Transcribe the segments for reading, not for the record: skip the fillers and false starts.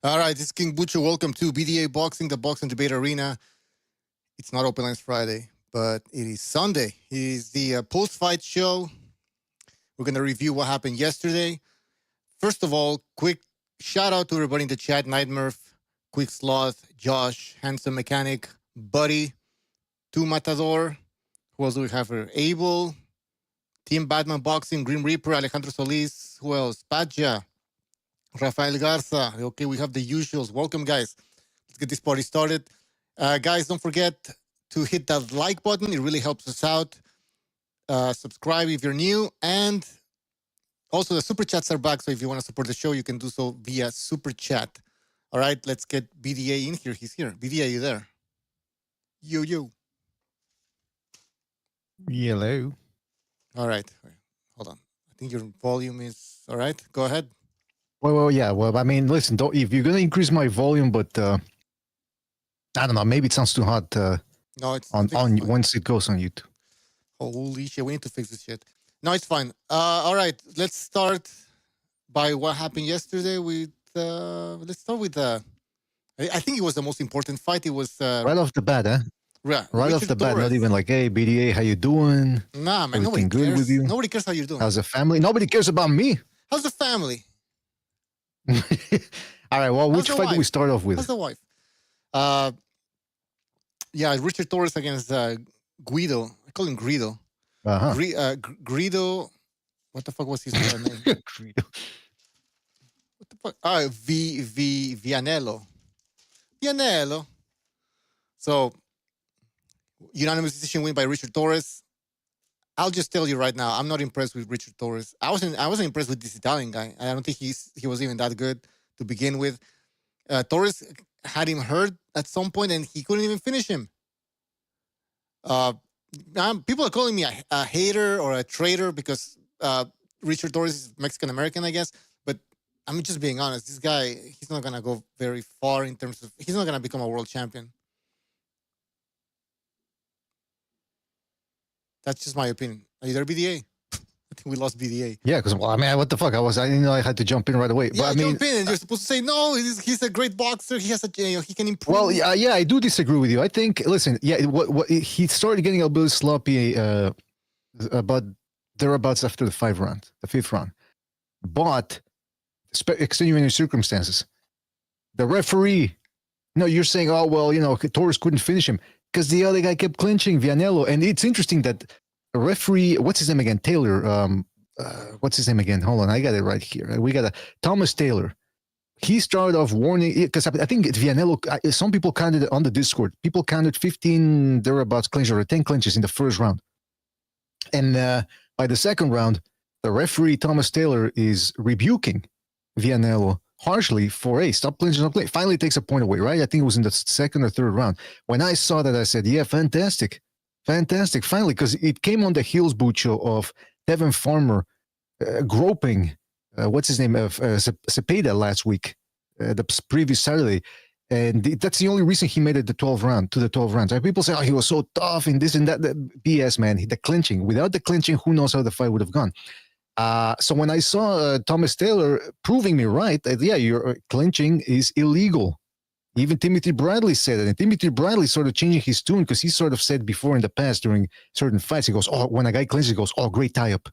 All right, this is King Butcher. Welcome to BDA Boxing, the Boxing Debate Arena. It's not Open Lines Friday, but it is Sunday. It is the post-fight show. We're going to review what happened yesterday. First of all, quick shout out to everybody in the chat. Nightmurph, Quick Sloth, Josh, Handsome Mechanic, Buddy, Tu Matador. Who else do we have here? Abel, Team Batman Boxing, Grim Reaper, Alejandro Solis. Who else? Padja, Rafael Garza. Okay, we have the usuals. Welcome, guys. Let's get this party started. Guys, don't forget to hit that like button. It really helps us out. Subscribe if you're new. And also, the Super Chats are back. So if you want to support the show, you can do so via Super Chat. All right, let's get BDA in here. He's here. BDA, you there? Yo. Hello. All right. Hold on. I think your volume is... All right, go ahead. Well, yeah. Well, I mean, listen, if you're going to increase my volume, but I don't know, maybe it sounds too hot No, it's on once it goes on YouTube. Holy shit, we need to fix this shit. No, it's fine. All right, let's start by what happened yesterday with... let's start with... I think it was the most important fight. It was... right off the bat, huh? Right off the bat, not even like, hey, BDA, how you doing? Nah, man, Everything nobody good cares. with you? Nobody cares how you're doing. How's the family? Nobody cares about me. How's the family? All right, well, which fight do we start off with? How's the wife? Yeah, Richard Torres against Guido. I call him Guido. Guido. What the fuck was his name? Guido. What the fuck? Vianello. Vianello. So, unanimous decision win by Richard Torres. I'll just tell you right now, I'm not impressed with Richard Torres. I wasn't impressed with this Italian guy. I don't think he was even that good to begin with. Torres had him hurt at some point, and he couldn't even finish him. People are calling me a hater or a traitor because Richard Torres is Mexican American, I guess. But I'm just being honest. This guy, he's not gonna go very far in terms of. He's not gonna become a world champion. That's just my opinion. Are you there, BDA? I think we lost BDA. Yeah, because, well, I mean, what the fuck? I didn't know I had to jump in right away. Yeah, but, I mean, jump in and you're supposed to say, no, he's a great boxer. He has he can improve. Well, yeah, I do disagree with you. I think, listen, yeah, he started getting a bit sloppy about thereabouts after the fifth round. But, extenuating circumstances. The referee, you're saying, oh, well, Torres couldn't finish him. Because the other guy kept clinching, Vianello. And it's interesting that a referee, what's his name again? Taylor. What's his name again? Hold on, I got it right here. We got Thomas Taylor. He started off warning, because I think Vianello, some people counted on the Discord. People counted 15 thereabouts clinches or 10 clinches in the first round. And by the second round, the referee, Thomas Taylor, is rebuking Vianello harshly for, hey, stop clinching, stop clinching. Finally takes a point away, right? I think it was in the second or third round. When I saw that, I said, yeah, fantastic. Finally, because it came on the heels, Bucho, of Devin Farmer groping, what's his name, Cepeda last week, the previous Saturday. And that's the only reason he made it to the 12th round. Right? People say, oh, he was so tough and this and that. BS, man. The clinching. Without the clinching, who knows how the fight would have gone. So when I saw Thomas Taylor proving me right, that, yeah, your clinching is illegal. Even Timothy Bradley said it. And Timothy Bradley sort of changing his tune because he sort of said before in the past during certain fights, he goes, oh, when a guy clinches, he goes, oh, great tie-up.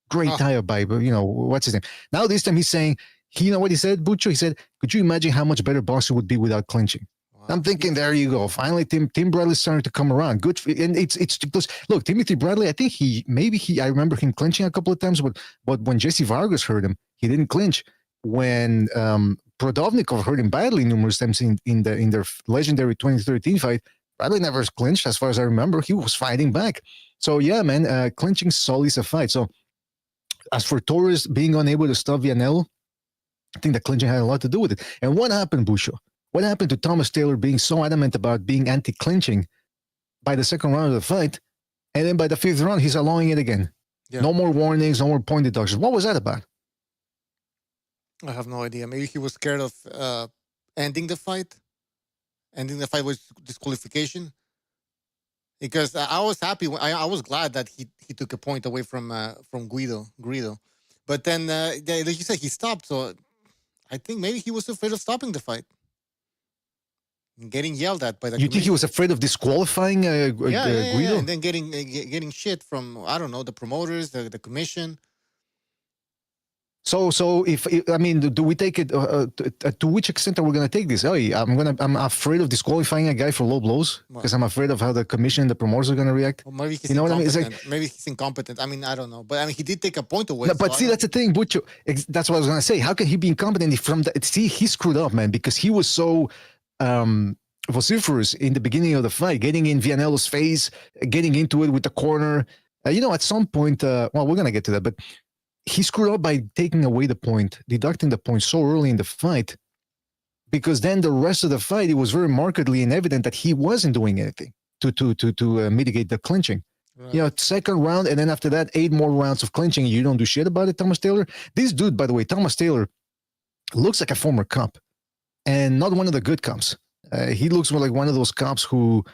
Great tie-up by, what's his name? Now this time he's saying, you know what he said, Butcho? He said, could you imagine how much better boxer would be without clinching? Wow. I'm thinking, there you go. Finally, Tim Bradley's starting to come around. Good. And it's because, look, Timothy Bradley, I think I remember him clinching a couple of times, but when Jesse Vargas hurt him, he didn't clinch. When Prodovnikov hurt him badly numerous times in their legendary 2013 fight, Bradley never clinched, as far as I remember. He was fighting back. So, yeah, man, clinching sullies a fight. So, as for Torres being unable to stop Vianello, I think the clinching had a lot to do with it. And what happened, Busho? What happened to Thomas Taylor being so adamant about being anti-clinching by the second round of the fight, and then by the fifth round, he's allowing it again? Yeah. No more warnings, no more point deductions. What was that about? I have no idea. Maybe he was scared of ending the fight. Ending the fight was disqualification. Because I was happy. I was glad that he took a point away from Guido. But then, like you said, he stopped. So I think maybe he was afraid of stopping the fight. And getting yelled at by the You think he was afraid of disqualifying Guido? And then getting shit from, I don't know, the promoters, the commission. So if I mean, do we take it? To which extent are we going to take this? Oh, I'm afraid of disqualifying a guy for low blows because I'm afraid of how the commission and the promoters are going to react. Well, maybe he's you know what I mean? incompetent. It's like, maybe he's incompetent. I mean, I don't know, but I mean, he did take a point away. no, but see, that's the thing, Butcho. That's what I was going to say. How can he be incompetent see, he screwed up, man, because he was so vociferous in the beginning of the fight, getting in Vianello's face, getting into it with the corner. At some point, well, we're going to get to that, but he screwed up by taking away the point, deducting the point so early in the fight, because then the rest of the fight, it was very markedly and evident that he wasn't doing anything to mitigate the clinching. Right. Second round, and then after that, 8 more rounds of clinching, and you don't do shit about it, Thomas Taylor. This dude, by the way, Thomas Taylor, looks like a former cop, and not one of the good cops. He looks more like one of those cops who,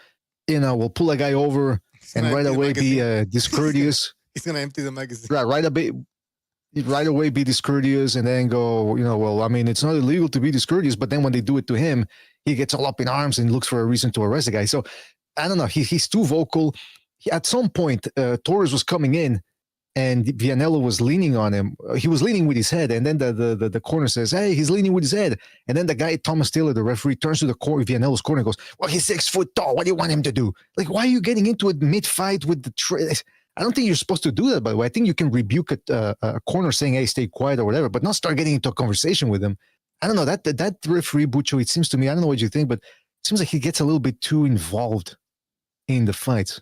will pull a guy over and right away be discourteous. He's gonna empty the magazine. Right away be discourteous and then go, well, I mean, it's not illegal to be discourteous, but then when they do it to him, he gets all up in arms and looks for a reason to arrest the guy. So I don't know. He's too vocal. At some point, Torres was coming in and Vianello was leaning on him. He was leaning with his head. And then the corner says, hey, he's leaning with his head. And then the guy, Thomas Taylor, the referee, turns to the Vianello's corner and goes, well, he's 6 foot tall. What do you want him to do? Like, why are you getting into it mid-fight with the I don't think you're supposed to do that, by the way. I think you can rebuke a corner saying, hey, stay quiet or whatever, but not start getting into a conversation with him. I don't know. That referee, Butcho, it seems to me, I don't know what you think, but it seems like he gets a little bit too involved in the fights.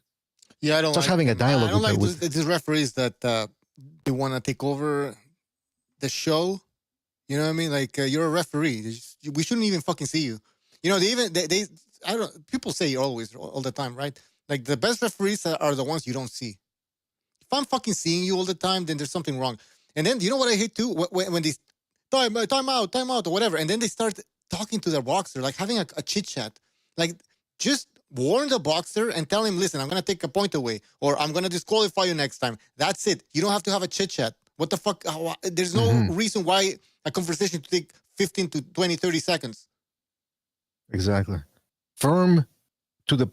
Yeah, I don't like having a dialogue. I don't like these referees that they want to take over the show. You know what I mean? Like, you're a referee. We shouldn't even fucking see you. People say always, all the time, right? Like, the best referees are the ones you don't see. If I'm fucking seeing you all the time, then there's something wrong. And then, you know what I hate too? When they time out, or whatever, and then they start talking to their boxer, like having a chit-chat. Like, just warn the boxer and tell him, listen, I'm going to take a point away, or I'm going to disqualify you next time. That's it. You don't have to have a chit-chat. What the fuck? There's no reason why a conversation to take 15 to 20, 30 seconds. Exactly. Firm to the,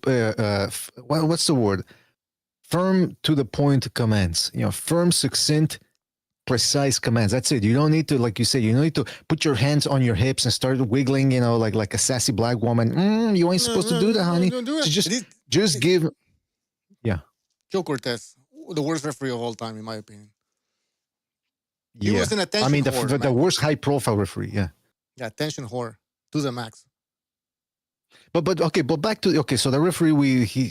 what's the word? Firm to the point commands, firm, succinct, precise commands. That's it. You don't need to, like you said, you don't need to put your hands on your hips and start wiggling, like a sassy black woman. You ain't supposed to do that, honey. Don't do it. Just give. Yeah. Joe Cortez, the worst referee of all time, in my opinion. He was an attention whore, the worst high profile referee. Yeah. Yeah, attention whore to the max. But back to so the referee,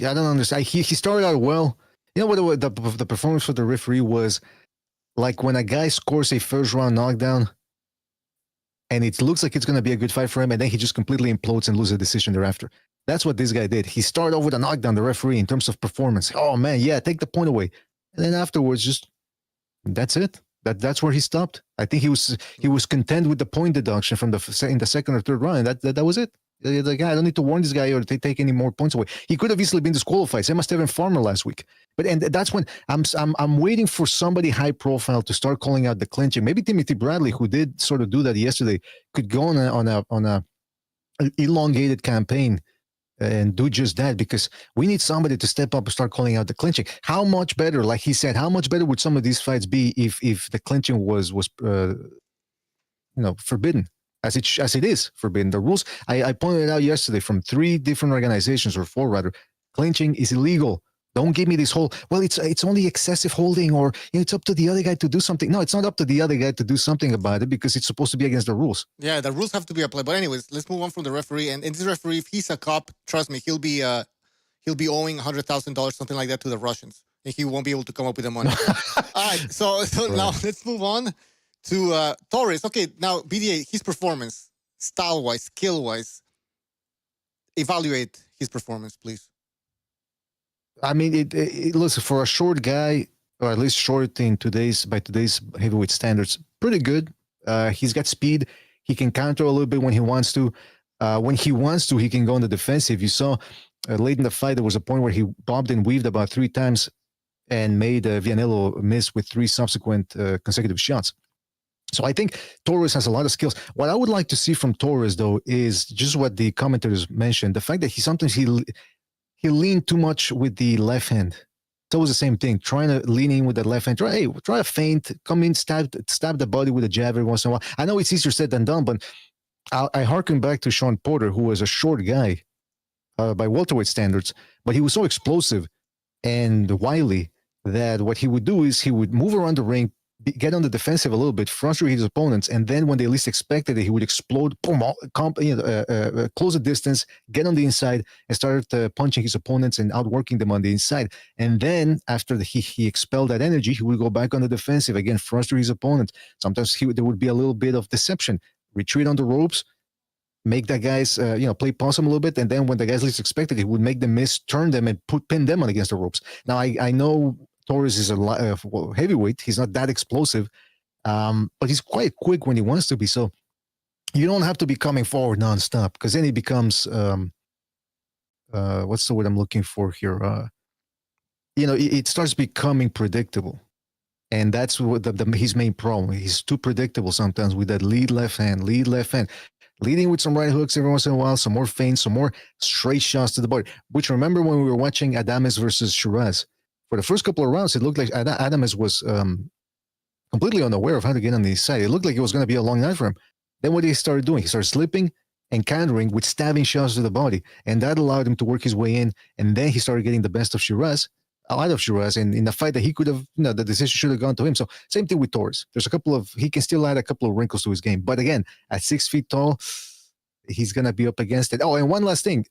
I don't understand. He started out well. You know what the performance for the referee was like when a guy scores a first round knockdown and it looks like it's going to be a good fight for him, and then he just completely implodes and loses a decision thereafter. That's what this guy did. He started off with a knockdown, the referee, in terms of performance. Oh man, yeah, take the point away, and then afterwards, that's it. That's where he stopped. I think he was content with the point deduction from in the second or third round. That was it. Like, I don't need to warn this guy or take any more points away. He could have easily been disqualified. Same as Stephen Farmer last week. And that's when I'm waiting for somebody high profile to start calling out the clinching. Maybe Timothy Bradley, who did sort of do that yesterday, could go on a elongated campaign and do just that, because we need somebody to step up and start calling out the clinching. How much better, like he said, how much better would some of these fights be if the clinching was forbidden? As it is forbidden. The rules, I pointed out yesterday from 3 different organizations, or 4 rather, clinching is illegal. Don't give me this whole, well, it's only excessive holding, or it's up to the other guy to do something. No, it's not up to the other guy to do something about it, because it's supposed to be against the rules. Yeah, the rules have to be applied. But anyways, let's move on from the referee. And this referee, if he's a cop, trust me, he'll be owing $100,000, something like that, to the Russians, and he won't be able to come up with the money. All right, so right. Now let's move on to Torres. Okay, now BDA, his performance, style-wise, skill-wise, evaluate his performance, please. I mean, listen, for a short guy, or at least short by today's heavyweight standards, pretty good. He's got speed. He can counter a little bit when he wants to. When he wants to, he can go on the defensive. You saw late in the fight, there was a point where he bobbed and weaved about 3 times and made Vianello miss with 3 subsequent consecutive shots. So I think Torres has a lot of skills. What I would like to see from Torres, though, is just what the commentators mentioned: the fact that he leaned too much with the left hand. It's always the same thing, trying to lean in with the left hand. Try a feint, come in, stab the body with a jab every once in a while. I know it's easier said than done, but I harken back to Sean Porter, who was a short guy by welterweight standards, but he was so explosive and wily that what he would do is he would move around the ring, get on the defensive a little bit, frustrate his opponents, and then when they least expected it, he would explode, boom, close the distance, get on the inside, and start punching his opponents and outworking them on the inside. And then after he expelled that energy, he would go back on the defensive, again, frustrate his opponent. Sometimes there would be a little bit of deception, retreat on the ropes, make the guys, play possum a little bit, and then when the guys least expected, he would make them miss, turn them, and pin them on against the ropes. Now, I know Torres is a heavyweight. He's not that explosive, but he's quite quick when he wants to be. So you don't have to be coming forward nonstop, because then he becomes, what's the word I'm looking for here? It starts becoming predictable. And that's what his main problem. He's too predictable sometimes with that lead left hand, leading with some right hooks every once in a while, some more feints, some more straight shots to the body. Which, remember when we were watching Adames versus Shiraz? For the first couple of rounds, it looked like Adames was completely unaware of how to get on the side. It looked like it was going to be a long night for him. Then what he started doing, he started slipping and countering with stabbing shots to the body. And that allowed him to work his way in. And then he started getting the best of Shiraz, out of Torres, and in a fight that he could have, the decision should have gone to him. So same thing with Torres. There's he can still add a couple of wrinkles to his game. But again, at 6 feet tall, he's going to be up against it. Oh, and one last thing,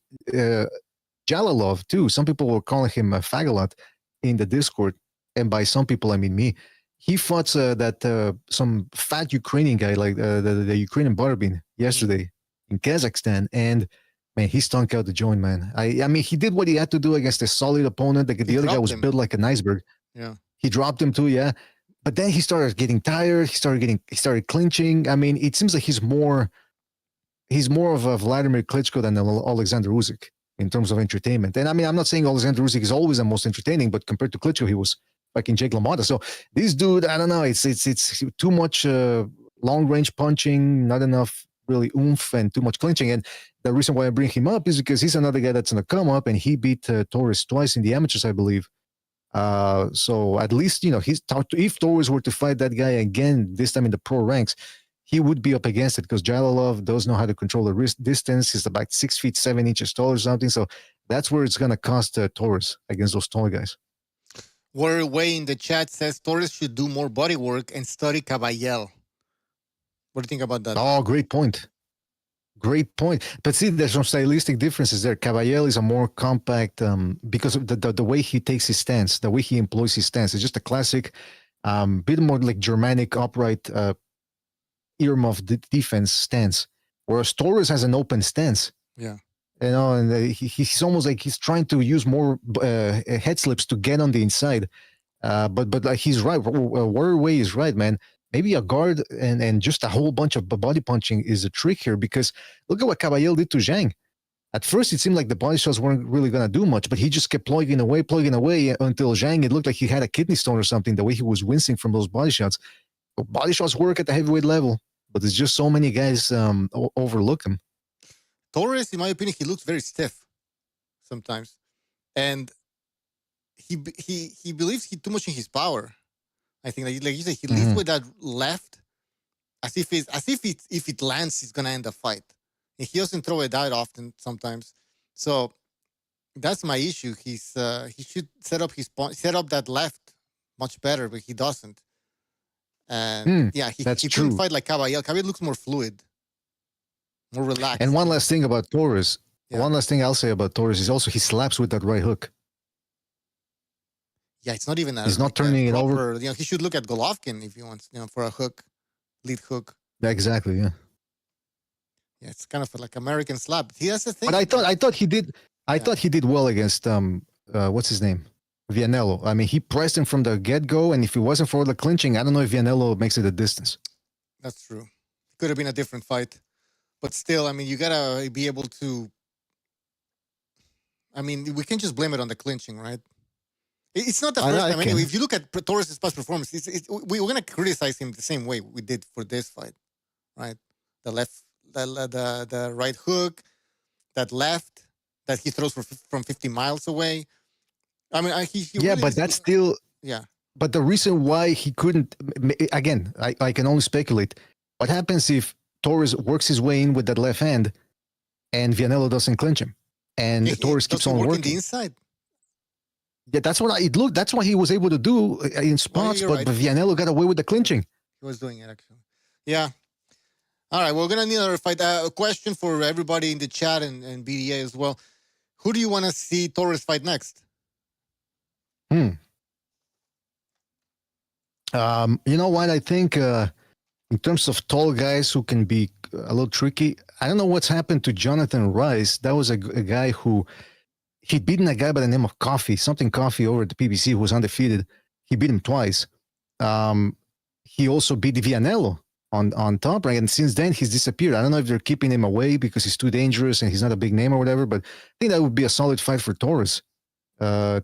Jalalov too. Some people were calling him a fag a lot in the Discord. And by some people, I mean me. He fought some fat Ukrainian guy, like the Ukrainian Barbin yesterday in Kazakhstan. And man, he stunk out the joint, man. I mean, he did what he had to do against a solid opponent. The other guy was built like an iceberg. Yeah. He dropped him too, yeah. But then he started getting tired. He started clinching. I mean, it seems like he's more of a Vladimir Klitschko than Alexander Usyk in terms of entertainment. And I mean, I'm not saying Alexander Usyk is always the most entertaining, but compared to Klitschko, he was fucking Jake LaMotta. So this dude, I don't know, it's too much long range punching, not enough really oomph, and too much clinching. And the reason why I bring him up is because he's another guy that's going to come up, and he beat Torres twice in the amateurs, I believe. So at least, if Torres were to fight that guy again, this time in the pro ranks, he would be up against it, because Jalalov does know how to control the wrist distance. He's about 6'7" tall or something. So that's where it's going to cost Torres against those tall guys. Warrior Way in the chat says Torres should do more body work and study Caballel. What do you think about that? Oh, great point. Great point. But see, there's some stylistic differences there. Caballel is a more compact, because of the way he takes his stance, the way he employs his stance. It's just a classic, bit more like Germanic, upright, earmuff defense stance. Whereas Torres has an open stance. Yeah. And he's almost like he's trying to use more head slips to get on the inside. But he's right. Warrior Way is right, man. Maybe a guard and just a whole bunch of body punching is a trick here, because look at what Caballel did to Zhang. At first, it seemed like the body shots weren't really going to do much, but he just kept plugging away until Zhang, it looked like he had a kidney stone or something, the way he was wincing from those body shots. Body shots work at the heavyweight level, but there's just so many guys overlook him. Torres, in my opinion, he looks very stiff sometimes. And he believes too much in his power. I think, like you said, he leads with that left as if if it lands, he's gonna end the fight. And he doesn't throw it out often sometimes. So that's my issue. He should set up that left much better, but he doesn't. And he couldn't fight like Caballel. Caballel looks more fluid, more relaxed. And one last thing about Torres. Yeah. One last thing I'll say about Torres is also he slaps with that right hook. Yeah, it's not even he's not turning it over. He should look at Golovkin if he wants, for a hook, lead hook. Exactly, yeah. Yeah, it's kind of like American slap. He has a thing. But I thought he did. I thought he did well against what's his name, Vianello. I mean, he pressed him from the get-go, and if it wasn't for the clinching, I don't know if Vianello makes it a distance. That's true. It could have been a different fight, but still, I mean, you gotta be able to. I mean, we can't just blame it on the clinching, right? It's not the first time. Anyway, if you look at Torres' past performance, we're going to criticize him the same way we did for this fight, right? The left, the right hook, that left that he throws from 50 miles away. I mean, he yeah, really but that's still yeah. But the reason why he couldn't, again, I can only speculate. What happens if Torres works his way in with that left hand, and Vianello doesn't clinch him, and Torres keeps on working the inside? Yeah, that's what it looked. That's what he was able to do in spots, but Vianello got away with the clinching. He was doing it actually. Yeah. All right, we're gonna need another fight. A question for everybody in the chat and BDA as well. Who do you want to see Torres fight next? You know what? I think in terms of tall guys who can be a little tricky, I don't know what's happened to Jonathan Rice. That was a guy who he'd beaten a guy by the name of Coffee over at the PBC who was undefeated. He beat him twice. He also beat Vianello on Top Rank, and since then he's disappeared. I don't know if they're keeping him away because he's too dangerous and he's not a big name or whatever, but I think that would be a solid fight for Torres.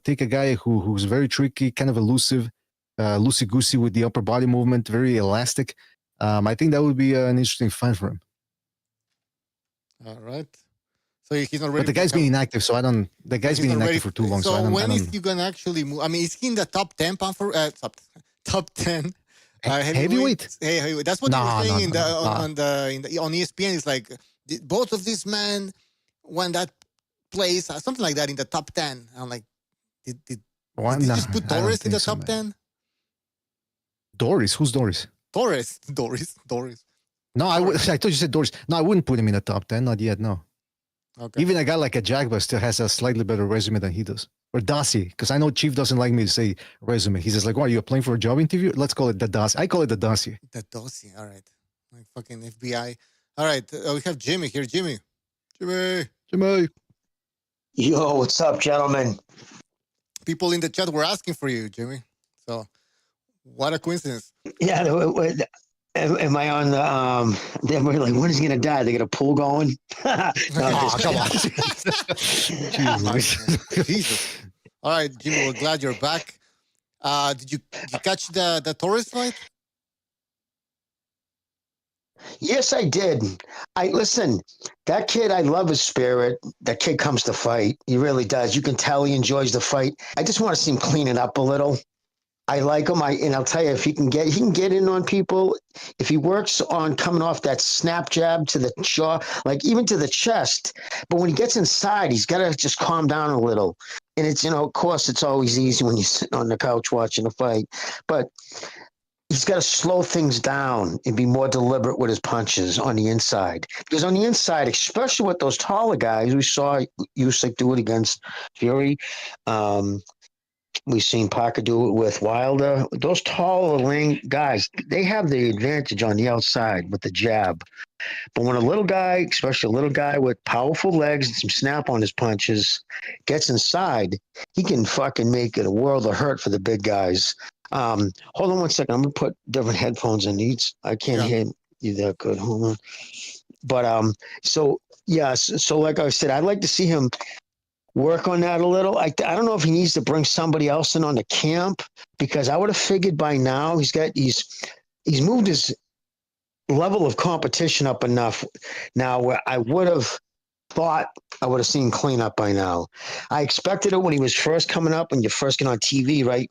Take a guy who's very tricky, kind of elusive, loosey-goosey with the upper body movement, very elastic. I think that would be an interesting fight for him. All right. So he's not ready. But the guy's been inactive, so I don't. The guy's been inactive for too long. So when is he gonna actually move? I mean, is he in the top 10 pound for top 10 heavyweight? Hey, heavyweight. That's what they were saying on ESPN. It's like both of these men won that place, something like that, in the top 10. I'm like, did they just put Torres in the top 10? Doris? Who's Doris? Doris. No, I thought you said Doris. No, I wouldn't put him in the top 10. Not yet. No. Okay. Even a guy like a Jagba still has a slightly better resume than he does. Or Dossier, because I know Chief doesn't like me to say resume. He says like, "Why are you applying for a job interview?" Let's call it the dossier. I call it the dossier. The dossier. All right. Like fucking FBI. All right. We have Jimmy here. Jimmy. Yo, what's up, gentlemen? People in the chat were asking for you, Jimmy. So, what a coincidence. Yeah. Am I on the, they're like, when is he going to die? They got a pool going? No, come on. Jesus. All right, Jimmy, we're glad you're back. Did you catch the Torres fight? Yes, I did. Listen, that kid, I love his spirit. That kid comes to fight. He really does. You can tell he enjoys the fight. I just want to see him clean it up a little. I like him. And I'll tell you, if he can get in on people. If he works on coming off that snap jab to the jaw, like even to the chest, but when he gets inside, he's got to just calm down a little. And it's, of course, it's always easy when you're sitting on the couch watching a fight, but he's got to slow things down and be more deliberate with his punches on the inside. Because on the inside, especially with those taller guys, we saw Usyk do it against Fury. We've seen Parker do it with Wilder. Those taller guys, they have the advantage on the outside with the jab. But when a little guy, especially a little guy with powerful legs and some snap on his punches, gets inside, he can fucking make it a world of hurt for the big guys. Hold on one second. I'm going to put different headphones in these. I can't hear you that good. Hold on. But so like I said, I'd like to see him work on that a little. I don't know if he needs to bring somebody else in on the camp, because I would have figured by now he's moved his level of competition up enough now where I would have thought I would have seen clean up by now. I expected it when he was first coming up, when you first get on TV, right?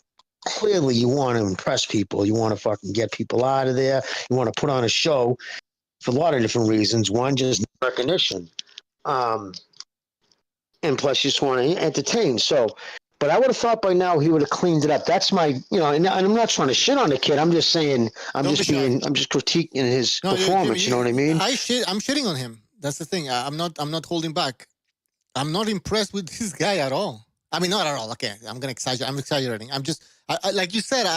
Clearly you want to impress people. You want to fucking get people out of there. You want to put on a show for a lot of different reasons. One, just recognition. And plus, you just want to entertain. So, but I would have thought by now he would have cleaned it up. That's my, and I'm not trying to shit on the kid. I'm just saying, I'm just critiquing his performance. You know what I mean? I'm shitting on him. That's the thing. I'm not holding back. I'm not impressed with this guy at all. I mean, not at all. Okay, I'm exaggerating. I'm just, like you said,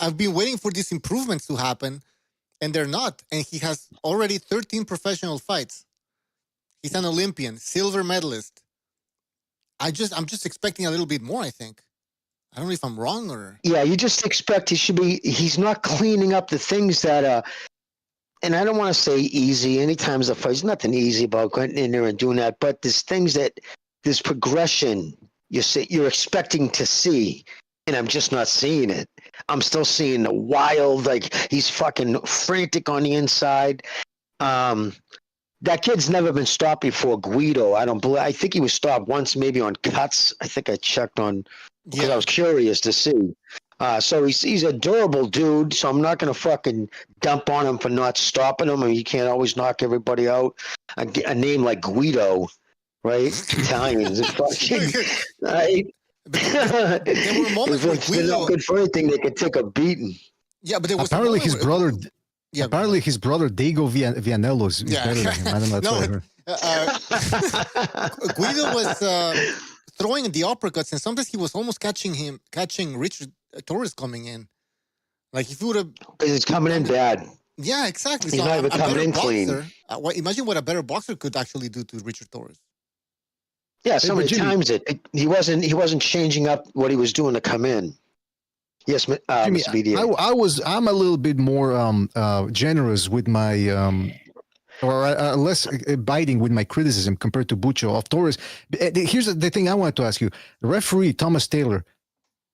I've been waiting for these improvements to happen, and they're not. And he has already 13 professional fights. He's an Olympian, silver medalist. I'm just expecting a little bit more, I think. I don't know if I'm wrong or... Yeah, you just expect he's not cleaning up the things that, and I don't want to say easy. Anytime there's a fight, there's nothing easy about going in there and doing that, but there's things there's progression you're expecting to see. and I'm just not seeing it. I'm still seeing the wild, like he's fucking frantic on the inside. That kid's never been stopped before. Guido, I think he was stopped once, maybe on cuts. I think I checked on because I was curious to see. So he's a durable dude. So I'm not gonna fucking dump on him for not stopping him. I mean, you can't always knock everybody out. A name like Guido, right? Italians, fucking. Right? There were moments where If they're Guido. not good for anything, they could take a beating. Yeah, but there was Apparently, a his moment brother. Yeah, Apparently, his brother Diego Vianello is better than him. I don't know. That's what I heard. Guido was throwing the uppercuts, and sometimes he was almost catching Richard Torres coming in. Like if you would have, Because it's coming in bad. yeah, exactly. He's not even coming in clean. Imagine what a better boxer could actually do to Richard Torres. Yeah, so many Jimmy- times he wasn't changing up what he was doing to come in. Yes, Jimmy, Mr. BDA. I'm a little bit more generous with my or less biting with my criticism compared to Bucho of Torres. Here's the thing I wanted to ask you: the referee Thomas Taylor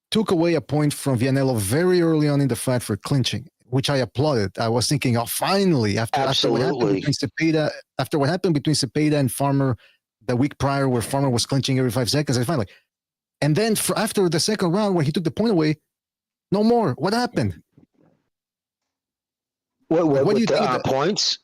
took away a point from Vianello very early on in the fight for clinching, which I applauded. I was thinking, oh, finally, after what happened between Cepeda and Farmer the week prior, where Farmer was clinching every 5 seconds, I finally, and then after the second round when he took the point away. No more. What happened? What do you think? Points?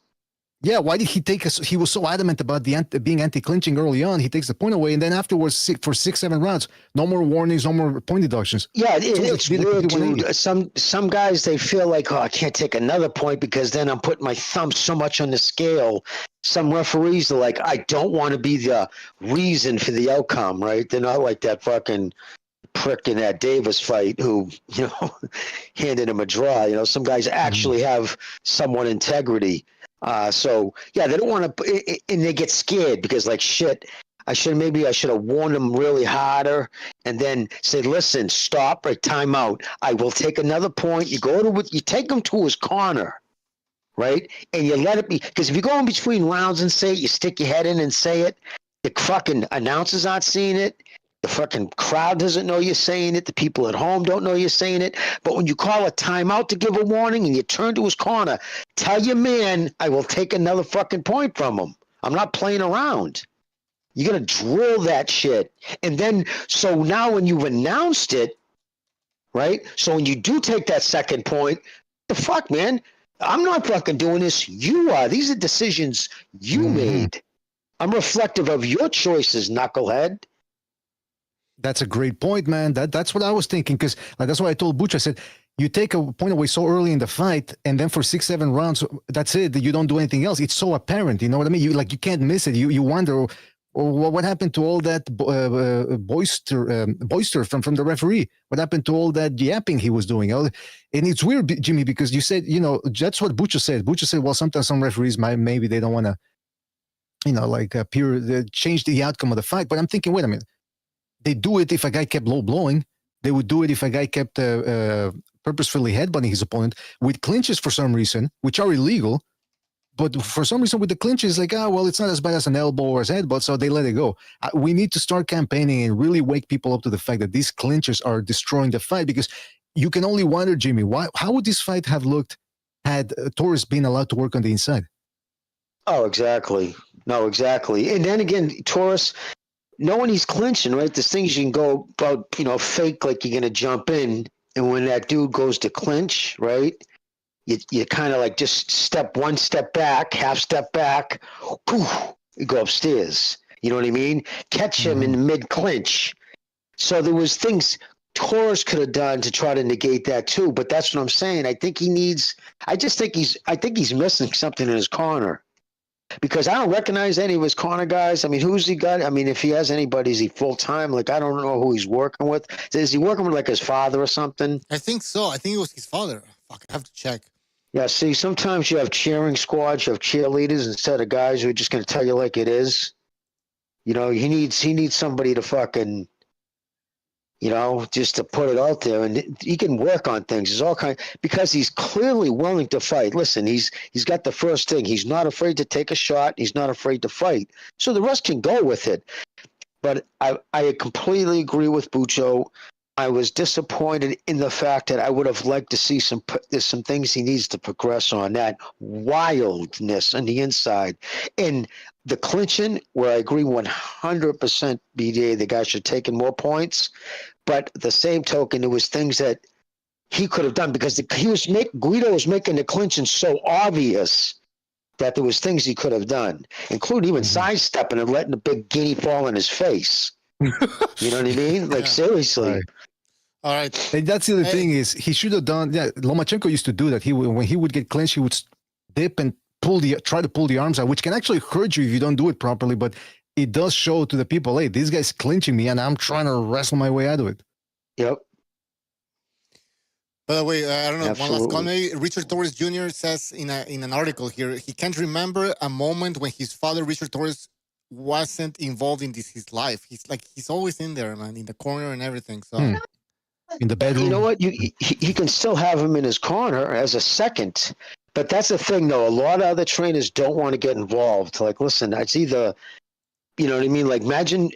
Yeah, why did he take us? He was so adamant about being anti-clinching early on. He takes the point away, and then afterwards, for 6-7 rounds, no more warnings, no more point deductions. Yeah, it's weird, dude. Some guys, they feel like, oh, I can't take another point because then I'm putting my thumb so much on the scale. Some referees are like, I don't want to be the reason for the outcome, right? They're not like that fucking prick in that Davis fight who, handed him a draw. Some guys actually have somewhat integrity. So yeah, they don't want to, and they get scared because like shit. I should have warned them really harder, and then say, listen, stop, right, time out. I will take another point. You take him to his corner, right, and you let it be. Because if you go in between rounds and say it, you stick your head in and say it. The fucking announcers aren't seeing it. The fucking crowd doesn't know you're saying it. The people at home don't know you're saying it. But when you call a timeout to give a warning and you turn to his corner, tell your man, I will take another fucking point from him. I'm not playing around. You're going to drill that shit. And then, so now when you've announced it, right? So when you do take that second point, the fuck, man? I'm not fucking doing this. You are. These are decisions you made. I'm reflective of your choices, knucklehead. That's a great point, man. That's what I was thinking, because that's what I told Butch. I said, you take a point away so early in the fight, and then for 6-7 rounds, that's it. You don't do anything else. It's so apparent. You know what I mean? You can't miss it. You wonder, what happened to all that boister from the referee? What happened to all that yapping he was doing? And it's weird, Jimmy, because you said, that's what Butch said. Butch said, well, sometimes some referees maybe they don't want to, change the outcome of the fight. But I'm thinking, wait a minute. They do it if a guy kept low blowing. They would do it if a guy kept purposefully headbutting his opponent with clinches for some reason, which are illegal. But for some reason with the clinches, like, it's not as bad as an elbow or as headbutt, so they let it go. We need to start campaigning and really wake people up to the fact that these clinches are destroying the fight, because you can only wonder, Jimmy, how would this fight have looked had Torres been allowed to work on the inside? Oh, exactly. No, exactly. And then again, Torres, knowing he's clinching, right? There's things you can go about, fake like you're going to jump in. And when that dude goes to clinch, right, you kind of like just one step back, half step back, poof, you go upstairs. You know what I mean? Catch him in the mid-clinch. So there was things Torres could have done to try to negate that too. But that's what I'm saying. I think he's missing something in his corner. Because I don't recognize any of his corner guys. I mean, who's he got? I mean, if he has anybody, is he full-time? Like, I don't know who he's working with. Is he working with, like, his father or something? I think so. I think it was his father. Fuck, I have to check. Yeah, see, sometimes you have cheering squads, you have cheerleaders instead of guys who are just going to tell you like it is. He needs somebody to fucking, just to put it out there, and he can work on things. There's all kind, because he's clearly willing to fight. Listen, he's got the first thing. He's not afraid to take a shot. He's not afraid to fight. So the rest can go with it. But I completely agree with Bucho. I was disappointed in the fact that I would have liked to see there's some things he needs to progress on. That wildness on the inside. And the clinching, where I agree 100% BDA, the guy should have taken more points. But at the same token, there was things that he could have done because Guido was making the clinching so obvious that there was things he could have done, including even sidestepping and letting the big guinea fall in his face. You know what I mean? Like, seriously. Right. All right. And that's the other thing is he should have done. Yeah, Lomachenko used to do that. When he would get clinched, he would dip and try to pull the arms out, which can actually hurt you if you don't do it properly. But it does show to the people, hey, this guy's clinching me, and I'm trying to wrestle my way out of it. Yep. By the way, I don't know. Absolutely. One last comment. Richard Torres Jr. says in an article here, he can't remember a moment when his father, Richard Torres, wasn't involved in his life. He's always in there, man, in the corner and everything. So in the bedroom. You know what? You can still have him in his corner as a second. But that's the thing, though. A lot of other trainers don't want to get involved. Like, listen, it's either, you know what I mean? Like, imagine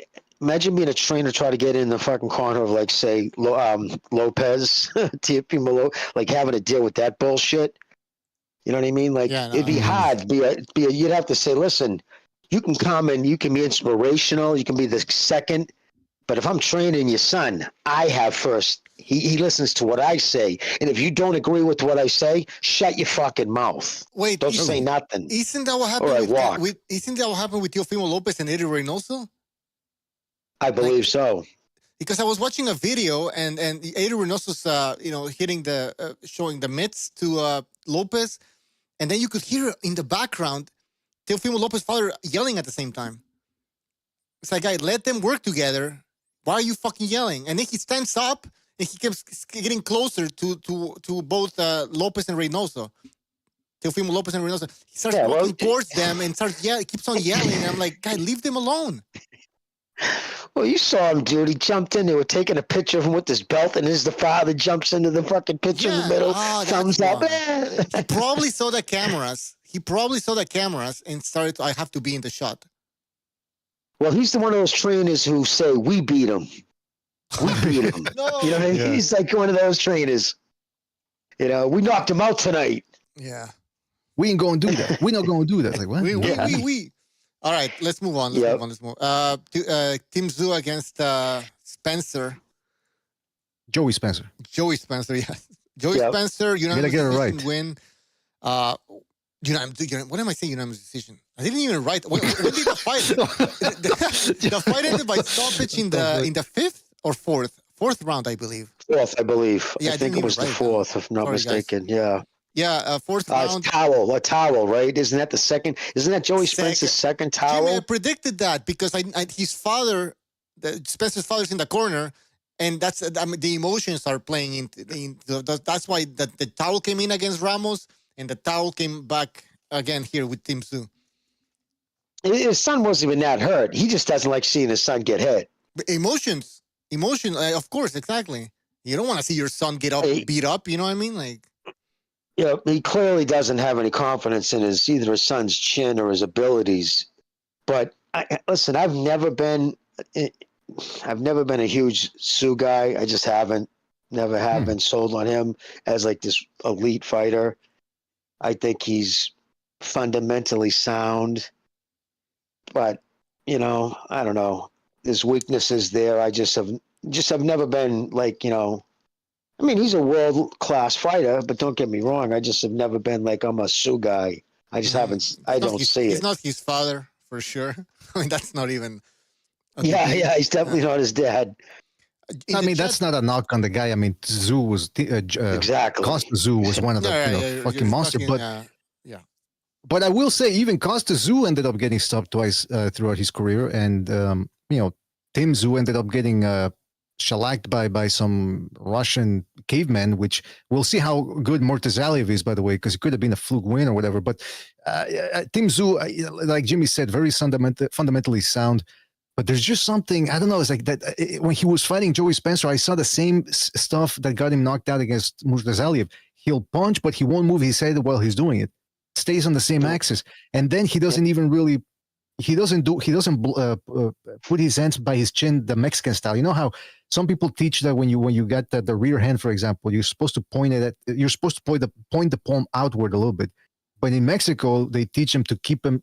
being a trainer try to get in the fucking corner of, like, say, Lopez, like having to deal with that bullshit. You know what I mean? Like, it'd be hard. You'd have to say, listen, you can come and you can be inspirational. You can be the second. But if I'm training your son, I have first. He listens to what I say. And if you don't agree with what I say, shut your fucking mouth. Wait, don't say nothing. Isn't that what happened? Isn't that what happened with Teofimo Lopez and Eddie Reynoso? I believe so. Because I was watching a video and Eddie Reynoso's hitting showing the mitts to Lopez, and then you could hear in the background Teofimo Lopez's father yelling at the same time. It's like, guy, let them work together. Why are you fucking yelling? And then he stands up and he keeps getting closer to both Lopez and Reynoso. Teofimo Lopez and Reynoso. He starts walking towards them and keeps on yelling. And I'm like, guy, leave them alone. Well, you saw him, dude. He jumped in. They were taking a picture of him with his belt, and the father jumps into the fucking picture in the middle. Thumbs up. He probably saw the cameras. And started, I have to be in the shot. Well, he's the one of those trainers who say, we beat him. We beat him. No. You know what I mean? Yeah. He's like one of those trainers. You know, we knocked him out tonight. Yeah. We ain't going to do that. We're not going to do that. Like, what? We. All right, let's move on. Let's move on. Tim Tszyu against Spencer. Joey Spencer, yeah. Spencer, unanimous decision win. What am I saying? Unanimous decision. I didn't even write. When did the fight? the fight ended by stoppage in the fifth or fourth round, I believe. Fourth, I believe. Yeah, I think it was the fourth, if not mistaken. Guys. Yeah. Yeah, fourth round. A towel, right? Isn't that the second? Isn't that Joey Spencer's second towel? Jimmy, I predicted that because his father, Spencer's father's in the corner, and that's the emotions are playing that's why the towel came in against Ramos, and the towel came back again here with Tim Tszyu. His son wasn't even that hurt. He just doesn't like seeing his son get hit. Emotion, of course, exactly. You don't want to see your son get beat up. You know what I mean? Like. Yeah, he clearly doesn't have any confidence in either his son's chin or his abilities. But listen, I've never been a huge Tszyu guy. I just never have been sold on him as like this elite fighter. I think he's fundamentally sound, but I don't know. There's weaknesses there. I just have never been like, I mean, he's a world-class fighter, but don't get me wrong. I just have never been like, I'm a Tszyu guy. I just haven't. I don't see it. He's not his father, for sure. I mean, that's not even. Yeah, he's definitely not his dad. That's not a knock on the guy. I mean, Tszyu was exactly. Costa Tszyu was one of the fucking monsters. But I will say, even Costa Tszyu ended up getting stopped twice throughout his career, and Tim Tszyu ended up getting shellacked by some Russian cavemen, which we'll see how good Mortazaliev is, by the way, because it could have been a fluke win or whatever. But Tim Tszyu, like Jimmy said, very fundamentally sound. But there's just something, I don't know, it's like that when he was fighting Joey Spencer, I saw the same stuff that got him knocked out against Mortazaliev. He'll punch, but he won't move his head while he's doing it. Stays on the same axis. And then he doesn't even really he doesn't put his hands by his chin the Mexican style. You know how some people teach that when you get the rear hand, for example, you're supposed to point the palm outward a little bit. But in Mexico, they teach him to keep him,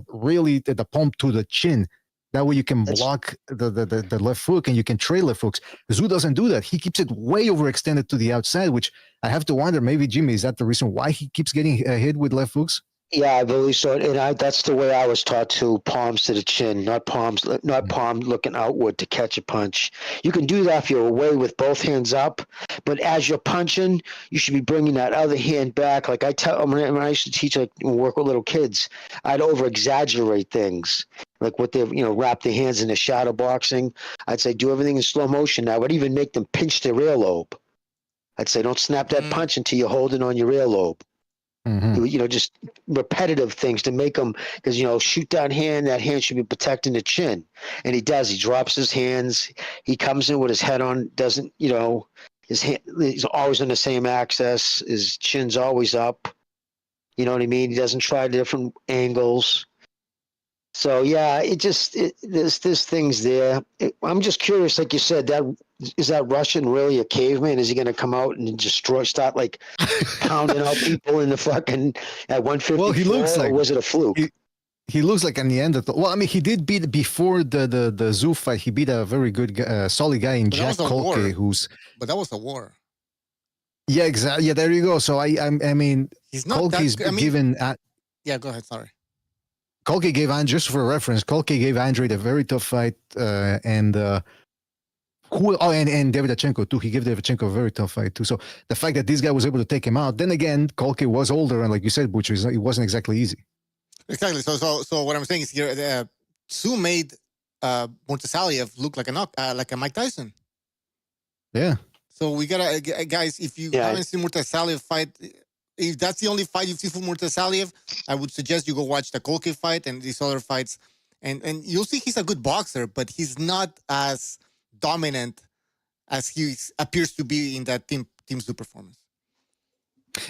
really the palm to the chin. That way you can block the left hook and you can trade left hooks. Tszyu doesn't do that. He keeps it way overextended to the outside, which I have to wonder, maybe, Jimmy, is that the reason why he keeps getting hit with left hooks? Yeah, I believe so, and that's the way I was taught to: palms to the chin, not palm looking outward to catch a punch. You can do that if you're away with both hands up, but as you're punching, you should be bringing that other hand back. Like when I used to teach, like work with little kids, I'd over exaggerate things, like what they wrap their hands in the shadow boxing. I'd say do everything in slow motion. I would even make them pinch their earlobe. I'd say don't snap that punch until you're holding on your earlobe. Mm-hmm. Just repetitive things to make them, because shoot that hand should be protecting the chin, and he does. He drops his hands. He comes in with his head on. Doesn't his hand? He's always on the same axis. His chin's always up. You know what I mean? He doesn't try different angles. So yeah, there's things there. I'm just curious, like you said, is that Russian really a caveman? Is he going to come out and start like pounding out people in the fucking at 154? Well, he looks like, or was it a fluke? He looks like a Neanderthal. Well, I mean, he did beat before the Tszyu fight. He beat a very good, solid guy in Jack Kolke, But that was a war. Yeah, exactly. Yeah, there you go. So I mean, he's not Kolke's given. Yeah, go ahead. Sorry. Kolke gave Andre, just for reference, Kolke gave Andre a very tough fight, and David Achenko too. He gave Davichenko a very tough fight too. So the fact that this guy was able to take him out, then again, Kolke was older, and like you said, Butcher, it wasn't exactly easy. Exactly. So what I'm saying is here, Tszyu made Murtasaliev look like a Mike Tyson. Yeah. So we gotta, guys, if you haven't seen Murtasaliev fight, if that's the only fight you've seen from Murtasaliev, I would suggest you go watch the Kolke fight and these other fights, and you'll see he's a good boxer, but he's not as dominant as he appears to be in that Team Tszyu performance.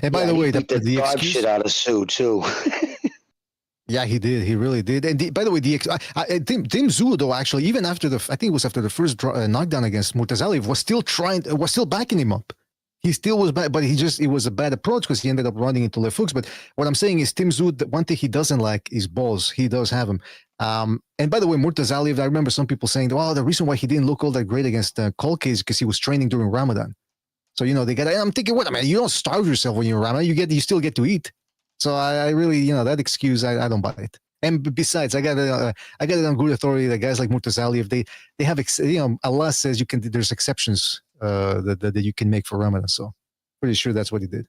And by the way, the dog shit out of Tszyu too. Yeah, he did. He really did. And by the way, Tim Tszyu, though, actually, even after I think it was after the first knockdown against Murtasaliev, was still backing him up. He still was bad, but it was a bad approach because he ended up running into left hooks. But what I'm saying is, Tim Tszyu, one thing he doesn't like is balls. He does have them. And by the way, Murtasaliev, I remember some people saying, well, the reason why he didn't look all that great against Kolke is because he was training during Ramadan. So, they got, I'm thinking, what? I mean, you don't starve yourself when you're in Ramadan. You still get to eat. So I really, that excuse, I don't buy it. And besides, I got it on good authority that guys like Murtasaliev, they have, Allah says there's exceptions that you can make for Ramadan. So pretty sure that's what he did.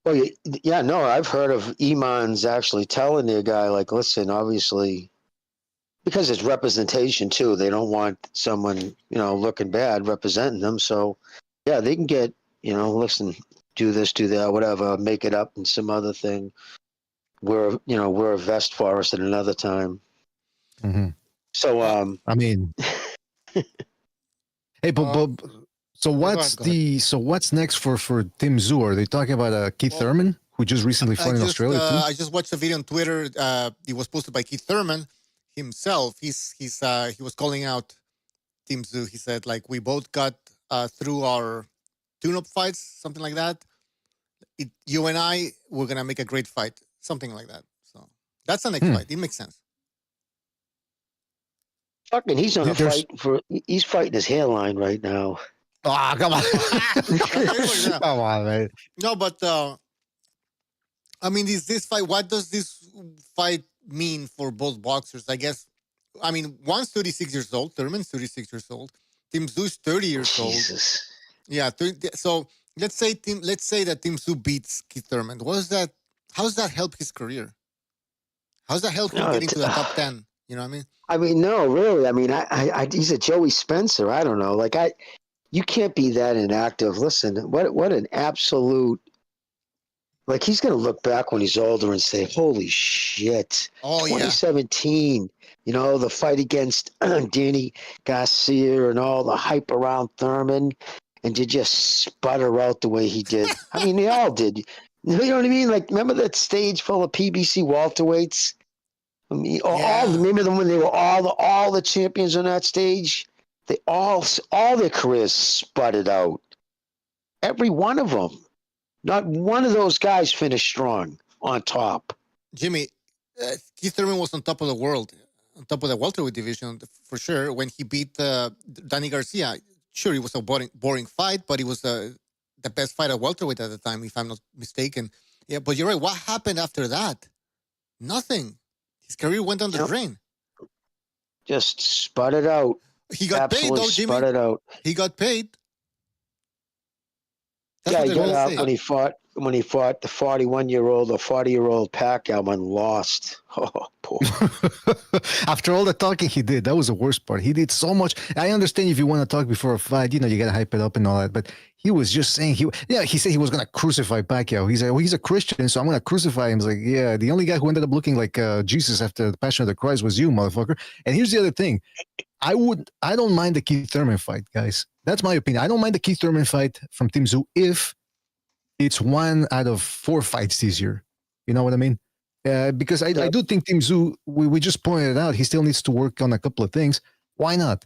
Well, yeah, no, I've heard of imams actually telling their guy, like, listen, obviously, because it's representation too. They don't want someone, looking bad representing them. So yeah, they can get, listen, do this, do that, whatever, make it up in some other thing. Wear a vest for us at another time. Mm-hmm. So, I mean, hey, Bob. So what's next for Tim Tszyu? Are they talking about Keith Thurman, who just recently fought in Australia too? I just watched a video on Twitter. It was posted by Keith Thurman himself. He was calling out Tim Tszyu. He said, like, we both got through our tune-up fights, something like that. You and I, we're gonna make a great fight, something like that. So that's the next fight. It makes sense. Fucking, he's on he's fighting his hairline right now. Oh, come on. Come on, man. No, but I mean, this fight, what does this fight mean for both boxers? I guess, I mean, one's 36 years old, Thurman's 36 years old, Tim Tszyu is 30 years old. Yeah, so let's say that Tim Tszyu beats Keith Thurman. How does that help his career? How does that help him get into the top 10? You know what I mean? I mean, no, really. I mean, he's a Joey Spencer. I don't know. Like, you can't be that inactive. Listen, what an absolute. Like, he's going to look back when he's older and say, holy shit. Oh, 2017, the fight against Danny Garcia and all the hype around Thurman, and to just sputter out the way he did. I mean, they all did. You know what I mean? Like, remember that stage full of PBC welterweights? I mean, Yeah. remember them when they were all the champions on that stage? They all their careers sputtered out. Every one of them. Not one of those guys finished strong on top. Jimmy, Keith Thurman was on top of the world, on top of the welterweight division for sure. When he beat Danny Garcia, sure, it was a boring fight, but it was the best fight at welterweight at the time, if I'm not mistaken. Yeah, but you're right. What happened after that? Nothing. His career went down the drain. Just sputtered out. He got paid, though, Jimmy. Sputtered out. He got paid. Yeah, he got out when he fought the 41-year-old or 40-year-old Pacquiao and lost. Oh, poor. After all the talking he did, that was the worst part. He did so much. I understand if you want to talk before a fight, you got to hype it up and all that. But he was just saying he said he was going to crucify Pacquiao. He's like, well, he's a Christian, so I'm going to crucify him. He's like, yeah, the only guy who ended up looking like Jesus after the Passion of the Christ was you, motherfucker. And here's the other thing. I don't mind the Keith Thurman fight, guys. That's my opinion. I don't mind the Keith Thurman fight from Team Tszyu if it's 1 out of 4 fights this year. You know what I mean? Because I do think Team Tszyu, we just pointed it out, he still needs to work on a couple of things. Why not?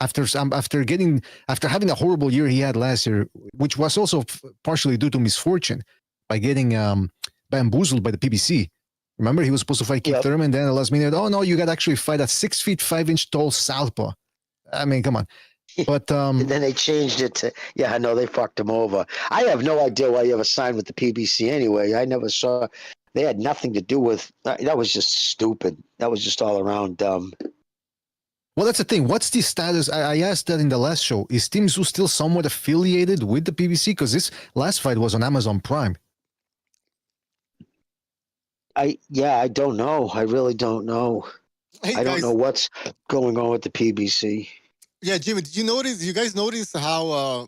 After having a horrible year he had last year, which was also partially due to misfortune by getting bamboozled by the PBC. Remember, he was supposed to fight Keith Thurman, then at the last minute, oh no, you got to actually fight a 6 feet 5 inch tall southpaw. I mean, come on. But and then they changed it to I know they fucked him over. I have no idea why he ever signed with the PBC anyway. I never saw. They had nothing to do with that. Was just stupid. That was just all around dumb. Well, that's the thing. What's the status? I asked that in the last show. Is Team Tszyu still somewhat affiliated with the PBC? Because this last fight was on Amazon Prime. I don't know. I really don't know. Hey, I don't know what's going on with the PBC. Yeah, Jimmy, did you guys notice how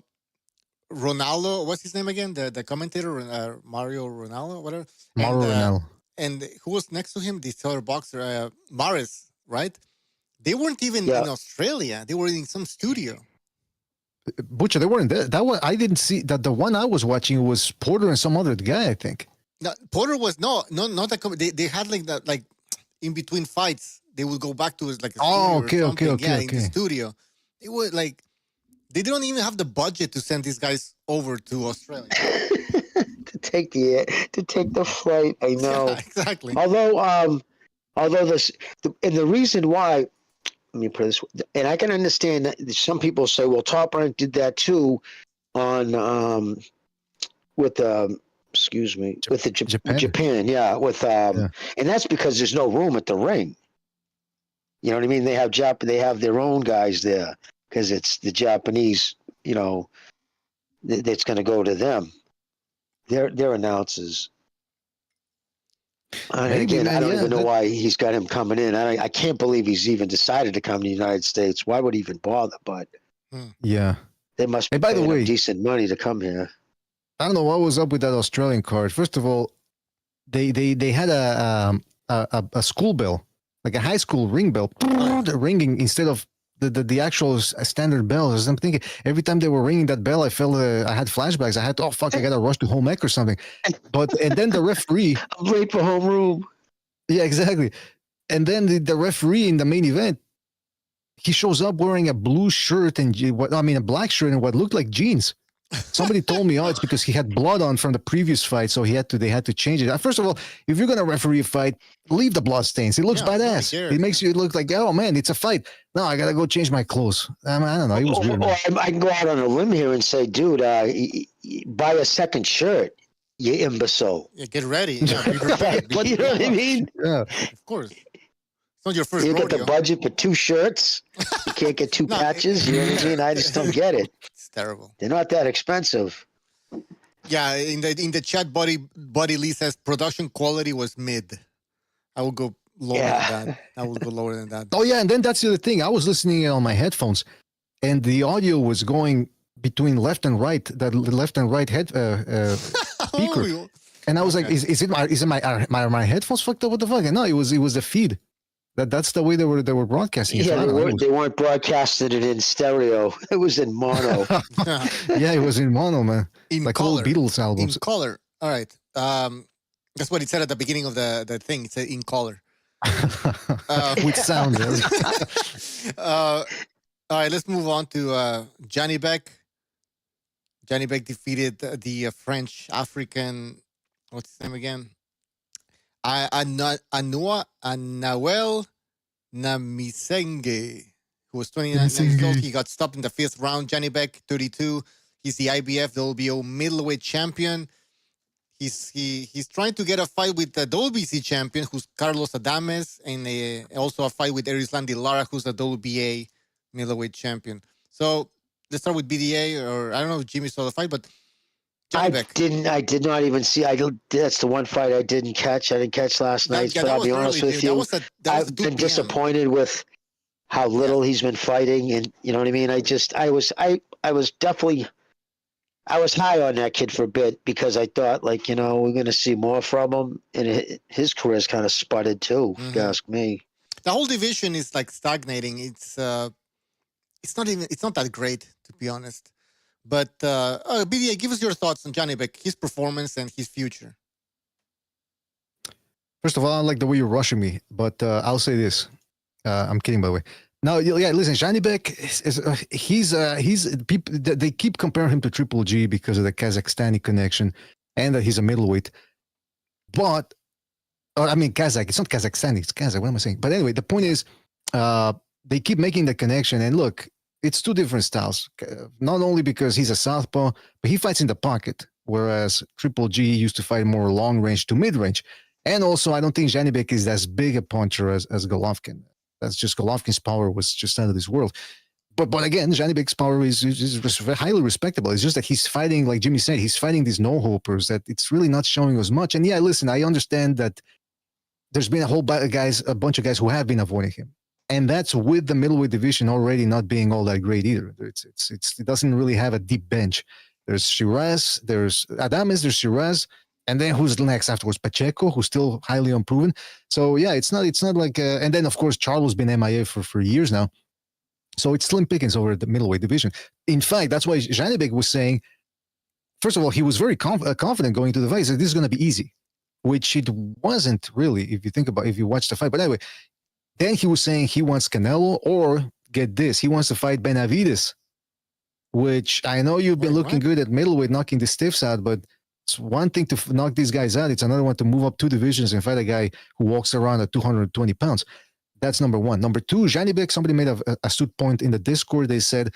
Ronaldo, what's his name again? The commentator, Mario Ronaldo, whatever. Ronaldo. And who was next to him? This other boxer, Maris, right? They weren't even in Australia. They were in some studio. Butcher, they weren't there. That one I didn't see. That the one I was watching was Porter and some other guy, I think. No, Porter was not that. They had like that, like in between fights, they would go back to like a studio in the studio. It was like they don't even have the budget to send these guys over to Australia to take the flight. I know. Yeah, exactly. Although the reason why, let me put it this way, and I can understand that some people say, well, Top Rank did that too on with Japan, and that's because there's no room at the ring. You know what I mean? They have their own guys there because it's the Japanese. You know, that's going to go to them. Their announcers. And again, I don't even know why he's got him coming in. I can't believe he's even decided to come to the United States. Why would he even bother? But they must be paying him decent money to come here. I don't know what was up with that Australian card. First of all, they had a school bell, like a high school ring bell, ringing instead of the actual standard bells. I'm thinking every time they were ringing that bell, I felt I had flashbacks. I had I gotta rush to home ec or something. And then the referee, I'm late for homeroom. Yeah, exactly. And then the referee in the main event, he shows up wearing a blue shirt and a black shirt and what looked like jeans. Somebody told me, it's because he had blood on from the previous fight, so they had to change it. First of all, if you're gonna referee a fight, leave the blood stains. It looks badass. It makes you look like, oh man, it's a fight. No, I gotta go change my clothes. I don't know. It was weird. I can go out on a limb here and say, dude, buy a second shirt, you imbecile. Yeah, get ready. Yeah, be prepared. You know what I mean? Yeah, of course. It's not your first rodeo. You get the budget for 2 shirts. You can't get 2 patches. You know what I mean? I just don't get it. It's terrible. They're not that expensive. Yeah, in the chat, Buddy Lee says production quality was mid. I will go lower than that. I will go lower than that. Oh yeah, and then that's the other thing. I was listening on my headphones, and the audio was going between left and right. That left and right head speaker. And I was like, is it my headphones fucked up? What the fuck? And no, it was the feed. That's the way they were broadcasting. Yeah, they weren't broadcasting it in stereo. It was in mono. Yeah, it was in mono, man. Like color. Old Beatles albums. In color. All right. That's what it said at the beginning of the thing. It said in color. With sound. All right, let's move on to Janibek. Janibek defeated the French African. What's his name again? Nawel Namisenge, who was 29 years old. He got stopped in the fifth round. Janibek, 32. He's the IBF WBO middleweight champion. He's trying to get a fight with the WBC champion, who's Carlos Adames, and also a fight with Erislandy Lara, who's the WBA middleweight champion. So let's start with BDA, or I don't know if Jimmy saw the fight, but Janibek. I did not even see. That's the one fight I didn't catch. I didn't catch last night. But I'll be honest with you, I've been disappointed with how little he's been fighting, and you know what I mean. I was high on that kid for a bit because I thought, like, you know, we're going to see more from him, and his career's kind of sputtered too. If you ask me. The whole division is like stagnating. It's not that great, to be honest. But BDA, give us your thoughts on Janibek, his performance and his future. First of all, I like the way you're rushing me, but I'll say this. I'm kidding, by the way. No, yeah, listen, Janibek he's people they keep comparing him to Triple G because of the Kazakhstani connection and that he's a middleweight. But I mean Kazakh, it's not Kazakhstani, it's Kazakh. What am I saying? But anyway, the point is they keep making the connection, and look, it's two different styles. Not only because he's a southpaw, but he fights in the pocket, whereas Triple G used to fight more long range to mid range. And also, I don't think Janibek is as big a puncher as Golovkin. That's just Golovkin's power was just out of this world. But again, Janibek's power is highly respectable. It's just that he's fighting, like Jimmy said, he's fighting these no-hopers that it's really not showing as much. And yeah, listen, I understand that there's been a bunch of guys who have been avoiding him. And that's with the middleweight division already not being all that great either. It doesn't really have a deep bench. There's Shiraz, there's Adames, there's Shiraz, and then who's next afterwards? Pacheco, who's still highly unproven. So yeah, it's not like, and then of course Charlo's been MIA for years now. So it's slim pickings over the middleweight division. In fact, that's why Janibek was saying, first of all, he was very confident going to the fight. He said, this is going to be easy, which it wasn't really, if you watch the fight. But anyway, then he was saying he wants Canelo, or get this, he wants to fight Benavides, which I know you've been looking good at middleweight, knocking the stiffs out, but it's one thing to knock these guys out. It's another one to move up two divisions and fight a guy who walks around at 220 pounds. That's number one. Number two, Janibek, somebody made a astute point in the Discord. They said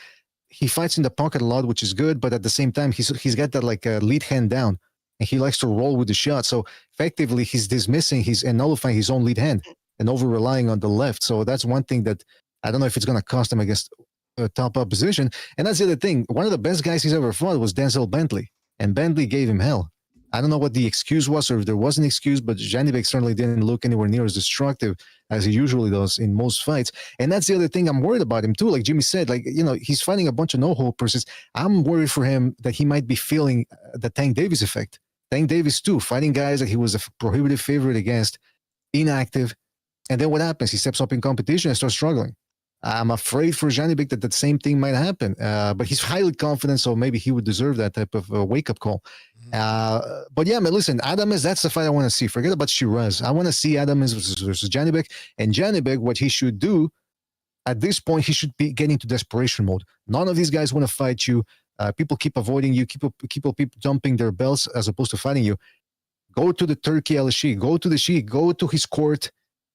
he fights in the pocket a lot, which is good, but at the same time, he's got that like lead hand down, and he likes to roll with the shot. So effectively, he's dismissing and nullifying his own lead hand and over-relying on the left. So that's one thing that I don't know if it's going to cost him against a top opposition. And that's the other thing. One of the best guys he's ever fought was Denzel Bentley, and Bentley gave him hell. I don't know what the excuse was, or if there was an excuse, but Janibek certainly didn't look anywhere near as destructive as he usually does in most fights. And that's the other thing I'm worried about him too. Like Jimmy said, like, you know, he's fighting a bunch of no-hopers. I'm worried for him that he might be feeling the Tank Davis effect. Tank Davis too, fighting guys that he was a prohibitive favorite against, inactive. And then what happens? He steps up in competition and starts struggling. I'm afraid for Janibek that the same thing might happen. But he's highly confident, so maybe he would deserve that type of wake-up call. But yeah, man, listen, Adames, that's the fight I want to see. Forget about Shiraz. I want to see Adames versus Janibek. And Janibek, what he should do, at this point, he should be getting to desperation mode. None of these guys want to fight you. People keep avoiding you. People keep dumping their belts as opposed to fighting you. Go to the Turkey al-Sheikh. Go to the Sheikh. Go to his court.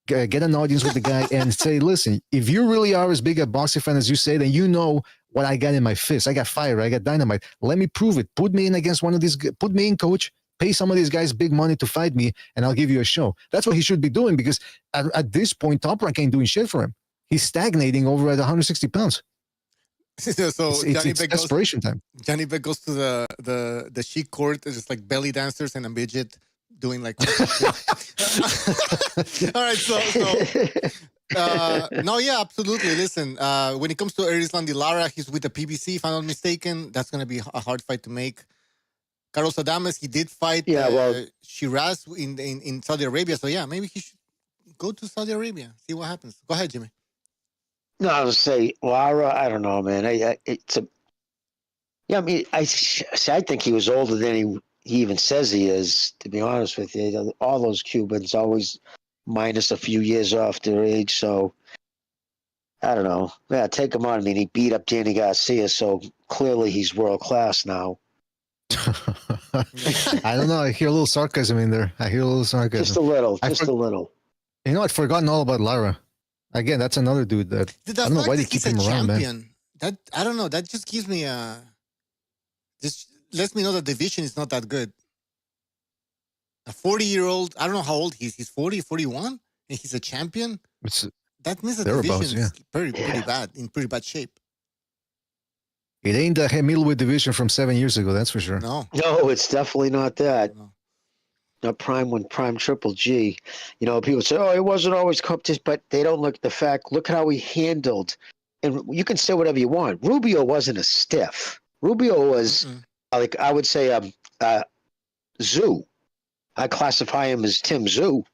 Get an audience with the guy and say, listen, if you really are as big a boxing fan as you say, then you know what I got in my fist. I got fire. I got dynamite. Let me prove it. Put me in against one of these. Put me in, coach. Pay some of these guys big money to fight me, and I'll give you a show. That's what he should be doing, because at this point, Top Rank ain't doing shit for him. He's stagnating over at 160 pounds. So it's desperation time. Janibek goes to the Sheik court. It's just like belly dancers and a midget doing like all right, so no, yeah, absolutely. Listen, when it comes to Erislandy Lara, he's with the PBC, if I'm not mistaken. That's going to be a hard fight to make. Carlos Adames, he did fight Shiraz in Saudi Arabia, so yeah, maybe he should go to Saudi Arabia, see what happens. Go ahead, Jimmy. No, I would say Lara, I don't know, man. I mean, I think he was older than he even says he is, to be honest with you. All those Cubans always minus a few years off their age. So I don't know. Yeah, take him on. I mean, he beat up Danny Garcia, so clearly he's world class now. I don't know. I hear a little sarcasm in there. I hear a little sarcasm. Just a little. Just a little. You know, I'd forgotten all about Lara. Again, that's another dude that I don't know why they keep him around, man. That I don't know. That just gives me just lets me know that the division is not that good. A 40-year-old, I don't know how old he is. He's 40, 41, and he's a champion. That means the division is pretty bad, in pretty bad shape. It ain't the middleweight division from 7 years ago, that's for sure. No, it's definitely not that. No. Not prime Triple G. You know, people say, "Oh, it wasn't always competition," but they don't look at the fact. Look at how he handled. And you can say whatever you want. Rubio wasn't a stiff. Rubio was like, I would say Tszyu. I classify him as Tim Tszyu,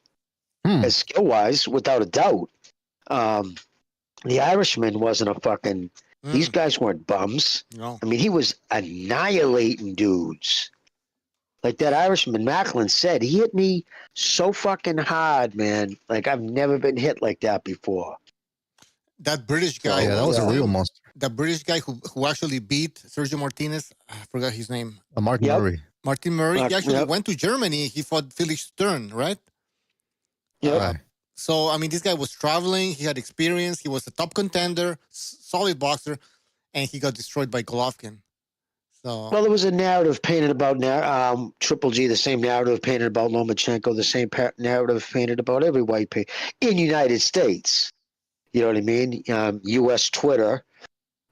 as skill wise, without a doubt. The Irishman wasn't a fucking. These guys weren't bums. No. I mean, he was annihilating dudes. Like that Irishman, Macklin said, he hit me so fucking hard, man. Like I've never been hit like that before. That British guy. Yeah, that was a real monster. That British guy who actually beat Sergio Martinez. I forgot his name. Martin Murray. Martin Murray. He actually went to Germany. He fought Felix Stern, right? Yeah. So, I mean, this guy was traveling. He had experience. He was a top contender, solid boxer, and he got destroyed by Golovkin. So, well, there was a narrative painted about Triple G, the same narrative painted about Lomachenko, the same narrative painted about every white pig in the United States. You know what I mean? U.S. Twitter.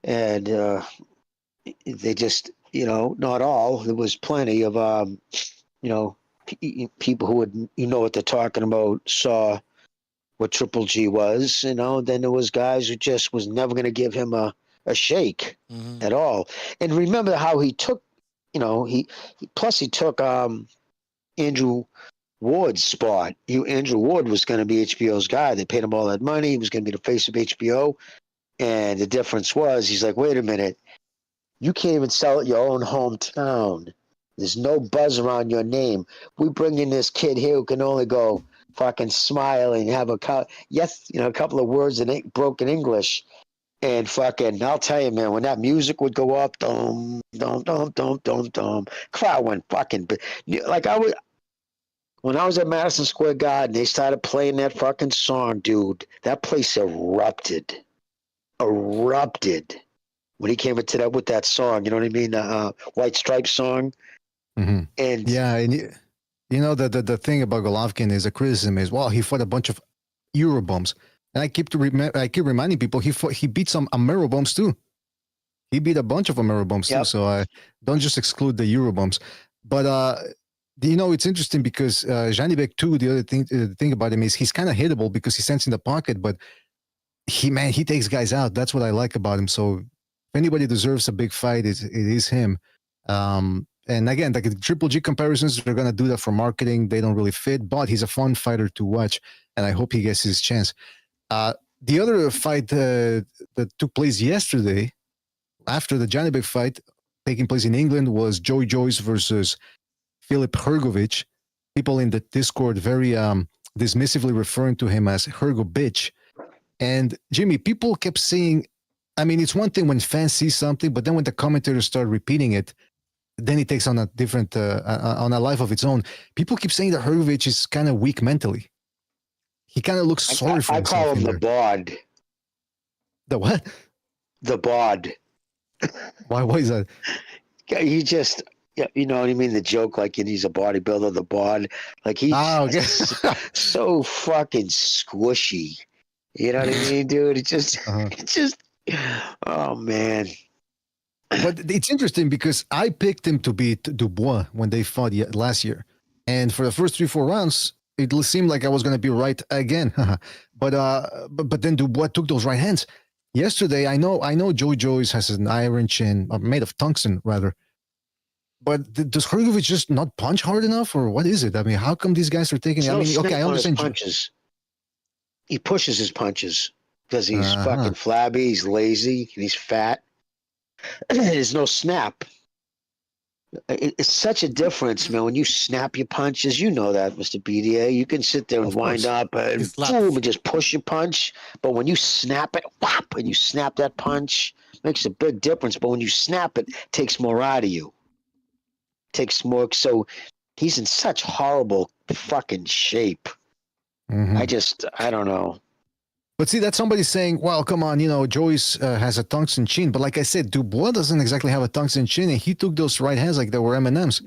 And they just, you know, not all. There was plenty of, you know, people who would, you know what they're talking about, saw what Triple G was, you know. Then there was guys who just was never going to give him a shake at all. And remember how he took, you know, he took Andrew Ward's spot. Andrew Ward was going to be HBO's guy. They paid him all that money. He was going to be the face of HBO. And the difference was, he's like, wait a minute, you can't even sell at your own hometown. There's no buzz around your name. We bring in this kid here who can only go fucking smile and have a couple of words in broken English. And fucking, I'll tell you, man, when that music would go up, dum, dum, dum, dum, dum, dum, crowd went fucking, like when I was at Madison Square Garden, they started playing that fucking song, dude. That place erupted when he came into that with that song. You know what I mean? The White Stripes song. Mm-hmm. And yeah, and you know the thing about Golovkin is the criticism is, well, he fought a bunch of Eurobums. And I keep reminding people he beat some Ameribums too. He beat a bunch of Ameribums too. So I don't just exclude the Eurobums. But you know, it's interesting because Janibek too. The other thing about him is he's kind of hittable because he stands in the pocket, but he takes guys out. That's what I like about him. So if anybody deserves a big fight, it is him. And again, like the Triple G comparisons, they're gonna do that for marketing. They don't really fit, but he's a fun fighter to watch, and I hope he gets his chance. The other fight that took place yesterday, after the Janibek fight, taking place in England, was Joey Joyce versus Filip Hrgovic. People in the Discord very dismissively referring to him as Hrgo bitch. And Jimmy, people kept saying, I mean, it's one thing when fans see something, but then when the commentators start repeating it, then it takes on a different, on a life of its own. People keep saying that Hrgovic is kind of weak mentally. He kind of looks sorry for himself. I call him the bod. The what? The bod. Why is that? He just, you know what I mean? The joke, like he's a bodybuilder, the bod. Like he's so fucking squishy. You know what I mean, dude? It's just, oh man. But it's interesting because I picked him to beat Dubois when they fought last year. And for the first 3-4 rounds, it seemed like I was going to be right again. but then Dubois took those right hands. Yesterday, I know Joey Joyce has an iron chin, made of tungsten, rather. But does Hrgovic just not punch hard enough, or what is it? I mean, how come these guys are taking... I mean, okay, I understand. Punches. He pushes his punches because he's fucking flabby, he's lazy, and he's fat. There's no snap. It's such a difference, man. When you snap your punches, you know that, Mr. BDA. You can sit there and Of wind course. up and He slaps. boom, and just push your punch. But when you snap it, whop, and you snap that punch, makes a big difference. But when you snap it, takes more out of you. Takes more. So he's in such horrible fucking shape. I don't know. But see, that's somebody saying, well, come on, Joyce has a tungsten chin. But like I said, Dubois doesn't exactly have a tungsten chin, and he took those right hands like they were M&Ms.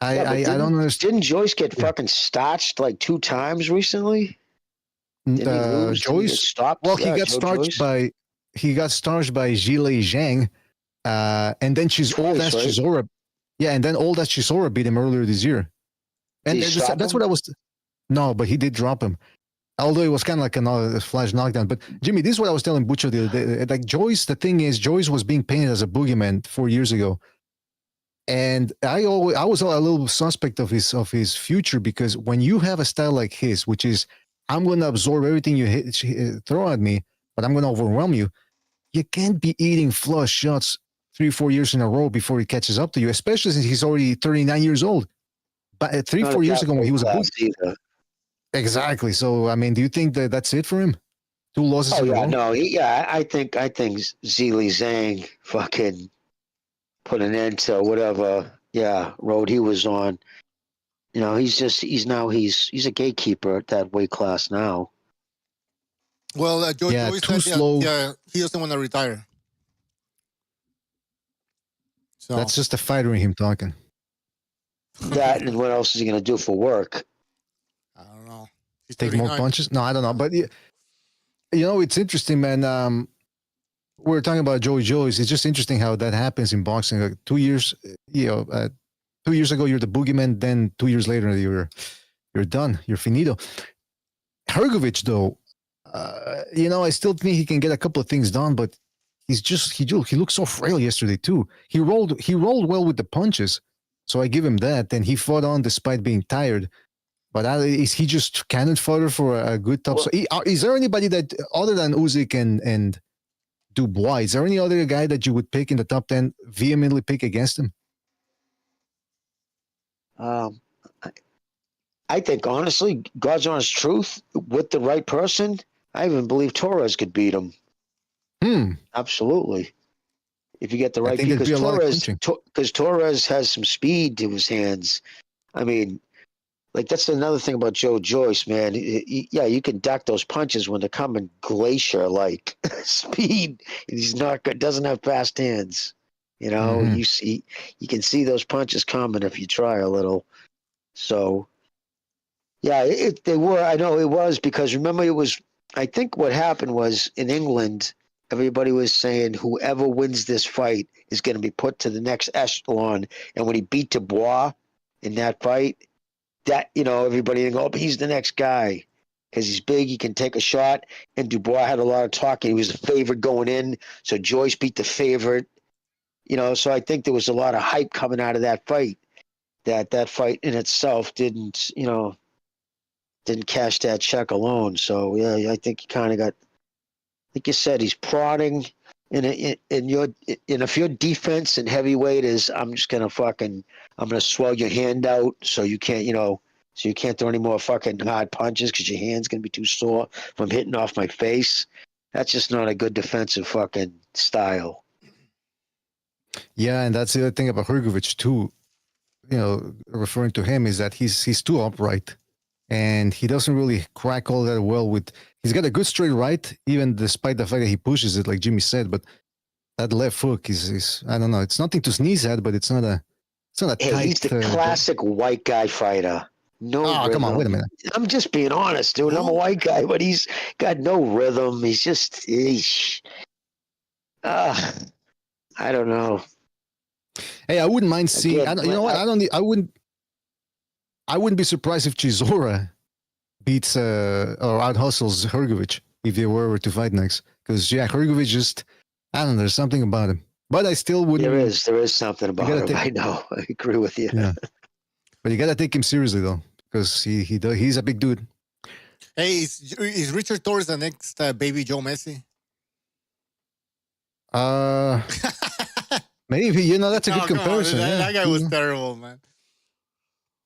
I don't understand. Didn't Joyce get fucking starched like 2 times recently? Didn't he lose? Didn't he get Joyce, stopped? well, Yeah, he got starched by Zhilei Zhang, and then old Twice, as right? Chisora. Yeah, and then old as Chisora beat him earlier this year. And Did he stop that's him? what I was. No, but he did drop him. Although it was kind of like a flash knockdown. But Jimmy, this is what I was telling Butcher the other day. Like Joyce, the thing is, Joyce was being painted as a boogeyman 4 years ago, and I was a little suspect of his future, because when you have a style like his, which is I'm going to absorb everything you throw at me, but I'm going to overwhelm you. You can't be eating flush shots 3-4 years in a row before he catches up to you, especially since he's already 39 years old. But 3-4 years ago when he was a boogeyman. Exactly. So, I mean, do you think that that's it for him? 2 losses in a row? No. I think Zhilei Zhang fucking put an end to whatever road he was on. He's a gatekeeper at that weight class now. Well, Joyce too said slow. He doesn't want to retire. So that's just a fighter in him talking. That and what else is he going to do for work? I don't know. He's Take 39. more punches? No, I don't know. But it's interesting, man. We're talking about Joey Joyce. It's just interesting how that happens in boxing. Like 2 years, 2 years ago you're the boogeyman. Then 2 years later you're done. You're finito. Hrgovic, though, I still think he can get a couple of things done, but he looked so frail yesterday too. He rolled well with the punches, so I give him that. And he fought on despite being tired. But is he just cannon fodder for a good top? So is there anybody that other than Usyk and Dubois? Is there any other guy that you would pick in the top 10? Vehemently pick against him? I think honestly, God's honest truth, with the right person, I even believe Torres could beat him. Absolutely. If you get the right people, because Torres has some speed to his hands. I mean, like that's another thing about Joe Joyce, man. You can duck those punches when they're coming glacier like speed. He's not good. Doesn't have fast hands. You can see those punches coming if you try a little. So, yeah, I know it was because remember I think what happened was in England, everybody was saying whoever wins this fight is going to be put to the next echelon. And when he beat Dubois in that fight, everybody didn't go, oh, he's the next guy because he's big. He can take a shot. And Dubois had a lot of talk. He was the favorite going in. So Joyce beat the favorite. So I think there was a lot of hype coming out of that fight. That fight in itself didn't cash that check alone. So yeah, I think he kind of got. Like you said, he's prodding. And if your defense and heavyweight is, I'm gonna swell your hand out so you can't, so you can't throw any more fucking hard punches because your hand's gonna be too sore from hitting off my face. That's just not a good defensive fucking style. Yeah, and that's the other thing about Hrgovic too. Referring to him is that he's too upright, and he doesn't really crack all that well with. He's got a good straight right, even despite the fact that he pushes it, like Jimmy said. But that left hook is I don't know. It's nothing to sneeze at, but it's not a tight. He's the classic white guy fighter. No rhythm. Come on, wait a minute. I'm just being honest, dude. I'm a white guy, but he's got no rhythm. He's just, I don't know. Hey, I wouldn't mind seeing. I wouldn't be surprised if Chisora beats or out hustles Hrgovic if they were to fight next. Because Hrgovic just, I don't know, there's something about him. But I still wouldn't. There is something about him. I know. I agree with you. Yeah. But you gotta take him seriously though, because he's a big dude. Hey, is Richard Torres the next baby Joe Messi? Maybe, that's a No, good come on, comparison. that guy was terrible, man.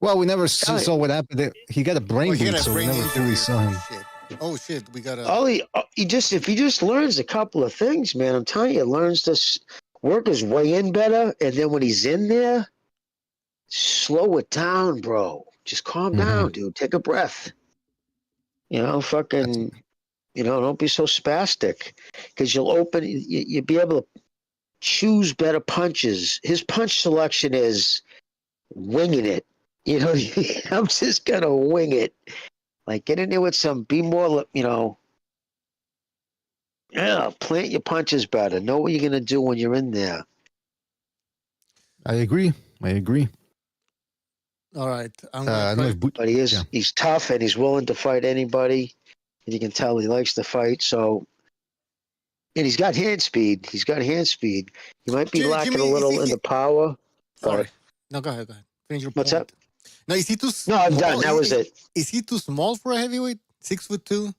Well, we never saw what happened. He got a brain He bleed, got a so we brain never injury. fully saw him. Shit. Oh shit, we got a. If he just learns a couple of things, man, I'm telling you, learns to work his way in better, and then when he's in there, slow it down, bro. Just calm down, dude. Take a breath. Fucking, don't be so spastic, because you'll be able to choose better punches. His punch selection is winging it. I'm just gonna wing it. Like, get in there with be more, plant your punches better. Know what you're gonna do when you're in there. I agree. All right. But he's tough and he's willing to fight anybody. And you can tell he likes to fight. So, and he's got hand speed. He might be lacking Jimmy, a little in the power. Sorry. No, go ahead. Finish your What's point. up? No, is he too small? No, I'm done. That was it. Is he too small for a heavyweight? 6'2"?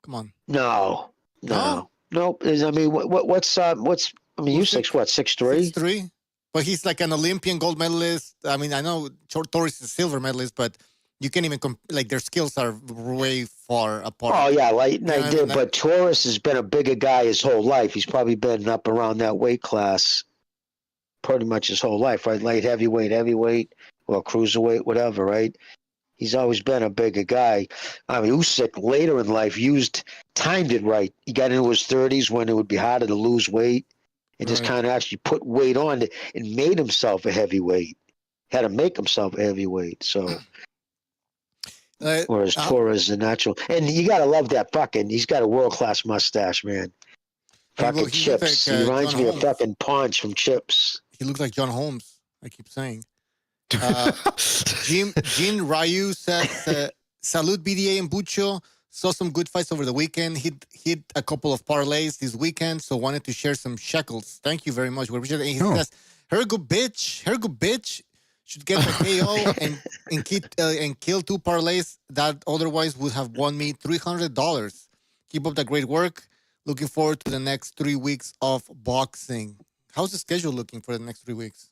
Come on. No. Nope. I mean, what's Usyk's what, 6'3"? 6'3". But he's like an Olympian gold medalist. I mean, I know Torres is a silver medalist, but you can't even their skills are way far apart. Oh yeah, but Torres has been a bigger guy his whole life. He's probably been up around that weight class pretty much his whole life, right? Light heavyweight, or cruiserweight, whatever, right? He's always been a bigger guy. I mean, Usyk later in life timed it right. He got into his 30s when it would be harder to lose weight, and just kind of actually put weight on it and made himself a heavyweight. Had to make himself a heavyweight. So, whereas Torres is a natural, and you gotta love that fucking. He's got a world class mustache, man. Fucking Chips. He reminds me of fucking Punch from Chips. He looks like John Holmes. I keep saying. Jean Ryu says, "Salute BDA and Bucho. Saw some good fights over the weekend. Hit a couple of parlays this weekend, so wanted to share some shekels. Thank you very much. We appreciate it." And he says, her good bitch should get the KO and kill 2 parlays that otherwise would have won me $300. Keep up the great work. Looking forward to the next 3 weeks of boxing. How's the schedule looking for the next 3 weeks?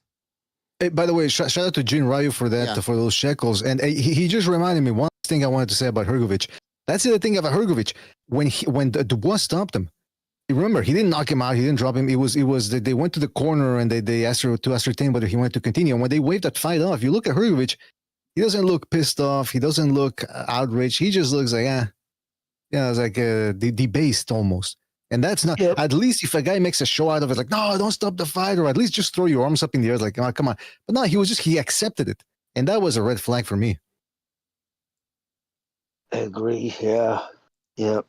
Hey, by the way, shout out to Jin Ryu for that, for those shekels. And he just reminded me one thing I wanted to say about Hrgovic. That's the thing about Hrgovic. When Dubois stopped him, remember, he didn't knock him out. He didn't drop him. It was they went to the corner and they asked her to ascertain whether he wanted to continue. And when they waved that fight off, you look at Hrgovic, he doesn't look pissed off. He doesn't look outraged. He just looks like, it's like debased almost. And that's not, at least if a guy makes a show out of it, like, no, don't stop the fight, or at least just throw your arms up in the air, like, oh, come on. But no, he accepted it. And that was a red flag for me. I agree. Yeah. Yep.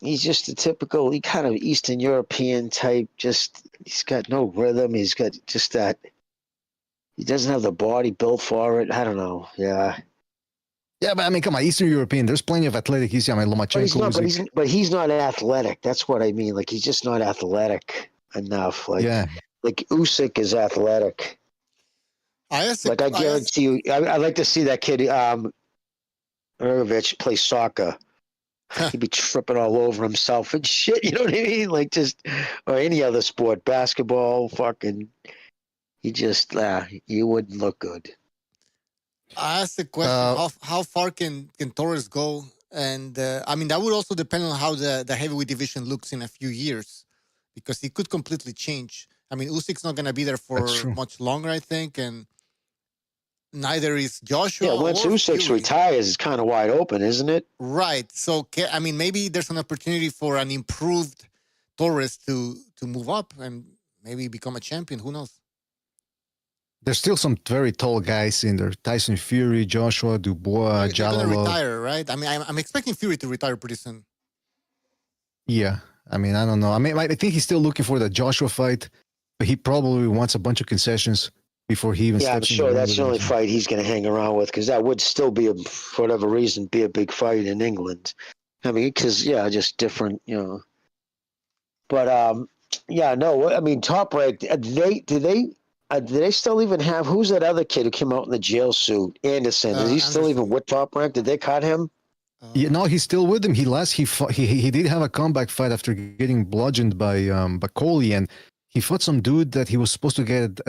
He's just a typical, kind of Eastern European type. He's got no rhythm. He's got just that. He doesn't have the body built for it. I don't know. Yeah. Yeah, but I mean, come on, Eastern European. There's plenty of athletic. I mean, Lomachenko. But he's not athletic. That's what I mean. Like, he's just not athletic enough. Like Usyk is athletic. I guarantee you, I'd like to see that kid, Hrgovic, play soccer. He'd be tripping all over himself and shit. You know what I mean? Like, or any other sport, basketball, fucking. You wouldn't look good. I asked the question, how far can Torres go? And I mean, that would also depend on how the heavyweight division looks in a few years, because it could completely change. I mean, Usyk's not going to be there for much longer, I think, and neither is Joshua. Yeah, once Usyk retires, it's kind of wide open, isn't it? Right. So, I mean, maybe there's an opportunity for an improved Torres to move up and maybe become a champion. Who knows? There's still some very tall guys in there. Tyson Fury, Joshua, Dubois, Jalalo. They're going to retire, right? I mean, I'm expecting Fury to retire pretty soon. Yeah. I mean, I don't know. I mean, I think he's still looking for the Joshua fight, but he probably wants a bunch of concessions before he even steps in. Yeah, I'm sure that's the only fight he's going to hang around with, because that would still be, for whatever reason, be a big fight in England. I mean, because, just different, But, I mean, Top Rank, do they still even have, who's that other kid who came out in the jail suit? Anderson. Is he still even with Top Rank? Did they cut him? No, he's still with him. He did have a comeback fight after getting bludgeoned by Coley, and he fought some dude that he was supposed to get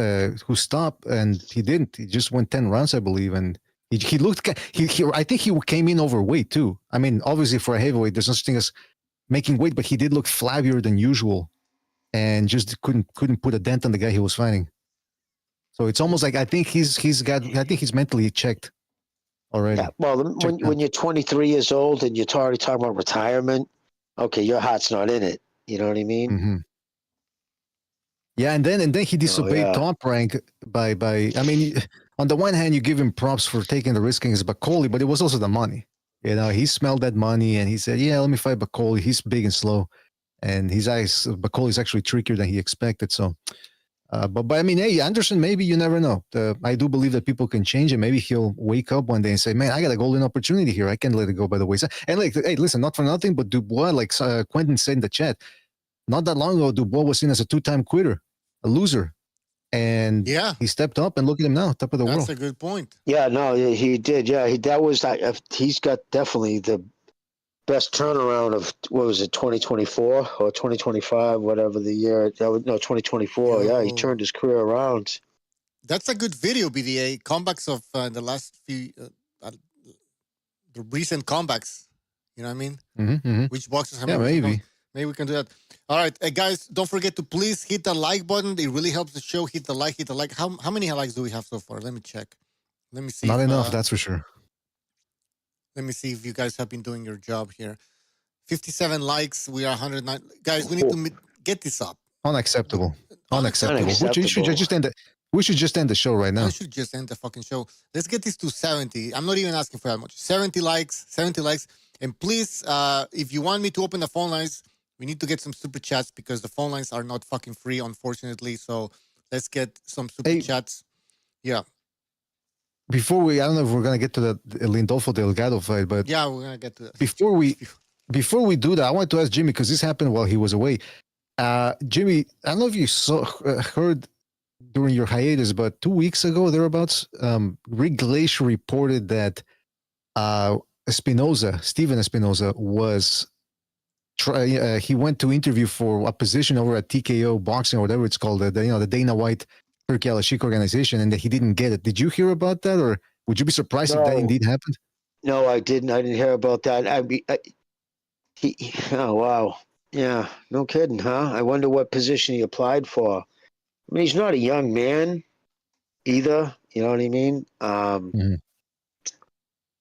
who stopped, and he didn't. He just went 10 rounds, I believe, and he looked. I think he came in overweight too. I mean, obviously for a heavyweight, there's no such thing as making weight, but he did look flabbier than usual, and just couldn't put a dent on the guy he was fighting. So it's almost like I think he's mentally checked already. Yeah. Well, when you're 23 years old and you're already talking about retirement, okay, your heart's not in it. You know what I mean? Mm-hmm. Yeah, and then he disobeyed Top Rank by. I mean, on the one hand, you give him props for taking the risk against Bakoli, but it was also the money. You know, he smelled that money and he said, "Yeah, let me fight Bakoli. He's big and slow, and Bakoli is actually trickier than he expected." So, but I mean, hey, Anderson, maybe you never know. I do believe that people can change, and maybe he'll wake up one day and say, "Man, I got a golden opportunity here. I can't let it go by the wayside." And like, hey, listen, not for nothing, but Dubois, like Quentin said in the chat, not that long ago, Dubois was seen as a 2-time quitter, a loser. And he stepped up, and look at him now, top of the world. That's a good point. Yeah, no, he did. Yeah, he's got definitely the best turnaround of, what was it, 2024 or 2025, whatever the year. 2024. Yeah, he turned his career around. That's a good video, BDA. Comebacks of the last few, the recent comebacks. You know what I mean? Mm-hmm. Which boxers have maybe. Maybe we can do that. All right, guys, don't forget to please hit the like button. It really helps the show. Hit the like. How many likes do we have so far? Let me check. Let me see. Not enough, that's for sure. Let me see if you guys have been doing your job here. 57 likes. We are 109. Guys, we need to get this up. Unacceptable. We should just end the show right now. I should just end the fucking show. Let's get this to 70. I'm not even asking for that much. 70 likes. And please, if you want me to open the phone lines, we need to get some super chats because the phone lines are not fucking free, unfortunately. So let's get some super chats. Yeah. Before I don't know if we're gonna get to the Lindolfo Delgado fight, but yeah, we're gonna get to that. Before we do that, I want to ask Jimmy, because this happened while he was away. Jimmy, I don't know if you heard during your hiatus, but 2 weeks ago, thereabouts, Rick Glacier reported that Steven Espinoza was he went to interview for a position over at TKO Boxing or whatever it's called, the Dana White Turkey Al-Sheikh organization, and that he didn't get it. Did you hear about that, or would you be surprised if that indeed happened? No, I didn't. I didn't hear about that. Oh wow, yeah, no kidding, huh? I wonder what position he applied for. I mean, he's not a young man either. You know what I mean?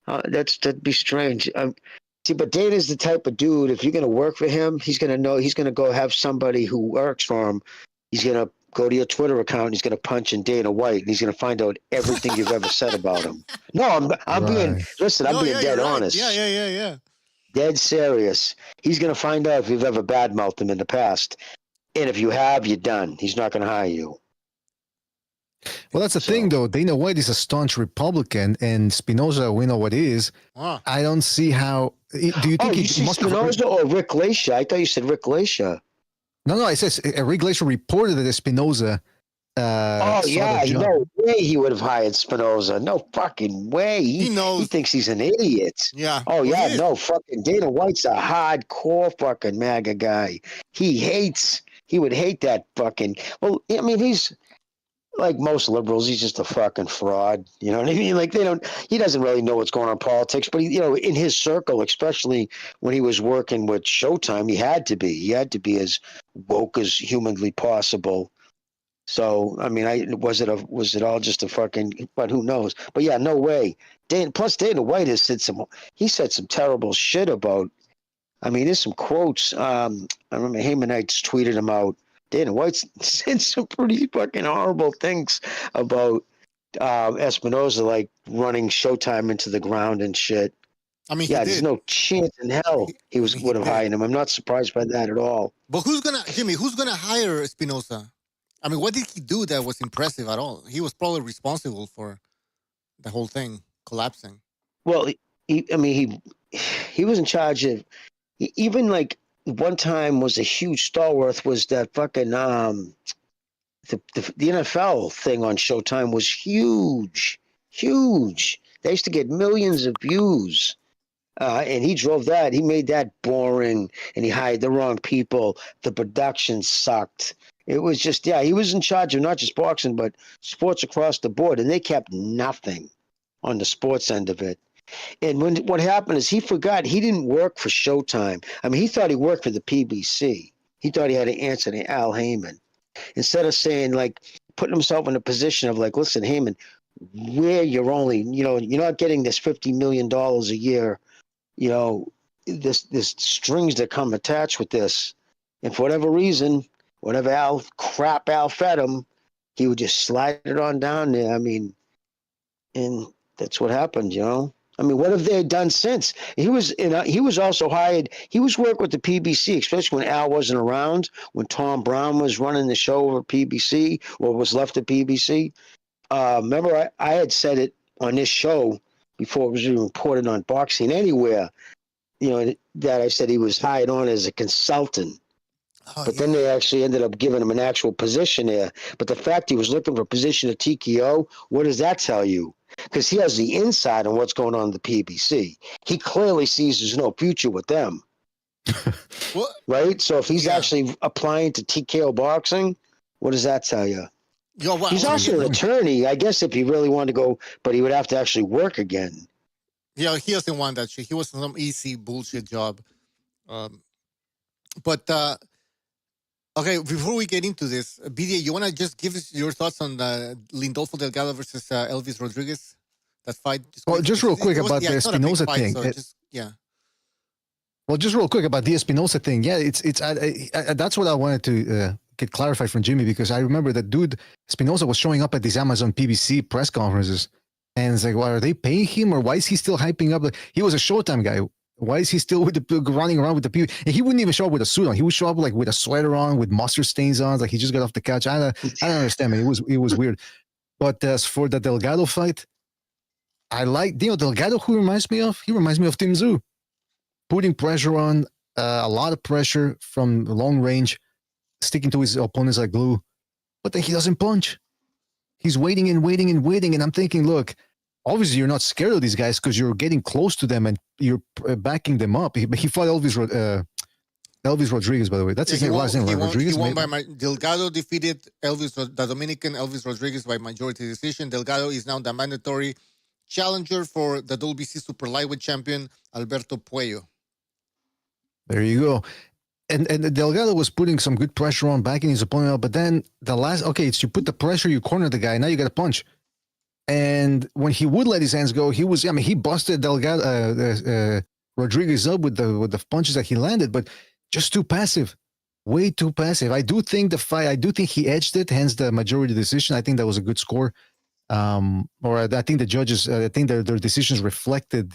That'd be strange. See, but Dana's the type of dude, if you're going to work for him, he's going to know, he's going to go have somebody who works for him. He's going to go to your Twitter account, and he's going to punch in Dana White, and he's going to find out everything you've ever said about him. No, I'm being dead honest. Yeah. Dead serious. He's going to find out if you've ever badmouthed him in the past. And if you have, you're done. He's not going to hire you. Well, that's the thing, though. Dana White is a staunch Republican, and Spinoza, we know what he is. I don't see how. Do you think he must Spinoza or Rick Glacier? I thought you said Rick Glacier. No. It says Rick Glacier reported that Spinoza. No way he would have hired Spinoza. No fucking way. He knows. He thinks he's an idiot. Yeah. Oh yeah, no fucking Dana White's a hardcore fucking MAGA guy. He would hate that fucking. Well, I mean, he's like most liberals. He's just a fucking fraud. You know what I mean? Like he doesn't really know what's going on in politics, but in his circle, especially when he was working with Showtime, he had to be as woke as humanly possible. So, I mean, was it all just a fucking, but who knows? But yeah, no way. Dana White has said some terrible shit about, I mean, there's some quotes. I remember Haymanites tweeted him out. Dana White said some pretty fucking horrible things about Espinoza, like running Showtime into the ground and shit. I mean, there's no chance in hell he would have hired him. I'm not surprised by that at all. But who's gonna hire Espinoza? I mean, what did he do that was impressive at all? He was probably responsible for the whole thing collapsing. Well, he was in charge of, even like one time was a huge stalwart was that fucking the NFL thing on Showtime was huge. They used to get millions of views. And he drove that. He made that boring, and he hired the wrong people. The production sucked. It was just, yeah, he was in charge of not just boxing, but sports across the board, and they kept nothing on the sports end of it. And what happened is he forgot he didn't work for Showtime. I mean, he thought he worked for the PBC. He thought he had to answer to Al Heyman. Instead of saying, like, putting himself in a position of, like, listen, Heyman, where you're only, you're not getting this $50 million a year, this strings that come attached with this. And for whatever reason, whatever Al fed him, he would just slide it on down there. I mean, and that's what happened, I mean, what have they done since? He was also hired. He was working with the PBC, especially when Al wasn't around, when Tom Brown was running the show over PBC or was left at PBC. Remember, I had said it on this show before it was even reported on Boxing Anywhere, that I said he was hired on as a consultant. But then they actually ended up giving him an actual position there. But the fact he was looking for a position at TKO, what does that tell you? Because he has the insight on what's going on in the PBC. He clearly sees there's no future with them. Right? So if he's actually applying to TKO boxing, what does that tell you? He's also an attorney. I guess if he really wanted to go, but he would have to actually work again. Yeah, he doesn't want that shit. He was in some easy bullshit job. Okay, before we get into this, BDA, you want to just give us your thoughts on Lindolfo Delgado versus Elvis Rodriguez? That fight? Just real quick about the Espinosa thing. Well, just real quick about the Espinosa thing. Yeah, it's that's what I wanted to get clarified from Jimmy, because I remember that dude Espinosa was showing up at these Amazon PBC press conferences, and it's like, well, are they paying him, or why is he still hyping up? Like, he was a Showtime guy. Why is he still running around with the people? And he wouldn't even show up with a suit on. He would show up like with a sweater on, with mustard stains on, like he just got off the couch. I don't understand, man. It was weird. But as for the Delgado fight, I like Delgado. Who reminds me of? He reminds me of Tszyu, putting pressure on, a lot of pressure from long range, sticking to his opponents like glue. But then he doesn't punch. He's waiting and waiting and waiting, and I'm thinking, look. Obviously, you're not scared of these guys because you're getting close to them and you're backing them up. He fought Elvis Rodriguez, by the way. That's his last name, right? Rodriguez. He won Delgado defeated the Dominican Elvis Rodriguez by majority decision. Delgado is now the mandatory challenger for the WBC Super Lightweight champion, Alberto Puello. There you go. And Delgado was putting some good pressure on, backing his opponent up. But then it's you put the pressure, you corner the guy, now you got to punch. And when he would let his hands go, he busted Delgado Rodriguez up with the punches that he landed, but just too passive, way too passive. I do think he edged it, hence the majority decision. I think that was a good score. I think the judges, I think their decisions reflected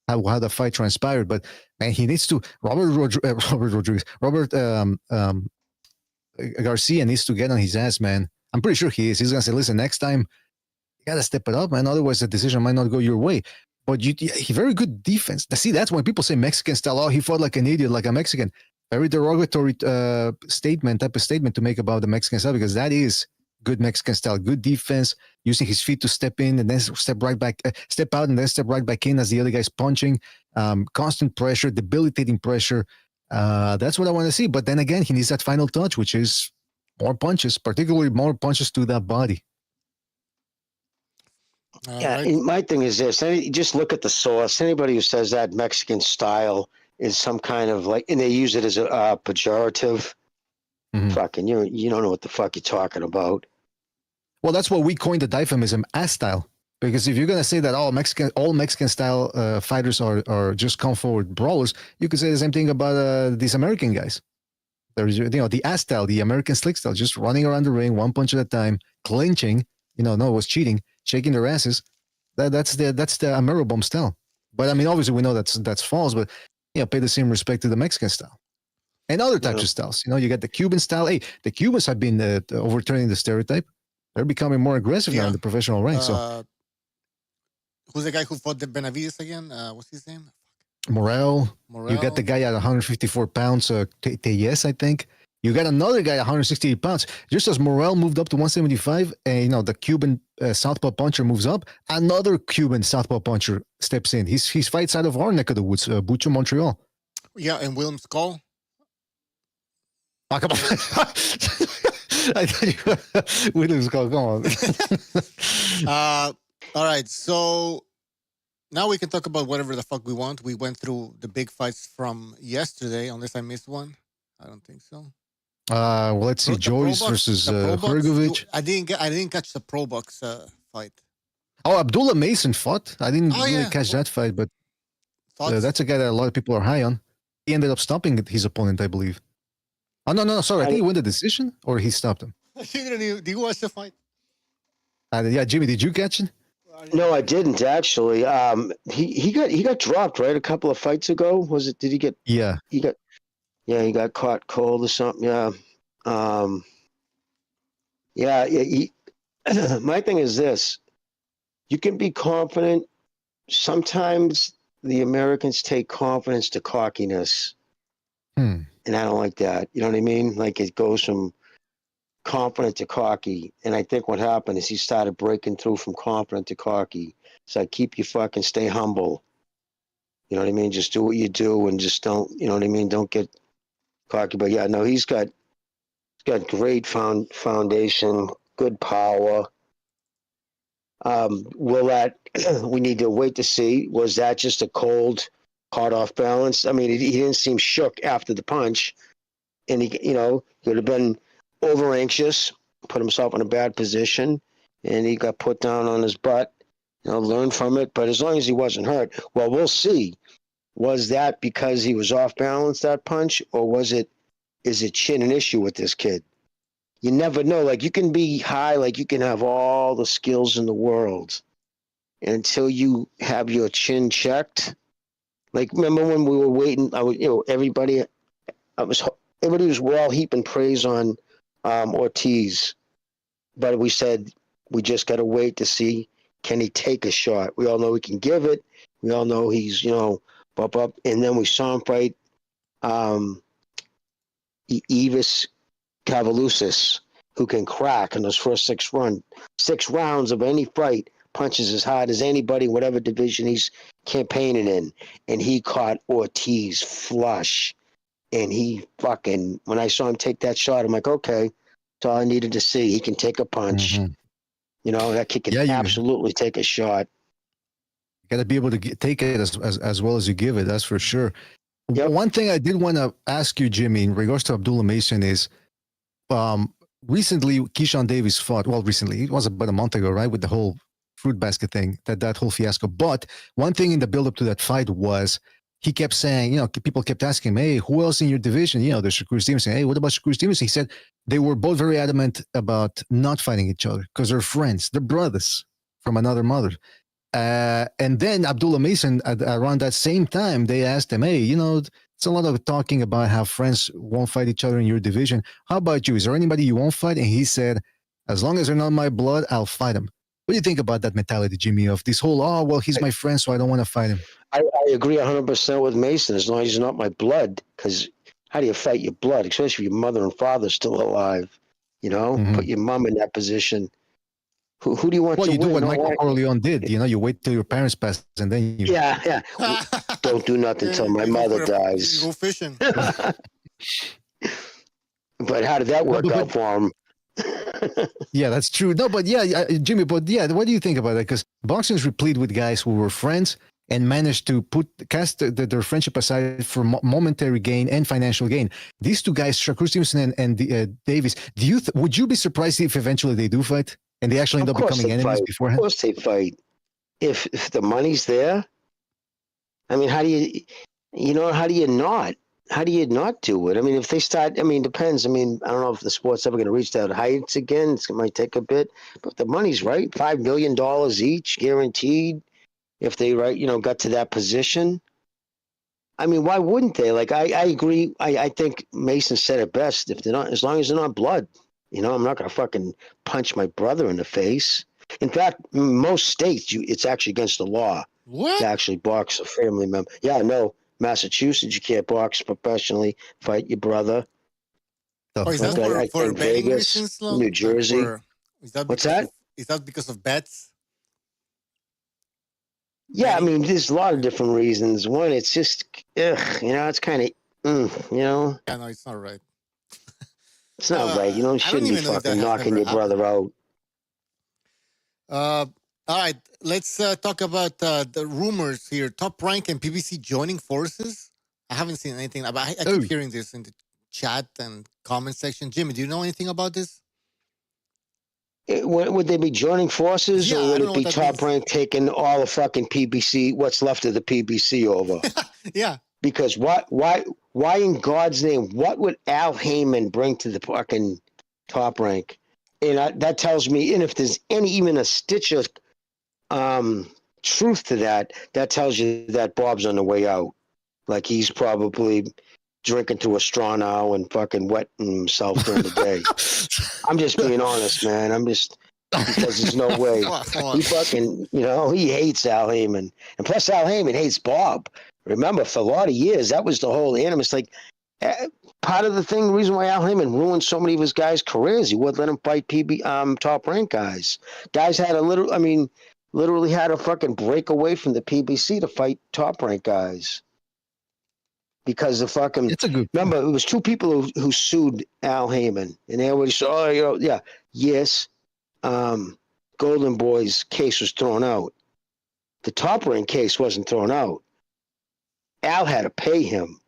how the fight transpired. But man, he needs to Robert Garcia needs to get on his ass, man. I'm pretty sure he is. He's gonna say, listen, next time. You gotta step it up, man. Otherwise, the decision might not go your way. But he very good defense. See, that's when people say Mexican style. Oh, he fought like an idiot, like a Mexican. Very derogatory type of statement to make about the Mexican style, because that is good Mexican style. Good defense, using his feet to step in and then step right back, step out and then step right back in as the other guy's punching. Constant pressure, debilitating pressure. That's what I want to see. But then again, he needs that final touch, which is more punches, particularly more punches to that body. My thing is this. Just look at the source. Anybody who says that Mexican style is some kind of like, and they use it as a pejorative, fucking, you don't know what the fuck you're talking about. Well, that's what we coined the euphemism, ass style. Because if you're going to say that all Mexican style fighters are just come forward brawlers, you could say the same thing about these American guys. There's, the ass style, the American slick style, just running around the ring, one punch at a time, clinching, no, it was cheating. Shaking their asses, that's the Ameribomb style. But I mean, obviously we know that's false. But pay the same respect to the Mexican style and other types of styles. You got the Cuban style. Hey, the Cubans have been overturning the stereotype. They're becoming more aggressive now in the professional ranks. Who's the guy who fought the Benavides again? What's his name? Morel. You got the guy at 154 pounds, Tellez, I think. You got another guy, 168 pounds. Just as Morel moved up to 175, and the Cuban southpaw puncher moves up, another Cuban southpaw puncher steps in. He's fights out of our neck of the woods, Bucho, Montreal. Yeah, and William Skull. I thought you Williams call. Come on. All right, so now we can talk about whatever the fuck we want. We went through the big fights from yesterday, unless I missed one. I don't think so. Well, let's see. The Joyce Pro Bucks- versus the Pro Bucks, Hrgovic. I didn't catch the Pro Bucks fight. Oh, Abdullah Mason fought. I didn't Oh, really yeah. catch that fight, but Thoughts? that's a guy that a lot of people are high on. He ended up stopping his opponent, I believe. Oh, no, sorry. I think he won the decision, or he stopped him. Did you watch the fight? Yeah, Jimmy, did you catch it? No, I didn't actually. He got dropped right a couple of fights ago. Was it? Did he get? Yeah. He got caught cold or something. Yeah. My thing is this: you can be confident. Sometimes the Americans take confidence to cockiness, and I don't like that. You know what I mean? Like it goes from confident to cocky, and I think what happened is he started breaking through from confident to cocky. So I keep you fucking stay humble. You know what I mean? Just do what you do, and just don't. You know what I mean? Don't get cocky. But yeah, no, he's got great foundation, good power. Will that? We need to wait to see. Was that just a cold, caught off balance? I mean, he didn't seem shook after the punch, and he would have been over anxious, put himself in a bad position, and he got put down on his butt. Learn from it. But as long as he wasn't hurt, well, we'll see. Was that because he was off balance, that punch, or is it chin an issue with this kid? You never know. Like, you can be high, like you can have all the skills in the world, and until you have your chin checked. Like, remember when we were waiting? Everybody was all heaping praise on Ortiz, but we said we just got to wait to see, can he take a shot? We all know he can give it. We all know he's up, and then we saw him fight Evis Cavalusis, who can crack in those first 6 rounds of any fight, punches as hard as anybody, whatever division he's campaigning in, and he caught Ortiz flush. And he fucking, when I saw him take that shot, I'm like, okay, that's all I needed to see. He can take a punch. That kid can absolutely take a shot. You got to be able to take it as well as you give it. That's for sure. Yep. One thing I did want to ask you, Jimmy, in regards to Abdullah Mason is, recently Keyshawn Davis fought. Well, recently, it was about a month ago, right, with the whole fruit basket thing, that whole fiasco. But one thing in the build-up to that fight was, he kept saying, people kept asking him, hey, who else in your division? There's Shakur Stevenson. Hey, what about Shakur Stevenson? He said they were both very adamant about not fighting each other because they're friends. They're brothers from another mother. And then Abdullah Mason, around that same time, they asked him, hey, it's a lot of talking about how friends won't fight each other in your division. How about you? Is there anybody you won't fight? And he said, as long as they're not my blood, I'll fight him. What do you think about that mentality, Jimmy, of this whole, he's my friend, so I don't want to fight him? I agree 100% with Mason, as long as he's not my blood, because how do you fight your blood, especially if your mother and father are still alive? Put your mom in that position. Who do you want to win? Well, you do what Michael Corleone did. You wait till your parents pass, and then you... Yeah. Don't do nothing until my mother dies. Go fishing. But how did that work out for him? Yeah, that's true. No, but Jimmy, what do you think about that? Because boxing is replete with guys who were friends and managed to cast their friendship aside for momentary gain and financial gain. These two guys, Shakur Stevenson and Davis, would you be surprised if eventually they do fight and they actually end up becoming enemies beforehand? Of course they fight. If the money's there, I mean, how do you not? How do you not do it? I mean, if they start, depends. I don't know if the sport's ever going to reach that heights again. It might take a bit, but the money's right. $5 million each guaranteed. If they got to that position, why wouldn't they? Like, I agree. I think Mason said it best. If they're not, as long as they're not blood, I'm not going to fucking punch my brother in the face. In fact, most states, it's actually against the law to actually box a family member. Yeah, no. Massachusetts, you can't box professionally, fight your brother. Is that for Vegas, New Jersey. What's that? Is that because of bets? Yeah, there's a lot of different reasons. One, it's just, it's kind of, Yeah, no, it's not right. It's not right. You I don't shouldn't be even know if that fucking has knocking ever your happened. brother out. All right, let's talk about the rumors here. Top Rank and PBC joining forces. I haven't seen anything about. I Oh, keep hearing this in the chat and comment section. Jimmy, do you know anything about this? Would they be joining forces, Yeah, or I would don't it know what be that Top means. Rank taking all the fucking PBC, what's left of the PBC over? Yeah, Because why in God's name, what would Al Heyman bring to the fucking Top Rank? And that tells me, and if there's even a stitch of truth to that, that tells you that Bob's on the way out. Like he's probably drinking to a straw now and fucking wetting himself during the day. I'm just being honest, man. Because there's no way. He fucking, he hates Al Heyman. And plus, Al Heyman hates Bob. Remember, for a lot of years, that was the whole animus. Like, part of the reason why Al Heyman ruined so many of his guys' careers, he wouldn't let him fight Top Rank guys. Guys had literally had to fucking break away from the PBC to fight Top Rank guys. Because the fucking, it's a good. remember, it was two people who sued Al Heyman. And they always said, yes. Golden Boy's case was thrown out. The Top Rank case wasn't thrown out. Al had to pay him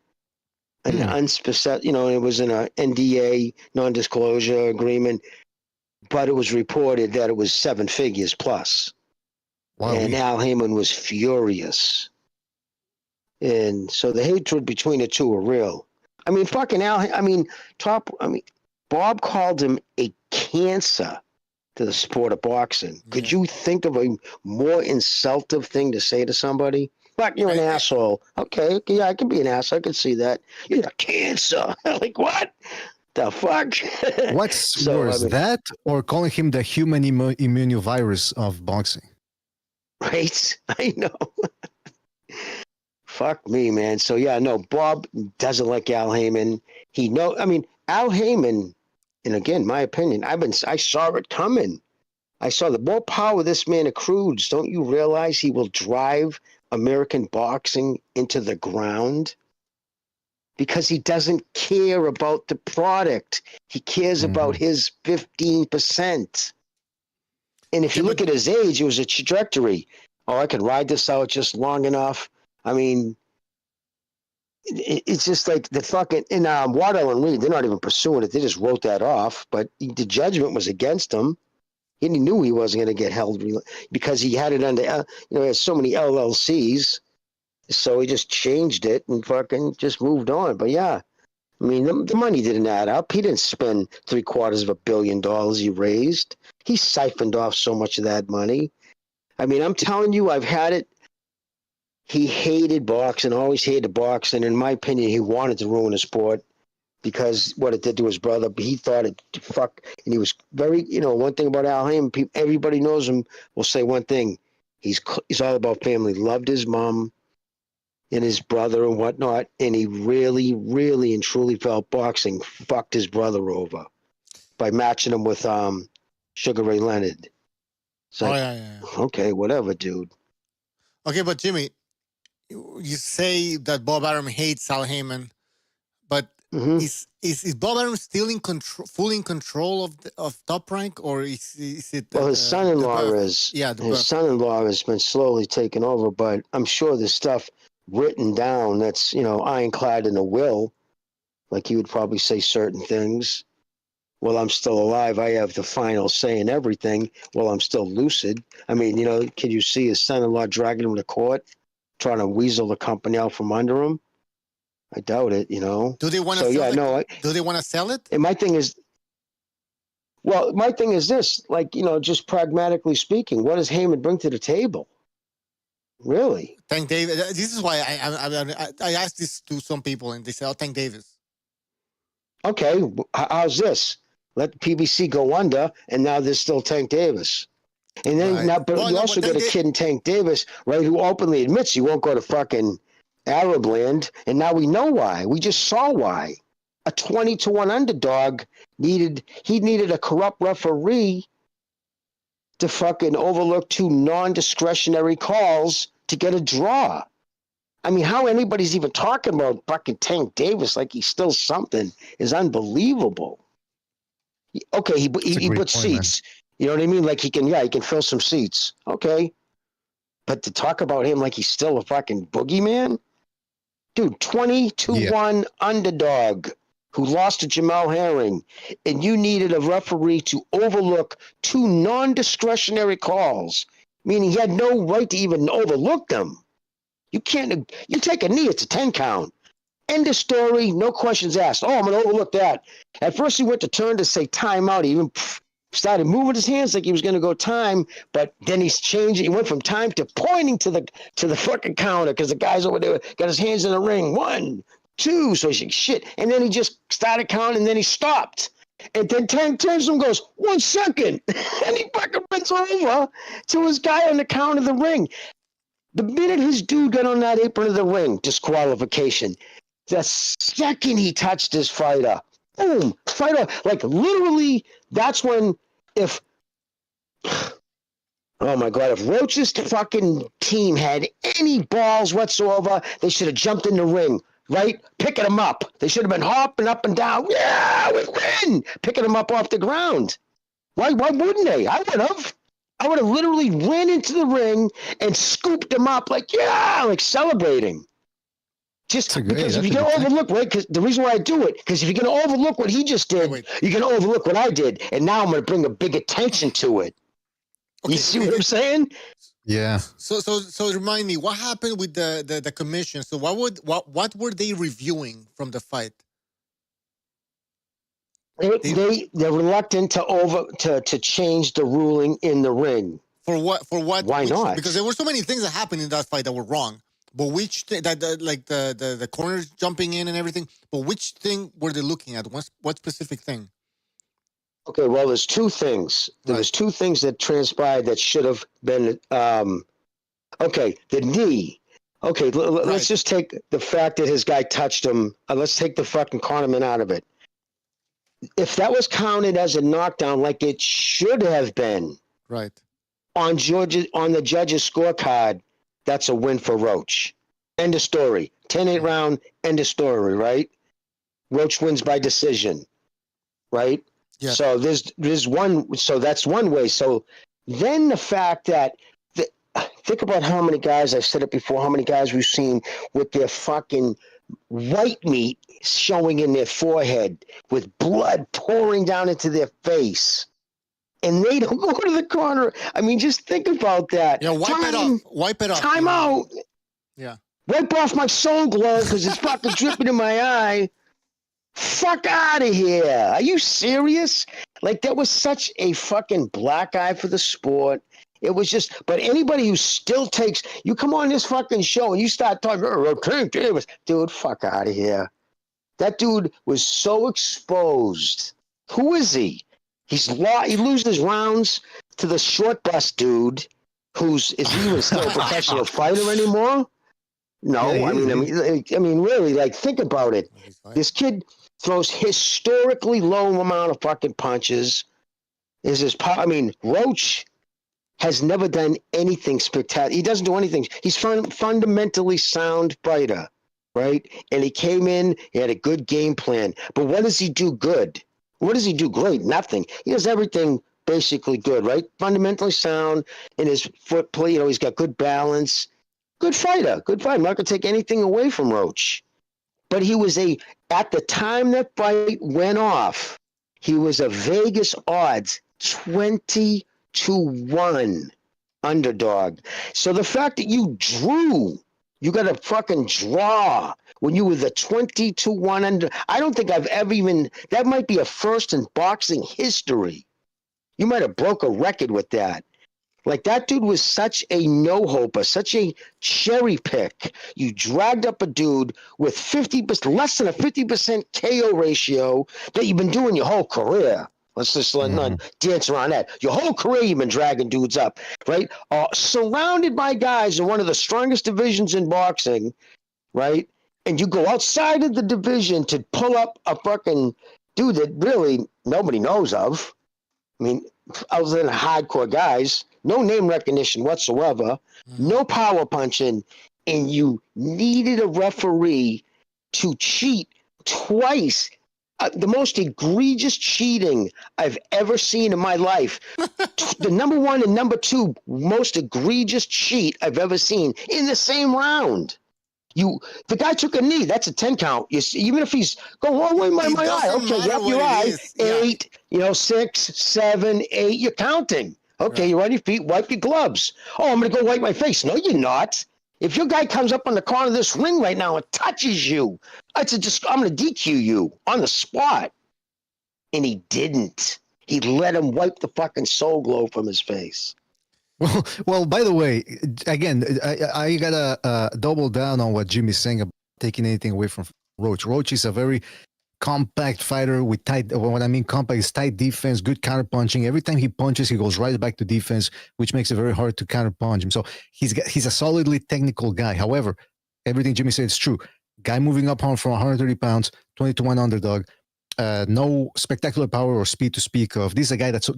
an unspecified, it was in a NDA, non-disclosure agreement, but it was reported that it was 7 figures plus. Wow. And Al Heyman was furious. And so the hatred between the two are real. I mean, fucking Bob called him a cancer to the sport of boxing. Could you think of a more insultive thing to say to somebody? Fuck, you're an asshole. Okay, yeah, I can be an asshole. I can see that. You're a cancer. Like, what? The fuck? What's worse, that or calling him the human immunovirus of boxing? Right? I know. Fuck me, man. So, yeah, no, Bob doesn't like Al Heyman. Al Heyman, and again, my opinion, I saw it coming. I saw the more power this man accrues. Don't you realize he will drive American boxing into the ground? Because he doesn't care about the product. He cares about his 15%. And if you look at his age, it was a trajectory. Oh, I can ride this out just long enough. I mean, it's just like the fucking, and Waddell and Reed, they're not even pursuing it. They just wrote that off. But the judgment was against him. And he knew he wasn't going to get held because he had it under, he has so many LLCs. So he just changed it and fucking just moved on. But yeah, I mean, the money didn't add up. He didn't spend $750 million he raised. He siphoned off so much of that money. I mean, I'm telling you, I've had it. He hated boxing, always hated boxing. In my opinion, he wanted to ruin the sport because what it did to his brother. But he thought it fuck, and he was very, one thing about Al Heyman, everybody knows him, will say one thing: he's all about family. Loved his mom and his brother and whatnot, and he really, really and truly felt boxing fucked his brother over by matching him with Sugar Ray Leonard. It's like, okay, whatever, dude. Okay, but Jimmy, you say that Bob Arum hates Al Heyman, but is Bob Arum still fully in control of Top Rank, or is it? Well, his son-in-law is. Yeah, his son-in-law has been slowly taken over, but I'm sure there's stuff written down that's ironclad in the will. Like he would probably say certain things. While I'm still alive, I have the final say in everything. While I'm still lucid. I mean, can you see his son-in-law dragging him to court, trying to weasel the company out from under him? I doubt it. Do they want to? So do they want to sell it? And my thing is this: like just pragmatically speaking, what does Heyman bring to the table? Really? Tank Davis. This is why I asked this to some people, and they said, "Oh, Tank Davis." Okay, how's this? Let the PBC go under, and now there's still Tank Davis. And then you also got a kid in Tank Davis, right, who openly admits he won't go to fucking Arab land, and now we know why. We just saw why. A 20-1 underdog needed a corrupt referee to fucking overlook 2 non-discretionary calls to get a draw. I mean, how anybody's even talking about fucking Tank Davis like he's still something is unbelievable. Okay, he That's a he great puts point, man. seats. You know what I mean? Like he can fill some seats. Okay, but to talk about him like he's still a fucking boogeyman, dude, 20-1 underdog who lost to Jamel Herring, and you needed a referee to overlook 2 non-discretionary calls, meaning he had no right to even overlook them. You can't. You take a knee, it's a 10 count. End of story, no questions asked. Oh, I'm going to overlook that. At first, he went to turn to say timeout. He even started moving his hands like he was going to go time, but then he's changed. He went from time to pointing to the fucking counter because the guy's over there got his hands in the ring. 1, 2. So he's like, shit. And then he just started counting, and then he stopped. And then turns to him and goes, 1 second. And he fucking runs over to his guy on the counter of the ring. The minute his dude got on that apron of the ring, disqualification. The second he touched his fighter, boom, fighter, like literally, that's when if, oh my God, if Roach's fucking team had any balls whatsoever, they should have jumped in the ring, right? Picking him up. They should have been hopping up and down. Yeah, we win. Picking him up off the ground. Why wouldn't they? I would have. I would have literally ran into the ring and scooped him up like, yeah, like celebrating. Just because if you're going to overlook, right, because the reason why I do it, because if you're going to overlook what he just did, you're going to overlook what I did. And now I'm going to bring a big attention to it. Okay, you see what I'm saying? Yeah. So remind me, what happened with the commission? So what were they reviewing from the fight? They're reluctant to change the ruling in the ring. For what? Why not? Because there were so many things that happened in that fight that were wrong. But which like the corners jumping in and everything. But which thing were they looking at? What specific thing? Okay, well, there's 2 things. There was 2 things that transpired that should have been. Okay, the knee. Okay, let's just take the fact that his guy touched him. Let's take the fucking condiment out of it. If that was counted as a knockdown, like it should have been, right, on the judge's scorecard. That's a win for Roach. End of story. 10-8 round, end of story, right? Roach wins by decision, right? Yeah. So there's one. So that's one way. So then the fact that think about how many guys, I've said it before, how many guys we've seen with their fucking white meat showing in their forehead with blood pouring down into their face. And they don't go to the corner. I mean, just think about that. Yeah, wipe it off. Time out. Yeah. Wipe off my soul glow because it's fucking dripping in my eye. Fuck out of here. Are you serious? Like, that was such a fucking black eye for the sport. It was just, but anybody who still takes, you come on this fucking show and you start talking, dude, fuck out of here. That dude was so exposed. Who is he? He loses rounds to the short bus dude is he even still a professional fighter anymore? No, yeah, I mean, really, like, think about it. This kid throws historically low amount of fucking punches. Roach has never done anything spectacular. He doesn't do anything. He's fundamentally sound fighter, right? And he came in, he had a good game plan. But what does he do good? What does he do great? Nothing. He does everything basically good, right? Fundamentally sound in his foot play. You know, he's got good balance. Good fighter. Good fighter. I'm not going to take anything away from Roach. But he was at the time that fight went off, he was a Vegas odds 20-1 underdog. So the fact that you you got a fucking draw when you were the 20-1 under. I don't think I've ever that might be a first in boxing history. You might have broke a record with that. Like, that dude was such a no-hoper, such a cherry pick. You dragged up a dude with less than a 50% KO ratio that you've been doing your whole career. Let's just not dance around that. Your whole career, you've been dragging dudes up, right? Surrounded by guys in one of the strongest divisions in boxing, right? And you go outside of the division to pull up a fucking dude that really nobody knows of. I mean, other than hardcore guys, no name recognition whatsoever, no power punching, and you needed a referee to cheat twice the most egregious cheating I've ever seen in my life. The number one and number two most egregious cheat I've ever seen in the same round. The guy took a knee. That's a 10 count. You see, even if he's going all the way my eye. Okay, yep, you're right. 8, 6, 7, 8. You're counting. Okay, right. You're on your feet. Wipe your gloves. Oh, I'm going to go wipe my face. No, you're not. If your guy comes up on the corner of this ring right now and touches you, I'm going to DQ you on the spot. And he didn't. He let him wipe the fucking soul glow from his face. Well. By the way, again, I gotta double down on what Jimmy's saying about taking anything away from Roach. Roach is a very compact fighter with tight. What I mean compact is tight defense, good counter punching. Every time he punches, he goes right back to defense, which makes it very hard to counter punch him. So he's a solidly technical guy. However, everything Jimmy said is true. Guy moving up from 130 pounds, 20-1 underdog. No spectacular power or speed to speak of. This is a guy that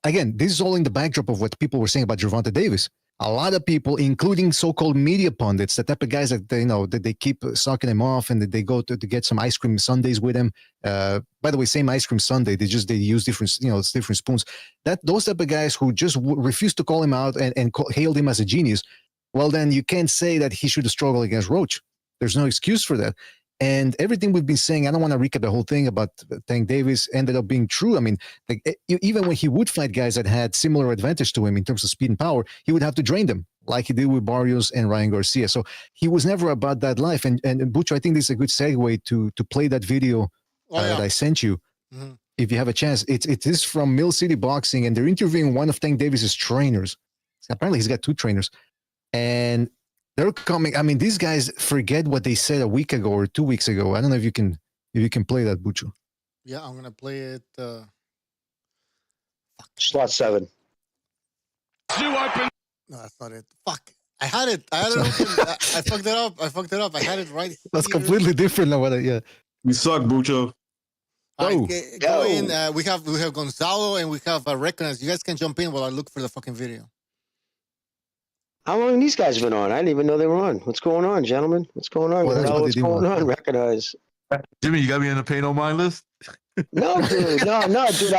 again, this is all in the backdrop of what people were saying about Gervonta Davis. A lot of people, including so-called media pundits, the type of guys that they keep sucking him off and that they go to get some ice cream sundaes with him. By the way, same ice cream sundae. They use different different spoons. Those type of guys who just refuse to call him out and hailed him as a genius. Well, then you can't say that he should have struggled against Roach. There's no excuse for that. And everything we've been saying, I don't want to recap the whole thing about Tank Davis, ended up being true. I mean, even when he would fight guys that had similar advantage to him in terms of speed and power, he would have to drain them, like he did with Barrios and Ryan Garcia. So he was never about that life. And Butcher, I think this is a good segue to play that video that I sent you. Mm-hmm. If you have a chance, it is from Mill City Boxing, and they're interviewing one of Tank Davis's trainers. Apparently, he's got 2 trainers, and they're coming. I mean, these guys forget what they said a week ago or 2 weeks ago. I don't know if you can play that, Bucho. Yeah, I'm gonna play it. Slot 7. No, that's not it. Fuck. I had it. I fucked it up. I had it right. That's here. Completely different than what You suck, Bucho. Go in. We have Gonzalo and we have Recognize. You guys can jump in while I look for the fucking video. How long have these guys been on? I didn't even know they were on. What's going on, gentlemen? What's going on? What's going on? Recognize. Jimmy, you got me in the pay no mind list? No, dude. No, dude.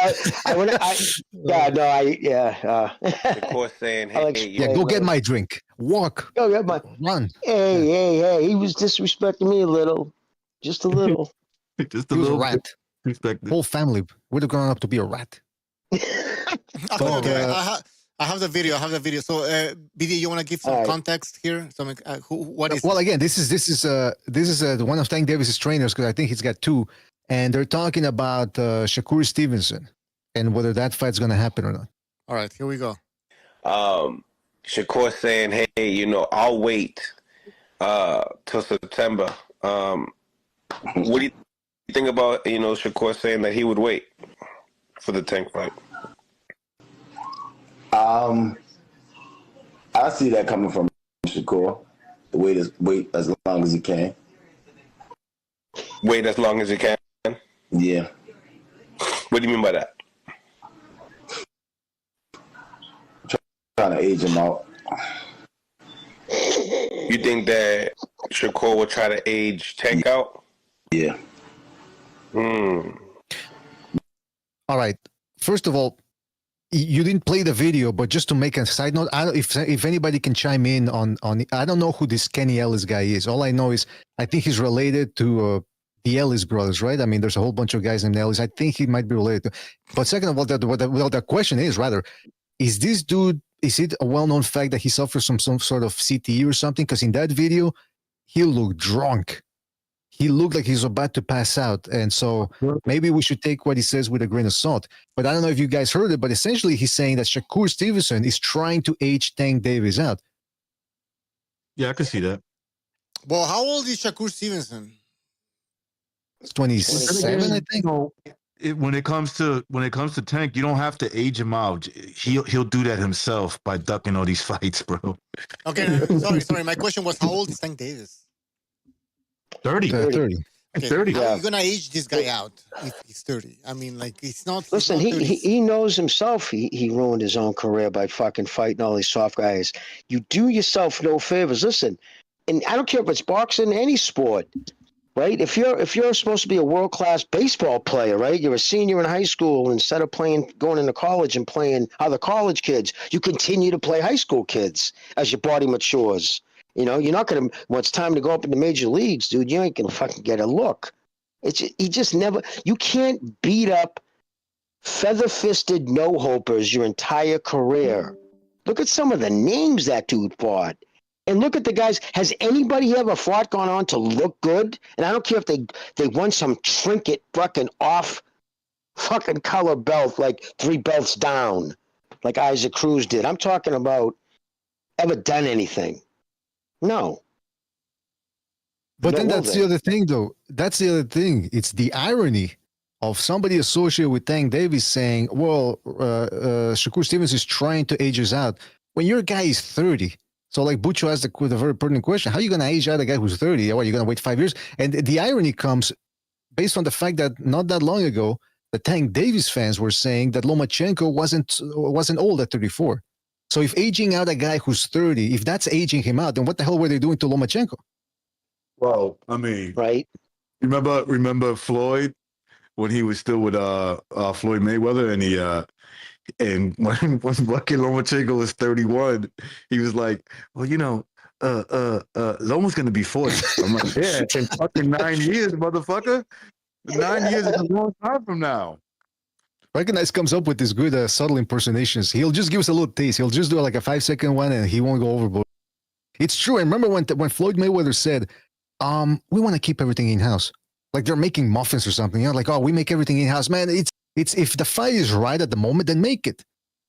Of course, saying, hey, go get my drink. Walk. Go get my run. Hey. He was disrespecting me a little. Just a little. Just a little rat. Respected. Whole family would have grown up to be a rat. I have the video. So, BD, you want to give some context here? What is? Well, again, this is one of Tank Davis's trainers, because I think he's got 2, and they're talking about Shakur Stevenson and whether that fight's going to happen or not. All right, here we go. Shakur saying, "Hey, I'll wait till September." What do you think about Shakur saying that he would wait for the Tank fight? I see that coming from Shakur. Wait as long as he can. Wait as long as he can? Yeah. What do you mean by that? Trying to age him out. You think that Shakur will try to age Tank out? Yeah. All right. First of all, you didn't play the video, but just to make a side note, if anybody can chime in on I don't know who this Kenny Ellis guy is. All I know is I think he's related to the Ellis brothers, right? I mean, there's a whole bunch of guys named Ellis. I think he might be related to. But second of all, the question is rather, is this dude? Is it a well-known fact that he suffers from some sort of CTE or something? Because in that video, he looked drunk. He looked like he's about to pass out. And so maybe we should take what he says with a grain of salt. But I don't know if you guys heard it, but essentially he's saying that Shakur Stevenson is trying to age Tank Davis out. Yeah, I can see that. Well, how old is Shakur Stevenson? 27, I think. When it comes to Tank, you don't have to age him out. He'll do that himself by ducking all these fights, bro. Okay, sorry. My question was, how old is Tank Davis? 30. 30. Okay, 30. How are you gonna age this guy out if he's 30? I mean, like, it's not. Listen, he knows himself. He ruined his own career by fucking fighting all these soft guys. You do yourself no favors. Listen, and I don't care if it's boxing, any sport. right? If you're supposed to be a world-class baseball player, right? You're a senior in high school, instead of going into college and playing other college kids, you continue to play high school kids as your body matures. You know, you're not gonna, when it's time to go up in the major leagues, dude, you ain't gonna fucking get a look. He just never, you can't beat up feather-fisted no-hopers your entire career. Look at some of the names that dude fought. And look at the guys. Has anybody he ever fought gone on to look good? And I don't care if they won some trinket fucking off fucking color belt, like 3 belts down, like Isaac Cruz did. I'm talking about ever done anything. No. But then No, that's the other thing, though. That's the other thing. It's the irony of somebody associated with Tank Davis saying, well, Shakur Stevens is trying to age us out. When your guy is 30, so like Bucho asked a very pertinent question, how are you going to age out a guy who's 30? What, you're going to wait 5 years? And the irony comes based on the fact that not that long ago, the Tank Davis fans were saying that Lomachenko wasn't old at 34. So if aging out a guy who's 30, if that's aging him out, then what the hell were they doing to Lomachenko? Well, I mean, right? Remember Floyd when he was still with Floyd Mayweather, and when fucking Lomachenko was 31, he was like, well, Loma's gonna be 40. I'm like, yeah, in fucking 9 years, motherfucker. 9 years is a long time from now. Recognize comes up with these good subtle impersonations. He'll just give us a little taste. He'll just do like a 5-second one, and he won't go overboard. It's true. I remember when Floyd Mayweather said, we want to keep everything in-house. Like they're making muffins or something. Like, oh, we make everything in-house. Man, it's if the fight is right at the moment, then make it.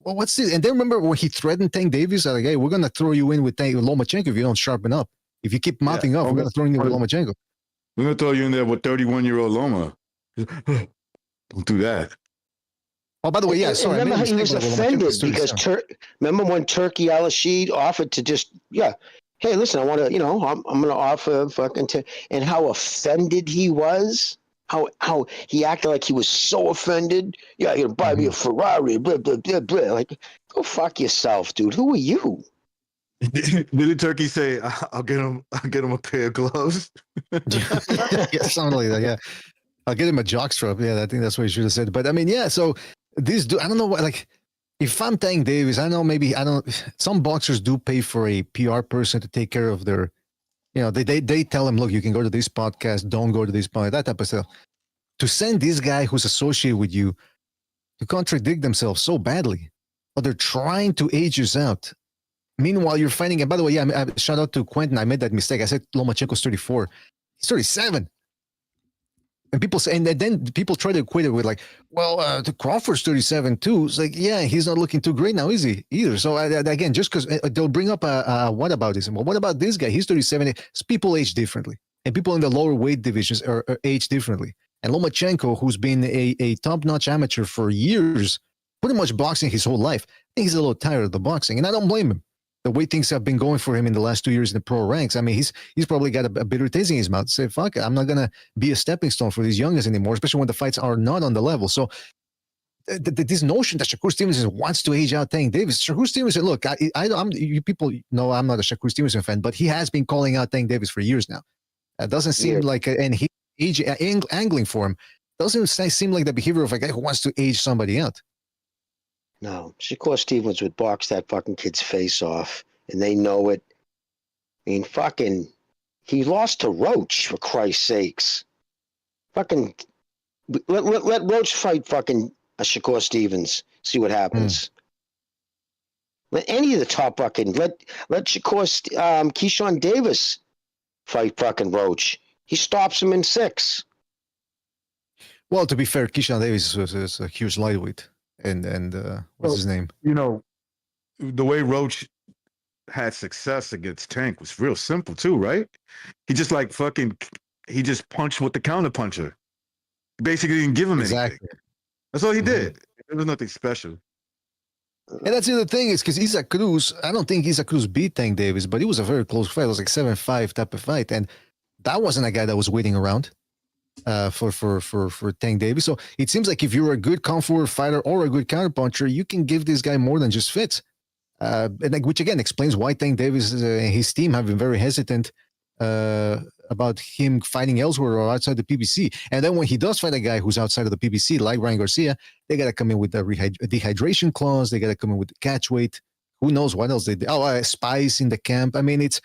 Well, what's this? And then remember when he threatened Tank Davis, like, hey, we're going to throw you in with Lomachenko if you don't sharpen up. If you keep mouthing up, we're going to throw you in with Lomachenko. We're going to throw you in there with 31-year-old Loma. Don't do that. Oh, by the way, yeah, sorry. Remember he was offended because remember when Turkey Al-Rashid offered to just, hey, listen, I want to, I'm going to offer fucking, and how offended he was, how he acted like he was so offended. Yeah, you're going to buy me a Ferrari, blah, blah, blah, blah. Like, go fuck yourself, dude. Who are you? Did Turkey say, I'll get him a pair of gloves? Yeah, something like that, yeah. I'll get him a jockstrap. Yeah, I think that's what he should have said. But I mean, yeah, so this dude, I don't know what, like, if I'm Tank Davis, I know some boxers do pay for a PR person to take care of their, they tell him, look, you can go to this podcast, don't go to this podcast, that type of stuff. To send this guy who's associated with you to contradict themselves so badly, but they're trying to age us out. Meanwhile, you're fighting, and by the way, shout out to Quentin, I made that mistake. I said Lomachenko's 34. He's 37. And people say, and then people try to equate it with like, well, the Crawford's 37 too. It's like, yeah, he's not looking too great now, is he? Either. So again, just because they'll bring up what about this? Well, what about this guy? He's 37. People age differently, and people in the lower weight divisions are age differently. And Lomachenko, who's been a top-notch amateur for years, pretty much boxing his whole life, I think he's a little tired of the boxing, and I don't blame him. The way things have been going for him in the last 2 years in the pro ranks, I mean, he's probably got a bitter taste in his mouth. Say, fuck it, I'm not gonna be a stepping stone for these youngers anymore, especially when the fights are not on the level. So this notion that Shakur Stevenson wants to age out Tank Davis, Shakur Stevenson, look, you people know I'm not a Shakur Stevenson fan, but he has been calling out Tank Davis for years now. It doesn't seem like, and he angling for him doesn't seem like the behavior of a guy who wants to age somebody out. No, Shakur Stevens would box that fucking kid's face off, and they know it. I mean, fucking, he lost to Roach, for Christ's sakes. Fucking, let Roach fight fucking Shakur Stevens, see what happens. Let any of the top fucking, let Shakur, Keyshawn Davis fight fucking Roach. He stops him in 6. Well, to be fair, Keyshawn Davis is a huge lightweight. And what's his name? The way Roach had success against Tank was real simple too, right? He just he just punched with the counter puncher. He basically didn't give him anything. That's all he did. There was nothing special. And that's the other thing is because Isaac Cruz, I don't think Isaac Cruz beat Tank Davis, but it was a very close fight. It was like 7-5 type of fight, and that wasn't a guy that was waiting around for Tank Davis. So it seems like if you're a good kung fu fighter or a good counterpuncher, you can give this guy more than just fits. And which again explains why Tank Davis and his team have been very hesitant about him fighting elsewhere or outside the PBC. And then when he does fight a guy who's outside of the PBC, like Ryan Garcia, they got to come in with a dehydration clause. They got to come in with the catch weight. Who knows what else they did? Oh, spice in the camp. I mean, it's,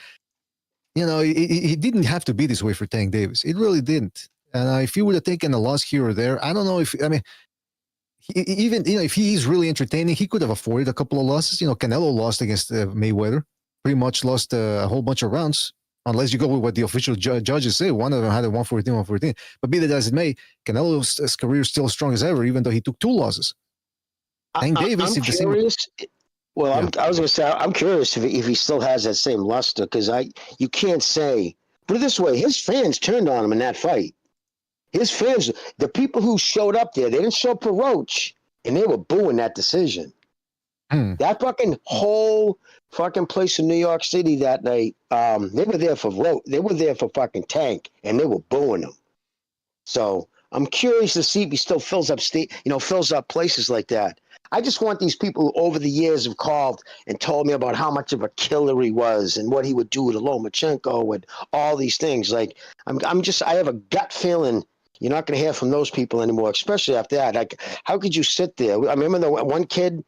it didn't have to be this way for Tank Davis. It really didn't. And if he would have taken a loss here or there, I don't know if, even, if he is really entertaining, he could have afforded a couple of losses. Canelo lost against Mayweather, pretty much lost a whole bunch of rounds, unless you go with what the official judges say. One of them had a 114. But be that as it may, Canelo's career is still strong as ever, even though he took 2 losses. Tank Davis, I'm curious. Well, I was going to say, I'm curious if he still has that same luster, because you can't say, put it this way, his fans turned on him in that fight. His fans, the people who showed up there, they didn't show up for Roach, and they were booing that decision. That fucking whole fucking place in New York City that night, they were there for Roach. They were there for fucking Tank, and they were booing him. So I'm curious to see if he still fills up places like that. I just want these people who over the years have called and told me about how much of a killer he was and what he would do to Lomachenko and all these things. Like, I have a gut feeling you're not going to hear from those people anymore, especially after that. Like, how could you sit there? I remember the one kid,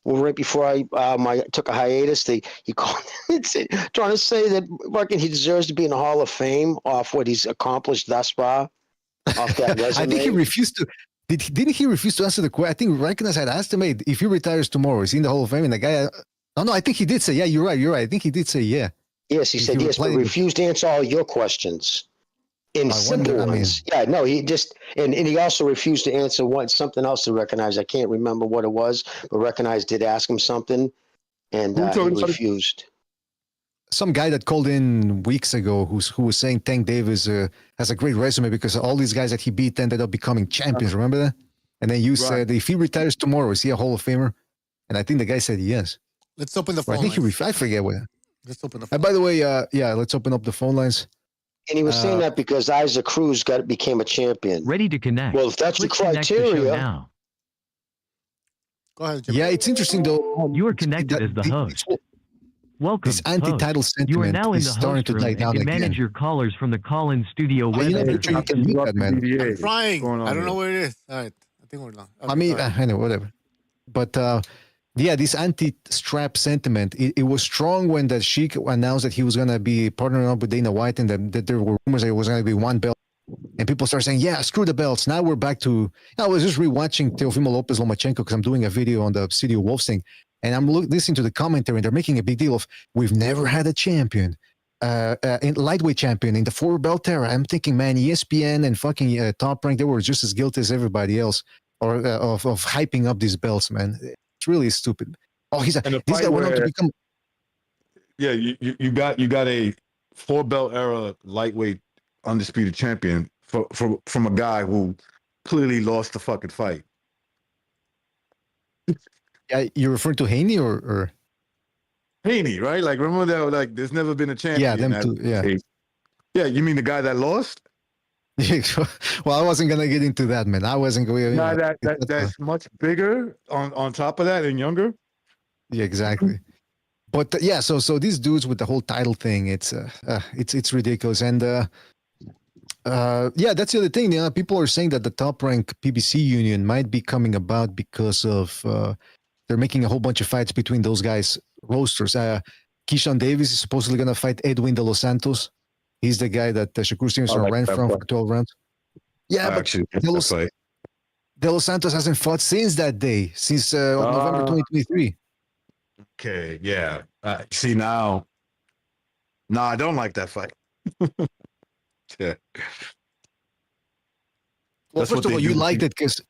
right before I took a hiatus, he called trying to say that fucking he deserves to be in the Hall of Fame off what he's accomplished thus far, off that resume. I think he refused to. Didn't he refuse to answer the question? I think Rankin had asked him, if he retires tomorrow, is he in the Hall of Fame? And the guy, no, I think he did say, yeah, you're right. I think he did say, yeah. Yes, he said yes, but refused to answer all your questions. In simple ones. Yeah, no, he just, and he also refused to answer something else to recognize. I can't remember what it was, but recognize did ask him something, and he refused. Some guy that called in weeks ago who was saying Tank Davis has a great resume because all these guys that he beat ended up becoming champions. Remember that? And then you said, if he retires tomorrow, is he a Hall of Famer? And I think the guy said yes. Let's open the phone lines. I forget what. Let's open the phone. By the way, let's open up the phone lines. And he was saying that because Isaac Cruz became a champion. Ready to connect. Well, if that's the criteria. Now. Go ahead, Jimmy. Yeah, it's interesting though. You are connected as the host. Welcome. This anti-title sentiment you are now in is the starting to die down again. again. Manage your callers from the call-in studio web. You can mute that, man. I'm trying. I don't know where it is. All right. I think we're done. Okay, I know, whatever. But this anti-strap sentiment, it was strong when the Sheik announced that he was going to be partnering up with Dana White and that there were rumors that it was going to be one belt. And people started saying, yeah, screw the belts. Now we're back to, I was just rewatching Teofimo Lopez Lomachenko because I'm doing a video on the City of Wolves thing. And I'm listening to the commentary and they're making a big deal of, we've never had a champion, in lightweight champion in the 4-belt era. I'm thinking, man, ESPN and fucking Top Rank, they were just as guilty as everybody else of hyping up these belts, man. It's really stupid. Oh, he's that went on to become. Yeah, you got a 4-belt era lightweight undisputed champion from a guy who clearly lost the fucking fight. Yeah, you're referring to Haney or Haney, right? Like, remember that? Like, there's never been a champion. Yeah, them two. Yeah. Yeah, you mean the guy that lost? Well, I wasn't gonna get into that, man. I wasn't going. No, that's much bigger on top of that and younger. Yeah, exactly. But so these dudes with the whole title thing, it's ridiculous. And that's the other thing. People are saying that the Top Rank PBC union might be coming about because of they're making a whole bunch of fights between those guys' rosters. Keyshawn Davis is supposedly gonna fight Edwin De Los Santos. He's the guy that Shakur Stevenson ran from for 12 rounds. Yeah, but De Los Santos hasn't fought since that day, since November 2023. Okay, yeah. See now, I don't like that fight. Yeah. Well, first of all, you liked it because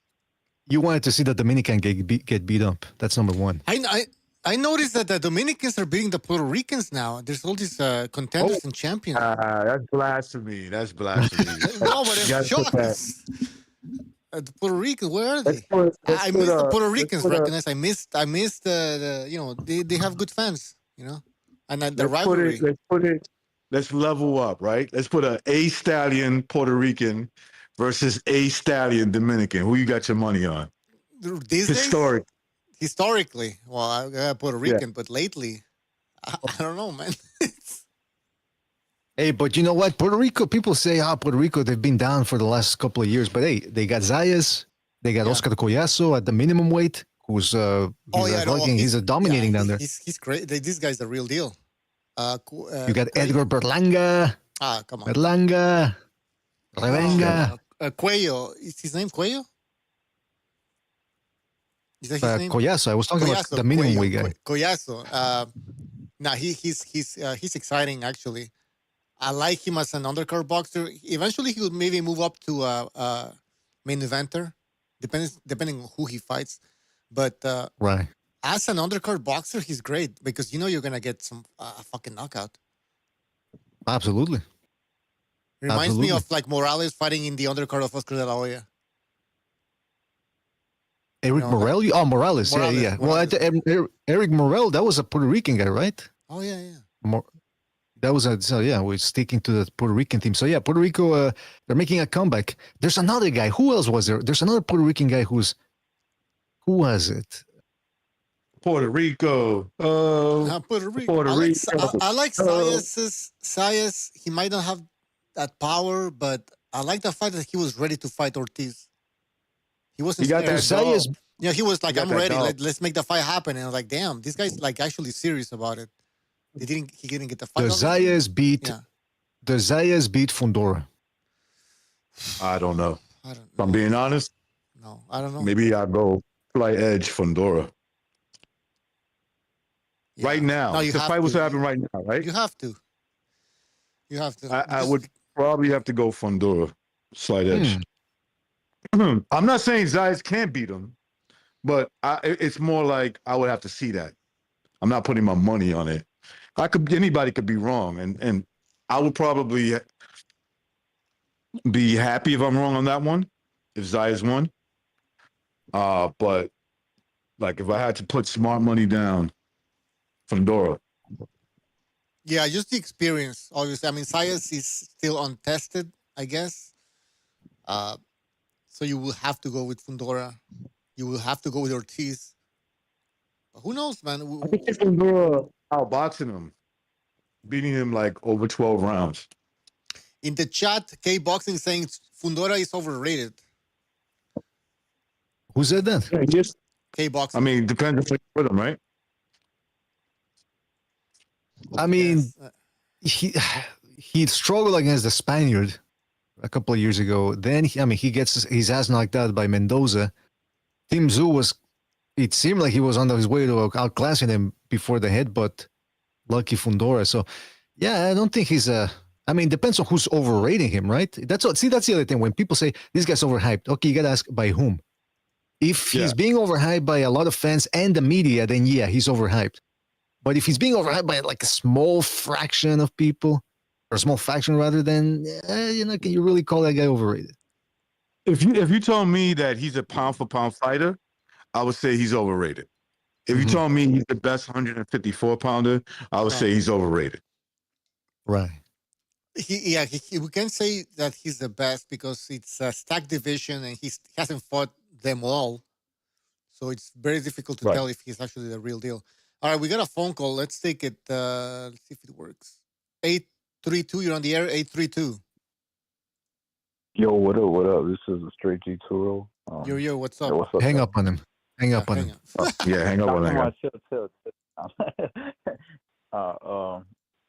you wanted to see the Dominican get beat up. That's number one. I noticed that the Dominicans are beating the Puerto Ricans now. There's all these contenders and champions. That's blasphemy. That's blasphemy. No, but I'm shocked. The Puerto Ricans, where are they? I missed the Puerto Ricans. Recognize I missed they have good fans, and the rivalry. Let's level up, right? Let's put a stallion Puerto Rican versus a stallion Dominican. Who you got your money on? Historically, well, I got Puerto Rican, but lately, I don't know, man. Hey, but you know what? Puerto Rico, people say, Puerto Rico, they've been down for the last couple of years. But hey, they got Zayas, they got Oscar Collazo at the minimum weight, who's he's dominating down there. He's great. This guy's the real deal. You got Edgar Berlanga. Come on. Berlanga. Revenga. Cuello. Is his name Cuello? Is that his name? Collazo. I was talking about the minimum weight guy. Collazo. He's exciting, actually. I like him as an undercard boxer. Eventually, he would maybe move up to main eventer, depending on who he fights. But right, as an undercard boxer, he's great because you're gonna get some fucking knockout. Absolutely. Reminds me of like Morales fighting in the undercard of Oscar de la Hoya. Eric Morel? Oh, Morales. Yeah. Morales. Well, Eric Morel, that was a Puerto Rican guy, right? Oh, yeah. That was we're sticking to the Puerto Rican team. So, yeah, Puerto Rico, they're making a comeback. There's another guy. Who else was there? There's another Puerto Rican guy who was it? Puerto Rico. Puerto Rico. I like Sayas. He might not have that power, but I like the fact that he was ready to fight Ortiz. He wasn't scared. He was like, I'm ready. Let's make the fight happen. And I was like, damn, this guy's like actually serious about it. He didn't get the fight. The Zayas beat Fundora. I don't know. If I'm being honest. No, I don't know. Maybe I'll go Flight Edge Fundora. Yeah. Right now. No, the fight was happening right now, right? You have to. I would probably have to go Fundora. Slight edge. I'm not saying Zayas can't beat him, but it's more like I would have to see that. I'm not putting my money on it. Anybody could be wrong, and I would probably be happy if I'm wrong on that one, if Zayas won. But like if I had to put smart money down, Fundora. Yeah, just the experience, obviously. I mean, Zayas is still untested, I guess. So you will have to go with Fundora. You will have to go with Ortiz. But who knows, man? I think Fundora outboxing him, beating him like over 12 rounds. In the chat, K-Boxing saying Fundora is overrated. Who said that? Yeah, just K-Boxing. I mean, depends if you put him, right? I mean, he struggled against the Spaniard a couple of years ago. Then he gets his ass knocked out by Mendoza. Tszyu it seemed like he was on his way to outclassing him before the headbutt. Lucky Fundora. So yeah, I don't think he's depends on who's overrating him, right? That's the other thing. When people say this guy's overhyped, okay, you gotta ask by whom. If he's being overhyped by a lot of fans and the media, then yeah, he's overhyped. But if he's being overhyped by like a small fraction of people, or a small faction rather, then can you really call that guy overrated? If you told me that he's a pound for pound fighter, I would say he's overrated. If you told me he's the best 154 pounder, I would say he's overrated. Right. We can say that he's the best because it's a stacked division and he hasn't fought them all. So it's very difficult to tell if he's actually the real deal. All right, we got a phone call. Let's take it. Let's see if it works. 832, you're on the air. 832. Yo, what up? What up? This is a straight G Turo. Yo, what's up? What's up? Hang up on him. Hang up on him. Yeah, hang up on him.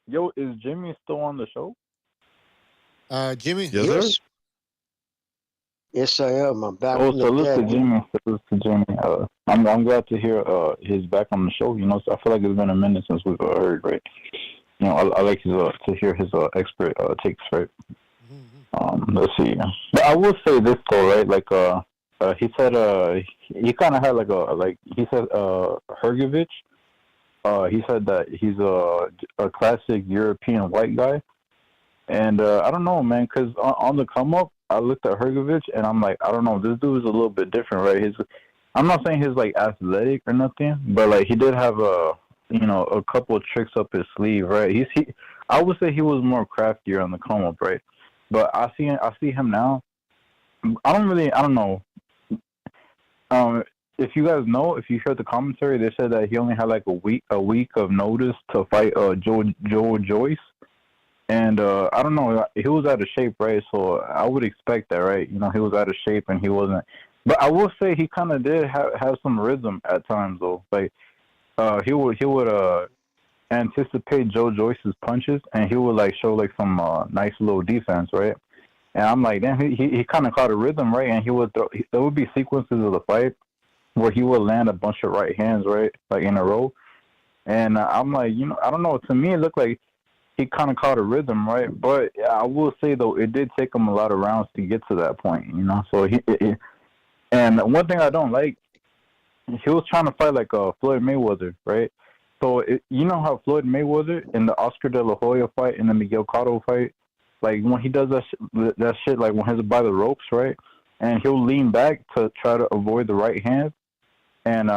Yo, is Jimmy still on the show? Jimmy? Yes. Yes, I am. I'm back. Oh, salute to Jimmy. I'm glad to hear he's back on the show. So I feel like it's been a minute since we've heard, right? I like to hear his expert takes, right? Let's see. But I will say this though, right? Like he said he kind of had he said Hergovich. He said that he's a classic European white guy, and I don't know, man, because on the come up, I looked at Hergovich and I'm like, I don't know, this dude is a little bit different, right? I'm not saying he's like athletic or nothing, but like he did have a couple of tricks up his sleeve, right? I would say he was more craftier on the come up, right? But I see him now. I don't know. If you guys know, if you heard the commentary, they said that he only had like a week of notice to fight Joe Joyce, And I don't know, he was out of shape, right? So I would expect that, right? You know, he was out of shape and he wasn't. But I will say he kind of did have some rhythm at times, though. Like he would anticipate Joe Joyce's punches, and he would like show like some nice little defense, right? And I'm like, damn, he kind of caught a rhythm, right? And he would there would be sequences of the fight where he would land a bunch of right hands, right, like in a row. And I'm like, you know, I don't know. To me, it looked like he kind of caught a rhythm, right? But I will say though, it did take him a lot of rounds to get to that point, you know. So and one thing I don't like, he was trying to fight like Floyd Mayweather, right? So you know how Floyd Mayweather in the Oscar De La Hoya fight and the Miguel Cotto fight, like when he does that shit, like when he's by the ropes, right? And he'll lean back to try to avoid the right hand, and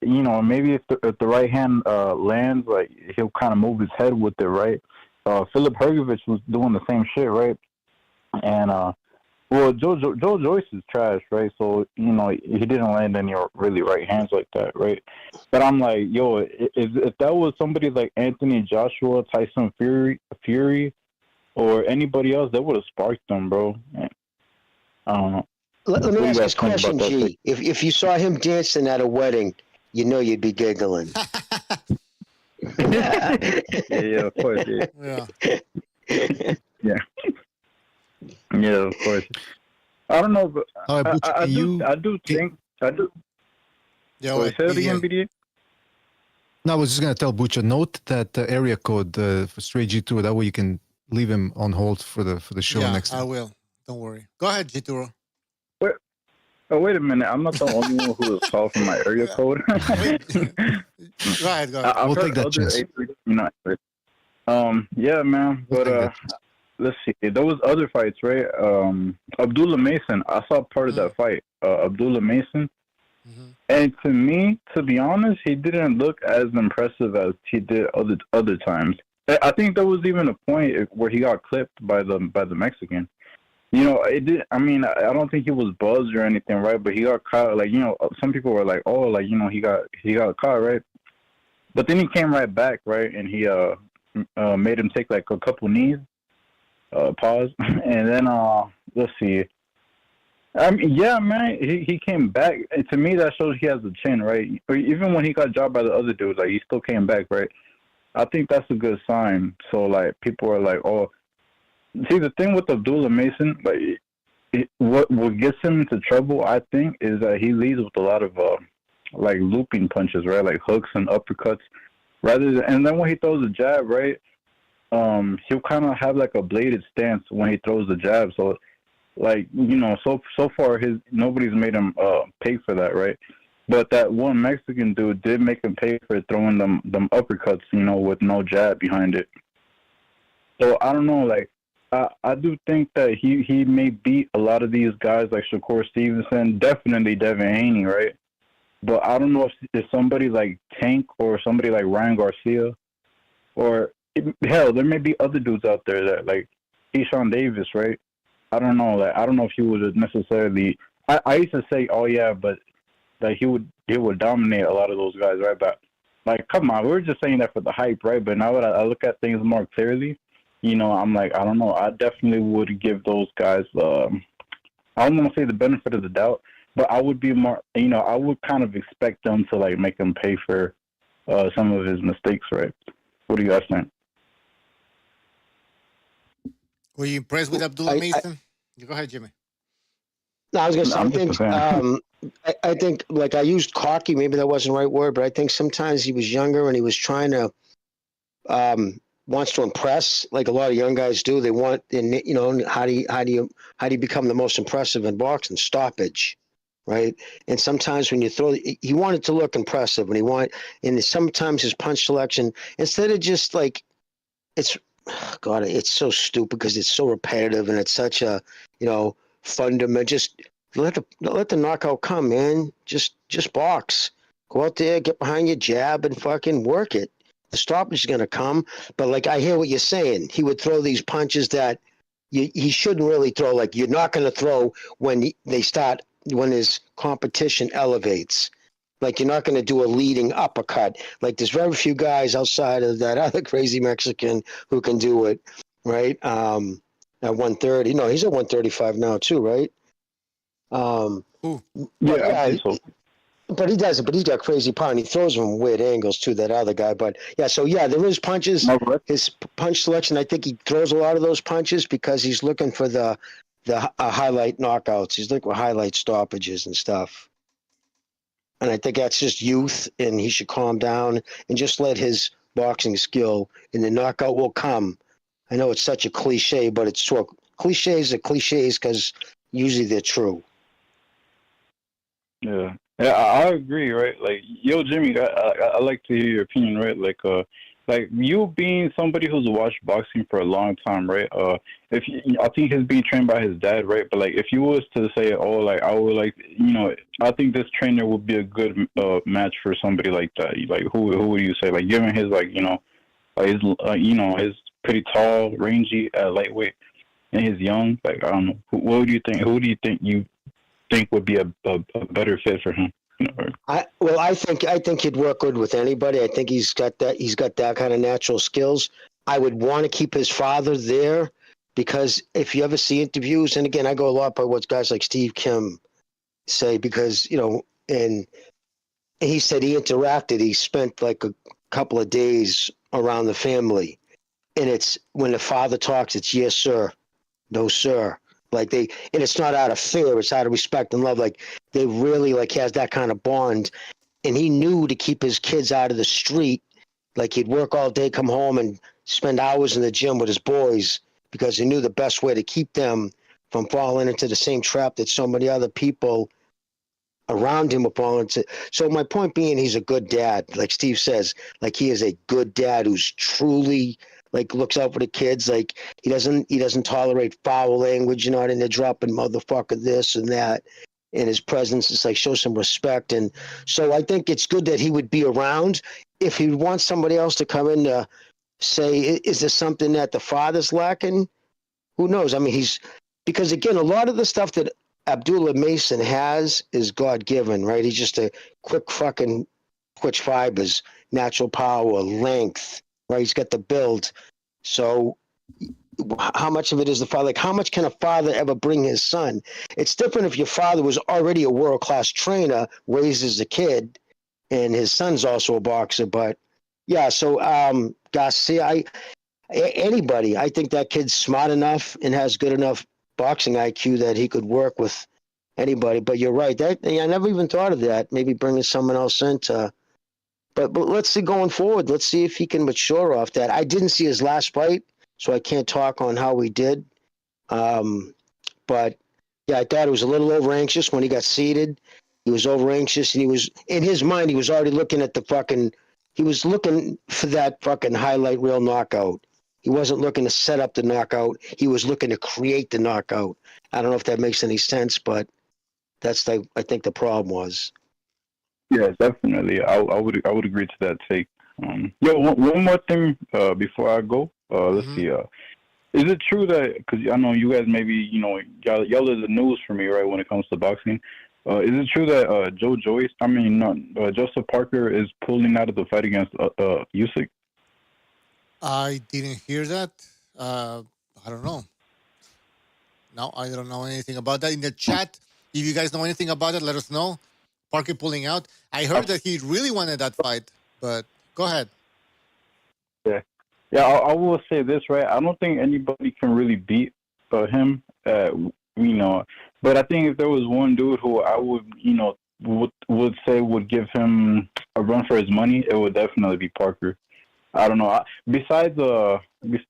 you know, maybe if the right hand lands, like he'll kind of move his head with it, right? Philip Hergovich was doing the same shit, right? And well, Joe Joyce is trash, right? So you know he didn't land any really right hands like that, right? But I'm like, yo, if that was somebody like Anthony Joshua, Tyson Fury, or anybody else, that would have sparked them, bro. I don't know. Let me ask this question, G. If you saw him dancing at a wedding, you know you'd be giggling. Yeah, of course. Yeah. Yeah, of course. I don't know, but I do think. Yeah, Say it again, BDA? No, I was just gonna tell Butcher, note that area code for Straight G2. That way you can leave him on hold for the show next time. I will. Don't worry. Go ahead, G2. Wait a minute. I'm not the only one who was called from my area code. Go ahead. We'll take that chance. Yeah, man. But let's see. There was other fights, right? Abdullah Mason. I saw part of that fight. Abdullah Mason. Mm-hmm. And to me, to be honest, he didn't look as impressive as he did other times. I think there was even a point where he got clipped by the Mexican. You know, it did. I mean, I don't think he was buzzed or anything, right? But he got caught. Like, you know, some people were like, "Oh, like, you know, he got caught, right?" But then he came right back, right? And he made him take like a couple knees, pause, and then let's see. I mean, yeah, man, he came back. And to me, that shows he has a chin, right? Even when he got dropped by the other dudes, like he still came back, right? I think that's a good sign. So like, people are like, "Oh." See, the thing with Abdullah Mason, like, what gets him into trouble, I think, is that he leads with a lot of like looping punches, right? Like hooks and uppercuts, and then when he throws a jab, right, he'll kind of have like a bladed stance when he throws the jab. So, like, you know, so far nobody's made him pay for that, right? But that one Mexican dude did make him pay for throwing them uppercuts, you know, with no jab behind it. So I don't know, like. I do think that he may beat a lot of these guys like Shakur Stevenson, definitely Devin Haney, right? But I don't know if somebody like Tank or somebody like Ryan Garcia, or hell, there may be other dudes out there that like Keyshawn Davis, right? I don't know. Like, I don't know if he would necessarily. I used to say, oh yeah, but like he would dominate a lot of those guys, right? But like, come on, we were just saying that for the hype, right? But now that I look at things more clearly. You know, I'm like, I don't know. I definitely would give those guys, I don't want to say the benefit of the doubt, but I would be more, you know, I would kind of expect them to, like, make him pay for some of his mistakes, right? What do you guys think? Were you impressed with Abdullah Mason? Go ahead, Jimmy. No, I was going to say, I think, like, I used cocky. Maybe that wasn't the right word, but I think sometimes he was younger and he was trying to, wants to impress, like a lot of young guys do. They want, you know, how do you become the most impressive in boxing? Stoppage, right? And sometimes when you throw, he wanted to look impressive, and sometimes his punch selection, instead of just like, it's so stupid because it's so repetitive and it's such a, you know, fundamental. Just let the knockout come, man. Just box. Go out there, get behind your jab, and fucking work it. The stoppage is going to come, but like I hear what you're saying. He would throw these punches that he shouldn't really throw. Like you're not going to throw when his competition elevates. Like, you're not going to do a leading uppercut. Like, there's very few guys outside of that other crazy Mexican who can do it, right? At 130. No, he's at 135 now too, right? Ooh. Yeah, I think so. But he does it. But he's got crazy power, and he throws them from weird angles too. That other guy, but yeah. So yeah, there is punches. No, but His punch selection, I think he throws a lot of those punches because he's looking for the highlight knockouts. He's looking for highlight stoppages and stuff. And I think that's just youth, and he should calm down and just let his boxing skill, and the knockout will come. I know it's such a cliche, but it's true. Cliches are cliches because usually they're true. Yeah, I agree, right? Like, yo, Jimmy, I like to hear your opinion, right? Like you being somebody who's watched boxing for a long time, right? I think he's being trained by his dad, right? But like, if you was to say, oh, like I would like, I think this trainer would be a good match for somebody like that. Like, who would you say? Like, given his his pretty tall, rangy, lightweight, and he's young. Like, I don't know. What do you think? Who do you think would be a better fit for him? I think he'd work good with anybody. I think he's got that kind of natural skills. I would want to keep his father there because if you ever see interviews, and again, I go a lot by what guys like Steve Kim say because, and he said he interacted. He spent like a couple of days around the family, and it's when the father talks, it's yes, sir, no, sir. Like and it's not out of fear, it's out of respect and love. Like they really has that kind of bond. And he knew to keep his kids out of the street. Like he'd work all day, come home and spend hours in the gym with his boys because he knew the best way to keep them from falling into the same trap that so many other people around him are falling into. So my point being, he's a good dad. Like Steve says, like he is a good dad who's truly looks out for the kids. Like he doesn't tolerate foul language. You're not in there dropping motherfucker this and that. In his presence, it's show some respect. And so I think it's good that he would be around. If he wants somebody else to come in to say, is there something that the father's lacking? Who knows? I mean, because again, a lot of the stuff that Abdullah Mason has is God-given, right? He's just a quick fucking twitch fibers, natural power, length, right? He's got the build. So how much of it is the father? How much can a father ever bring his son? It's different if your father was already a world-class trainer, raises a kid, and his son's also a boxer. But yeah, so Garcia, anybody, I think that kid's smart enough and has good enough boxing IQ that he could work with anybody. But you're right. I never even thought of that. Maybe bringing someone else in to. But let's see going forward. Let's see if he can mature off that. I didn't see his last fight, so I can't talk on how he did. But yeah, I thought he was a little over anxious when he got seated. He was over anxious, and he was in his mind. He was already looking at he was looking for that fucking highlight reel knockout. He wasn't looking to set up the knockout. He was looking to create the knockout. I don't know if that makes any sense, but that's I think the problem was. Yeah, definitely. I would agree to that take. One more thing before I go. Let's see. Is it true that, because I know you guys maybe y'all are the news for me, right, when it comes to boxing? Is it true that Joseph Parker is pulling out of the fight against Usyk? I didn't hear that. I don't know. No, I don't know anything about that. In the chat, if you guys know anything about it, let us know. Parker pulling out. I heard that he really wanted that fight, but go ahead. Yeah. I will say this, right? I don't think anybody can really beat him. But I think if there was one dude who I would say would give him a run for his money, it would definitely be Parker. I don't know. Besides, I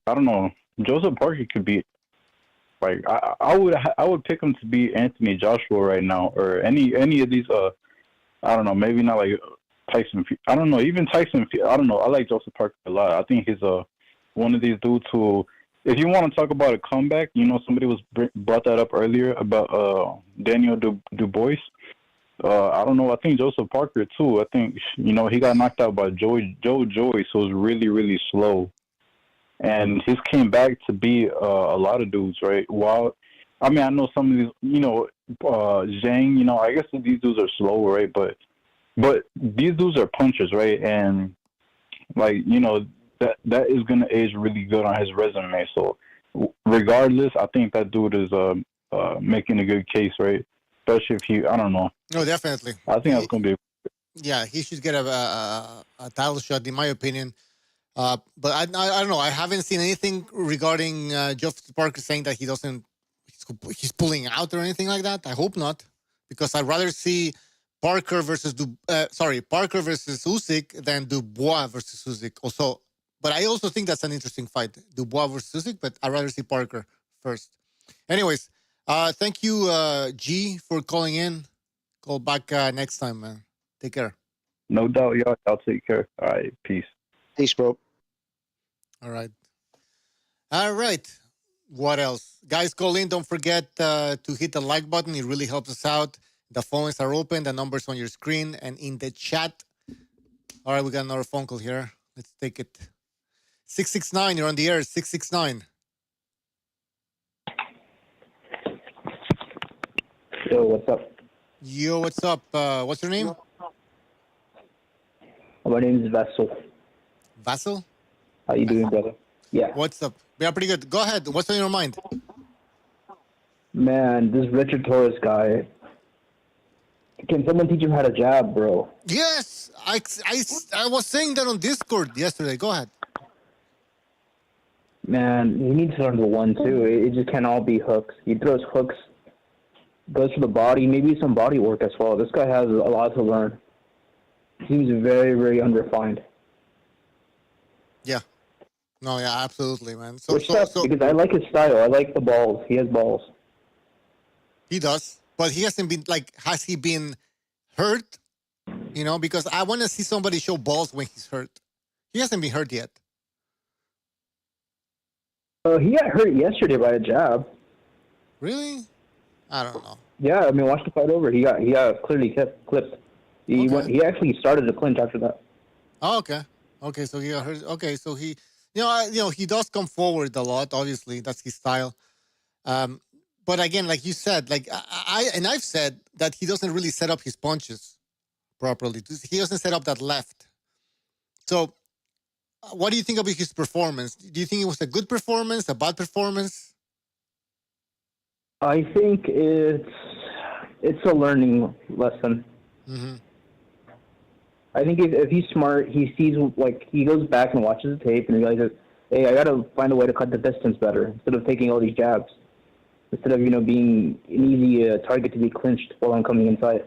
don't know. Joseph Parker could beat. I would pick him to beat Anthony Joshua right now, or any of these. I don't know. Maybe not like Tyson. I don't know. Even Tyson. I don't know. I like Joseph Parker a lot. I think he's one of these dudes who, if you want to talk about a comeback, somebody brought that up earlier about Daniel Dubois. I don't know. I think Joseph Parker too. I think he got knocked out by Joe Joyce, who was really, really slow, and he's came back to beat a lot of dudes, right? I know some of these, Zhang. I guess these dudes are slow, right? But But these dudes are punchers, right? And like that is gonna age really good on his resume. So regardless, I think that dude is making a good case, right? Especially if I don't know. No, definitely. I think that's gonna be. Yeah, he should get a title shot, in my opinion. But I don't know. I haven't seen anything regarding Joseph Parker saying that he's pulling out or anything like that. I hope not, because I'd rather see Parker versus Usyk than Dubois versus Usyk. Also, but I also think that's an interesting fight, Dubois versus Usyk. But I'd rather see Parker first. Anyways, thank you, G, for calling in. Call back next time, man. Take care. No doubt, y'all. I'll take care. All right, peace. Peace, bro. All right. What else? Guys, call in. Don't forget to hit the like button. It really helps us out. The phones are open. The number's on your screen and in the chat. All right, we got another phone call here. Let's take it. 669, you're on the air. 669. Yo, what's up? Yo, what's up? What's your name? My name is Vassal. Vassal? How you doing, brother? Yeah. What's up? Yeah, pretty good. Go ahead. What's on your mind? Man, this Richard Torres guy. Can someone teach him how to jab, bro? Yes, I was saying that on Discord yesterday. Go ahead. Man, he needs to learn the 1-2. It just can't all be hooks. He throws hooks, goes for the body, maybe some body work as well. This guy has a lot to learn. Seems very, very unrefined. Yeah. No, yeah, absolutely, man. Which sucks, because I like his style. I like the balls. He has balls. He does, but he hasn't been, has he been hurt? Because I want to see somebody show balls when he's hurt. He hasn't been hurt yet. He got hurt yesterday by a jab. Really? I don't know. Yeah, I mean, watch the fight over. He got clearly clipped. He actually started to clinch after that. Oh, okay. Okay, so he got hurt. Okay, so he, he does come forward a lot. Obviously, that's his style. But again, like you said, I've said that he doesn't really set up his punches properly. He doesn't set up that left. So, what do you think about his performance? Do you think it was a good performance, a bad performance? I think it's a learning lesson. Mm-hmm. I think if he's smart, he sees, he goes back and watches the tape and realizes, hey, I got to find a way to cut the distance better instead of taking all these jabs. Instead of, being an easy target to be clinched while I'm coming inside.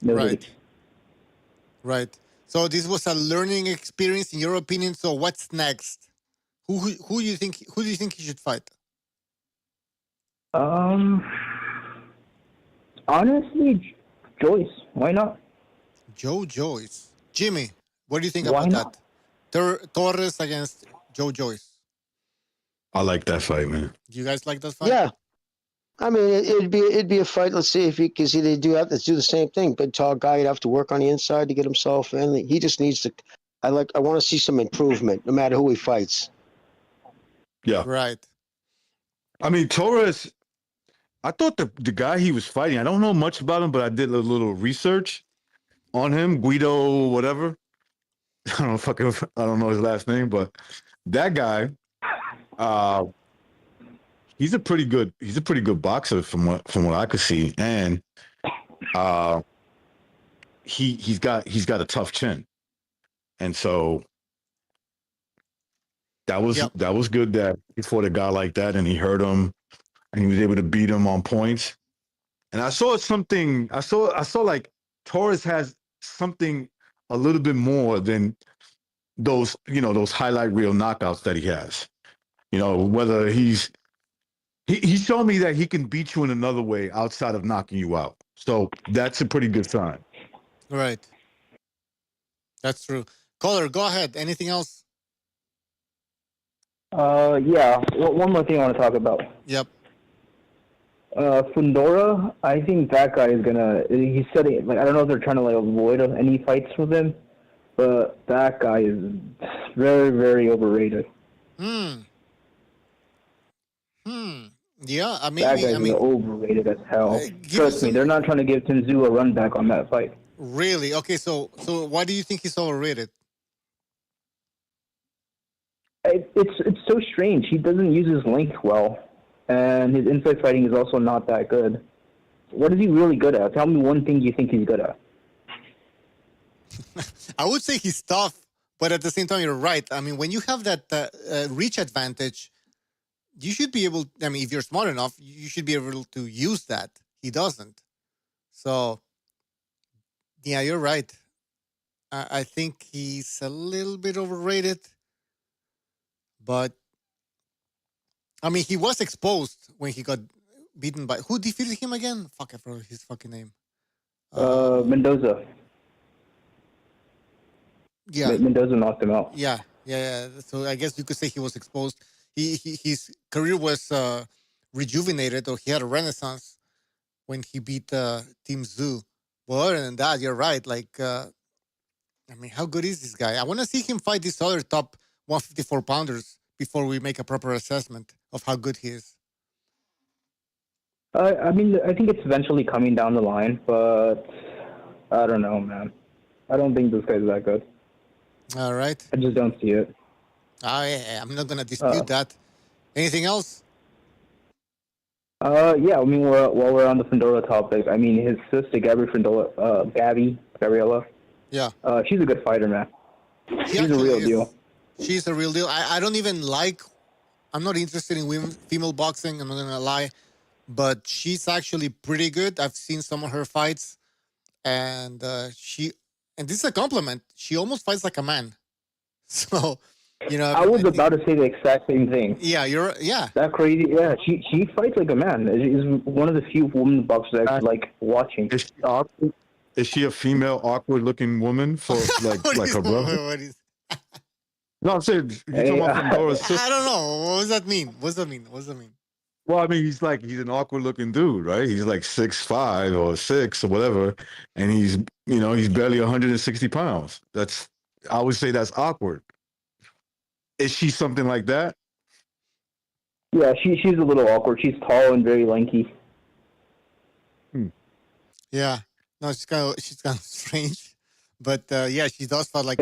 Right. Right. So this was a learning experience, in your opinion. So what's next? Who do you think he should fight? Honestly, Joyce. Why not? Joe Joyce. Jimmy, what do you think about that? Torres against Joe Joyce. I like that fight, man. Do you guys like that fight? Yeah. I mean, it'd be a fight. Let's see if because they do have to do the same thing. Big tall guy, he'd have to work on the inside to get himself in. He just needs to. I want to see some improvement, no matter who he fights. Yeah. Right. I mean, Torres. I thought the guy he was fighting. I don't know much about him, but I did a little research on him. Guido, whatever. I don't know his last name, but that guy. He's a pretty good boxer from what I could see, and he's got a tough chin, and so that was good that he fought a guy like that and he hurt him, and he was able to beat him on points. And I saw something. I saw like Torres has something a little bit more than those highlight reel knockouts that he has. Whether he showed me that he can beat you in another way outside of knocking you out. So that's a pretty good sign. Right. That's true. Caller, go ahead. Anything else? Yeah. One more thing I want to talk about. Yep. Fundora, I think that guy is he's setting, I don't know if they're trying to avoid any fights with him, but that guy is very, very overrated. Yeah, that guy's overrated as hell. Trust me, they're not trying to give Tszyu a run back on that fight. Really? Okay, so why do you think he's overrated? It's so strange. He doesn't use his length well, and his inside fighting is also not that good. What is he really good at? Tell me one thing you think he's good at. I would say he's tough, but at the same time, you're right. I mean, when you have that reach advantage, you should be able. I mean, if you're smart enough, you should be able to use that. He doesn't. So, yeah, you're right. I think he's a little bit overrated, but I mean, he was exposed when he got beaten by who defeated him again? Fuck, I forgot his fucking name. Mendoza. Yeah, Mendoza knocked him out. yeah. So I guess you could say he was exposed. His career was rejuvenated, or he had a renaissance when he beat Team Tszyu. But other than that, you're right. Like, I mean, how good is this guy? I want to see him fight these other top 154 pounders before we make a proper assessment of how good he is. I mean, I think it's eventually coming down the line, but I don't know, man. I don't think this guy's that good. All right. I just don't see it. I'm not going to dispute that. Anything else? Yeah, I mean, while we're on the Fundora topic, I mean, his sister, Gabriella, Yeah. she's a good fighter, man. She's a real deal. She's a real deal. I don't even I'm not interested in female boxing, I'm not going to lie, but she's actually pretty good. I've seen some of her fights, and and this is a compliment, she almost fights like a man. So, you know, I was about to say the exact same thing. Yeah, That crazy. Yeah, she fights like a man. She's one of the few women boxers I like watching. Is she awkward? Is she a female, awkward-looking woman for like her brother? No, I'm saying you're talking about Fundora's sister. I don't know. What does that mean? What does that mean? Well, I mean, he's an awkward-looking dude, right? He's like 6'5" or 6 or whatever, and he's barely 160 pounds. I would say that's awkward. Is she something like that? Yeah, she's a little awkward. She's tall and very lanky. Yeah. No, she's kind of strange, but yeah, she does fight like.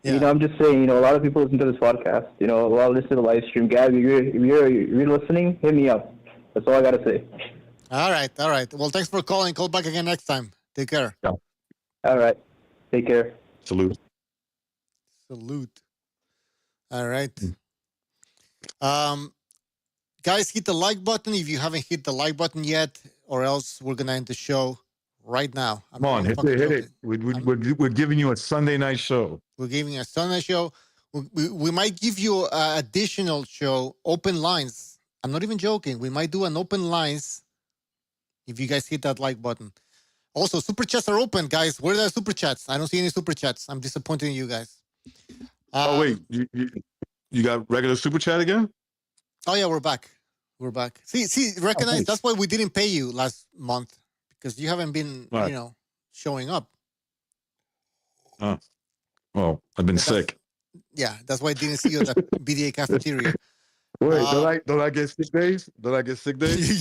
You know, I'm just saying. You know, a lot of people listen to this podcast. You know, a lot listen to the live stream. Gab, if you're listening, hit me up. That's all I gotta say. All right. Well, thanks for calling. Call back again next time. Take care. Yeah. All right. Take care. Salute. All right. Guys, hit the like button if you haven't hit the like button yet, or else we're gonna end the show right now. Come on, hit it. We're giving you a Sunday night show. We're giving you a Sunday show. We might give you an additional show, open lines. I'm not even joking. We might do an open lines if you guys hit that like button. Also, super chats are open, guys. Where are the super chats? I don't see any super chats. I'm disappointed in you guys. Wait, you got regular super chat again? Oh yeah, we're back. See, recognize that's why we didn't pay you last month, because you haven't been, showing up. Well, I've been sick. Yeah, that's why I didn't see you at the BDA cafeteria. Wait, don't I get sick days?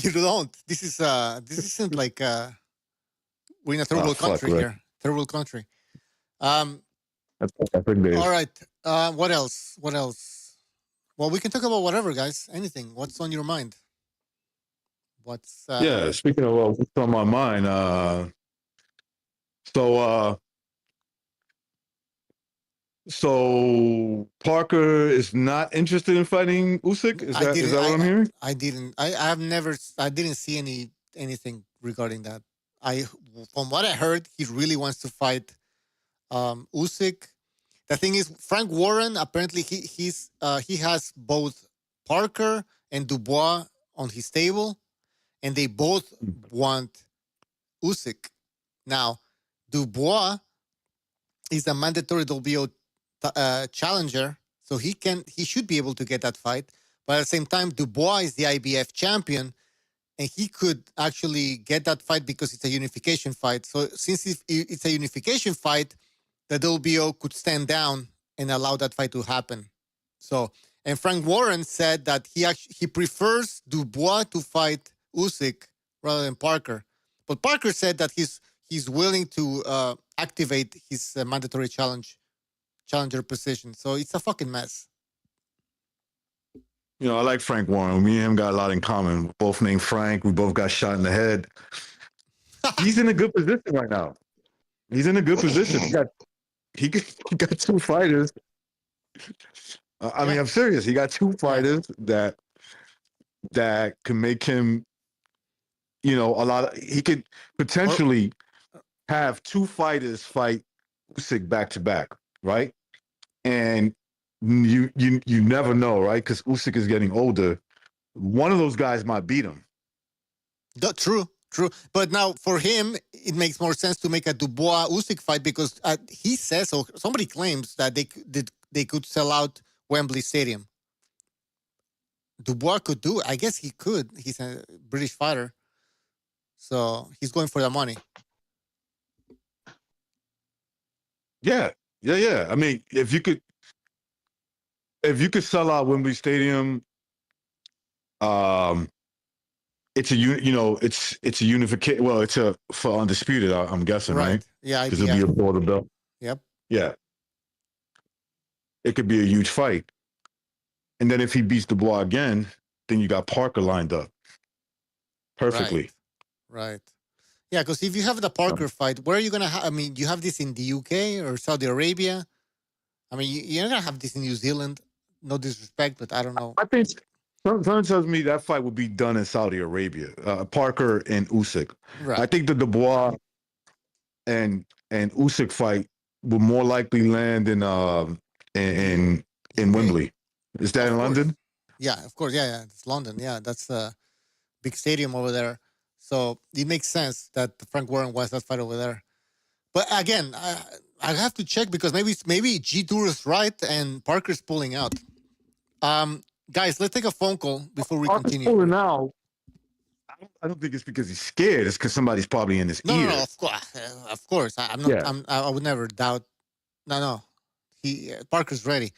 You don't. This isn't like we're in a third world country here. Third world country. All right. What else? Well, we can talk about whatever, guys. Anything. What's on your mind? Speaking of what's on my mind, so Parker is not interested in fighting Usyk. Is that what I'm hearing? I didn't see anything regarding that. From what I heard, he really wants to fight Usyk. The thing is, Frank Warren, apparently he has both Parker and Dubois on his table, and they both want Usyk. Now, Dubois is a mandatory WBO challenger, so he should be able to get that fight. But at the same time, Dubois is the IBF champion, and he could actually get that fight because it's a unification fight. So since it's a unification fight, the WBO could stand down and allow that fight to happen. So, and Frank Warren said that he prefers Dubois to fight Usyk rather than Parker. But Parker said that he's willing to activate his mandatory challenger position. So it's a fucking mess. You know, I like Frank Warren. Me and him got a lot in common. We're both named Frank. We both got shot in the head. He's in a good position right now. He's in a good position. He got two fighters. I mean, I'm serious. He got two fighters that can make him, you know, he could potentially have two fighters fight Usyk back to back, right? And you never know, right? Because Usyk is getting older. One of those guys might beat him. True. But now for him, it makes more sense to make a Dubois Usyk fight because he says, or somebody claims that they could sell out Wembley Stadium. Dubois could do it. I guess he could. He's a British fighter, so he's going for the money. Yeah. I mean, if you could sell out Wembley Stadium, it's a unification. Well, it's for Undisputed. I'm guessing, right? Yeah, because it'll be a border belt. Yep. Yeah. It could be a huge fight, and then if he beats Dubois again, then you got Parker lined up perfectly. Right. Yeah, because if you have the Parker fight, where are you gonna have? I mean, you have this in the UK or Saudi Arabia. I mean, you're not gonna have this in New Zealand. No disrespect, but I don't know. I think someone tells me that fight would be done in Saudi Arabia. Parker and Usyk. Right. I think the Dubois and Usyk fight will more likely land in Wembley. Is that in London? Yeah, of course. Yeah, it's London. Yeah, that's a big stadium over there. So it makes sense that Frank Warren wants that fight over there. But again, I have to check because maybe G Tour is right and Parker's pulling out. Guys, let's take a phone call before we continue. Pulling out. I don't think it's because he's scared. It's because somebody's probably in his ear. No, of course. I'm not. Yeah. I would never doubt. No. Parker's ready.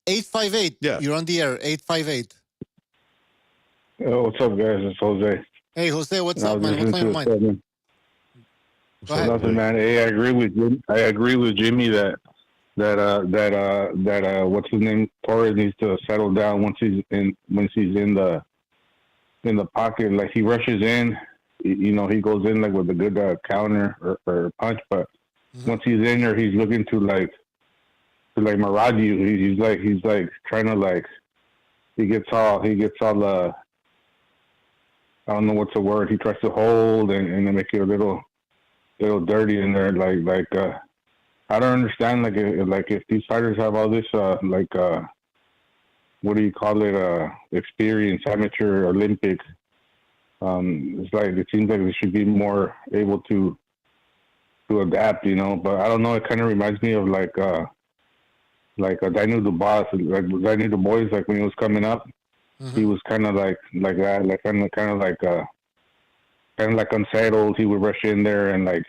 858. Yeah. You're on the air. 858. What's up, guys? It's Jose. Hey, Jose, what's up, man? What's on your mind? Go ahead. Nothing, man. Hey, I agree with Jimmy that what's his name, Torres needs to settle down once he's in the pocket. Like he rushes in, you know, he goes in like with a good counter or punch, but once he's in there, he's looking to mirage you. He's like trying to like he gets all I don't know what's the word. He tries to hold and then make it a little dirty in there. Like I don't understand. Like if these fighters have all this what do you call it? Experience, amateur, Olympic. It's like it seems like they should be more able to adapt, you know. But I don't know. It kind of reminds me of like Daniel Dubois. Like Daniel Dubois, like when he was coming up. He was kind of like that, like kind of like unsettled. He would rush in there and like,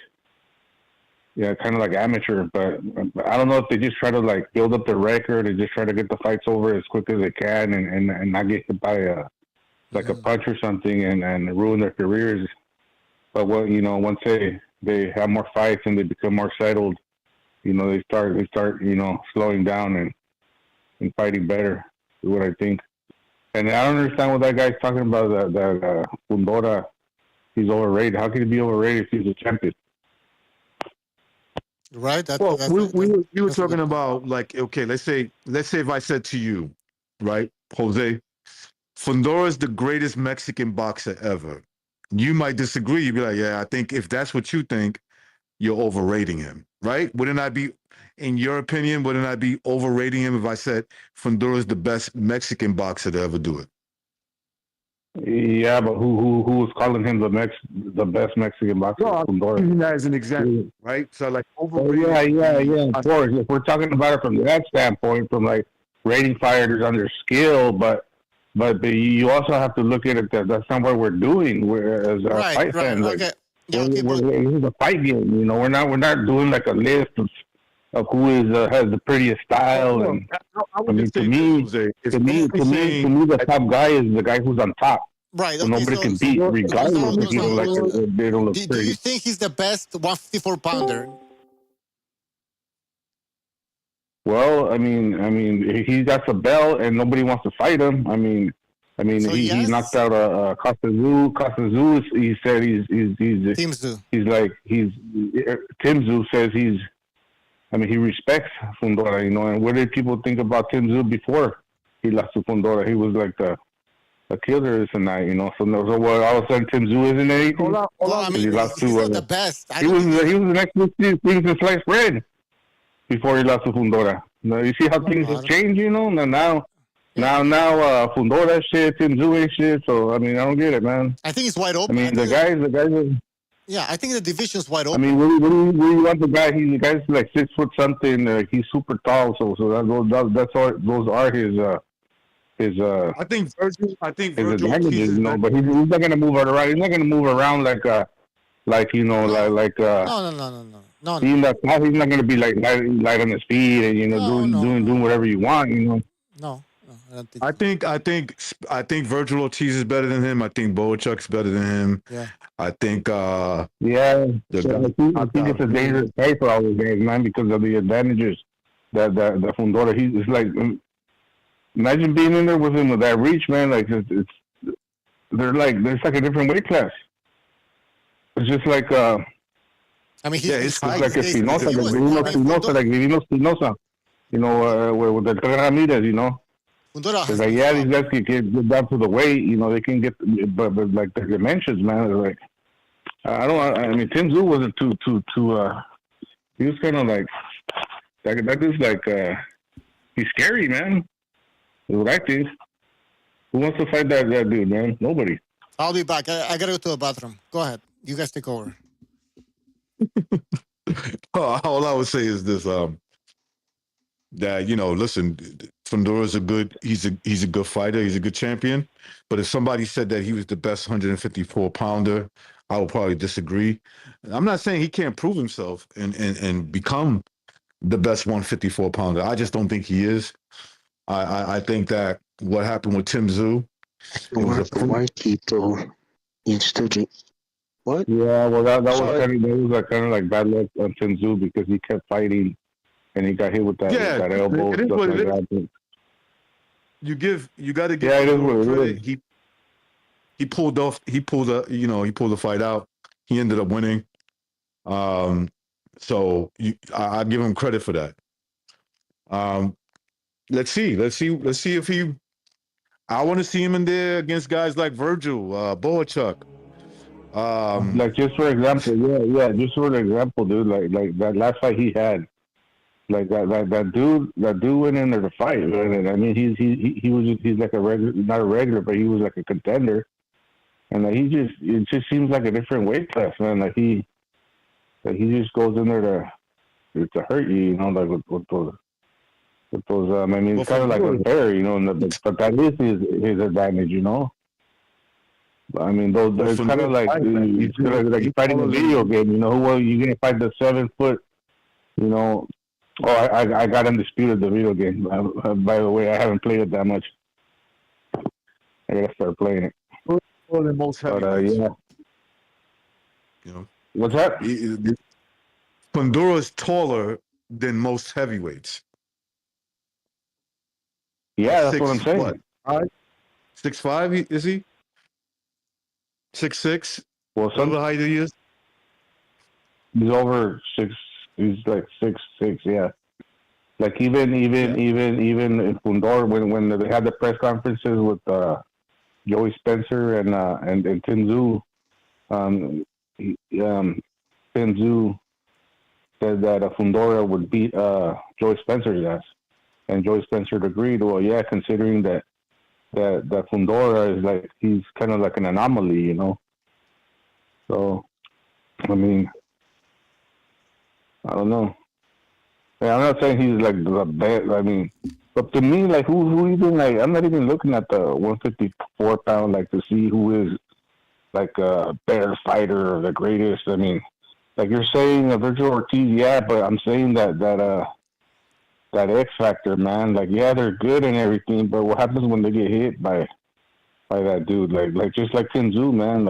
yeah, kind of like amateur. But I don't know if they just try to like build up their record and just try to get the fights over as quick as they can and not get hit by a punch or something and ruin their careers. But once they have more fights and they become more settled, you know, they start slowing down and fighting better. Is what I think. And I don't understand what that guy's talking about, that Fundora, he's overrated. How can he be overrated if he's a champion? Right. We were talking about, like, okay, let's say if I said to you, right, Jose, Fundora is the greatest Mexican boxer ever. You might disagree. You'd be like, yeah, I think if that's what you think, you're overrating him, right? Wouldn't I be, in your opinion, wouldn't I be overrating him if I said Fundora is the best Mexican boxer to ever do it? Yeah, but who was calling him the best Mexican boxer? No, I'm using that as an example, right? So like overrated. Yeah. Of course, if we're talking about it from that standpoint, from like rating fighters on their skill, but you also have to look at it that that's not what we're doing. As fight fans, like, okay. This is a fight game. You know, we're not doing like a list of who has the prettiest style. And to me, the top guy is the guy who's on top. Right. So Okay. nobody can beat regardless if you don't like it. They don't look Do you pretty. think he's the best 154 pounder? Well, I mean, he got the belt and nobody wants to fight him. I mean, So he knocked out Costa-Tszyu. Costa-Tszyu, he said Tim Tszyu says he respects Fundora, you know. And what did people think about Tim Tszyu before he lost to Fundora? He was like the killer tonight, you know. So what? All of a sudden, Tim Tszyu isn't anything. Hold on. I mean, he lost he's to not the best. he was the next thing to slice bread before he lost to Fundora. Now, you see how things have changed, you know. Now, Fundora shit, Tim Tszyu ain't shit. So I mean, I don't get it, man. I think it's wide open. I mean, the guys. Yeah, I think the division's wide open. I mean, what do you want the guy? The guy's like 6 foot something. He's super tall, so those are his. I think Virgil. His advantages, you know. But he's not gonna move it around. He's not gonna move around like you know, No. He's not gonna be like light on his feet and, you know, doing whatever you want, you know. No. I don't think I think Virgil Ortiz is better than him. I think Boachuk's better than him. Yeah. I think I think it's a dangerous fight for all those guys, man, because of the advantages that Fundora. He's like, imagine being in there with him with that reach, man. Like it's there's like a different weight class. It's just like I mean, it's like Espinosa, like Espinosa, you know, with the Ramirez, you know. It's like, yeah, these guys can get down to the weight, you know, they can get, but like the dimensions, man, it's like, I mean, Tim Tszyu wasn't he was kind of like, that dude's like, he's scary, man. That's what I think. Who wants to fight that dude, man? Nobody. I'll be back. I gotta go to the bathroom. Go ahead. You guys take over. all I would say is this: that, you know, listen, Fundora's he's a good fighter, he's a good champion. But if somebody said that he was the best 154 pounder, I would probably disagree. I'm not saying he can't prove himself and become the best 154 pounder. I just don't think he is. I think that what happened with Tim Tszyu, What? Yeah, well, that was kind of like bad luck on Tim Tszyu because he kept fighting and he got hit with that elbow. It is what it is. You got to give him credit. He pulled the fight out. He ended up winning. So I give him credit for that. Let's see if he. I want to see him in there against guys like Virgil, Boachuk. Like just for example, just for example, dude, like that last fight he had, like that dude went in there to fight, man. I mean, he's like not a regular, but he was like a contender, and like it just seems like a different weight class, man. Like he just goes in there to hurt you, you know, like with those. I mean, it's kind of like unfair, you know, but that is his advantage, you know. I mean, it's kind of like you're fighting a video game, you know. Well, you're gonna fight the 7 foot, you know. Oh, I got Undisputed, the video game. By the way, I haven't played it that much. I gotta start playing it. Well, the most heavyweights. Yeah. You know, what's that? Fundora's taller than most heavyweights. Yeah, that's what I'm saying. What? 6'5" is he? 6'6". Well, some of the height he is. He's over 6. He's like 6'6". Yeah. Like even in Fundora when they had the press conferences with Joey Spencer and Tim Tszyu, Tim Tszyu said that Fundora would beat Joey Spencer's ass, and Joey Spencer agreed. Well, yeah, considering that Fundora is like, he's kind of like an anomaly, you know. So, I mean, I don't know. Yeah, I'm not saying he's like the best. I mean, but to me, like who even like, I'm not even looking at the 154 pound like to see who is like a better fighter or the greatest. I mean, like you're saying Virgil Ortiz, yeah, but I'm saying that X factor, man. Like, yeah, they're good and everything, but what happens when they get hit by by that dude. Like just like Tszyu, man.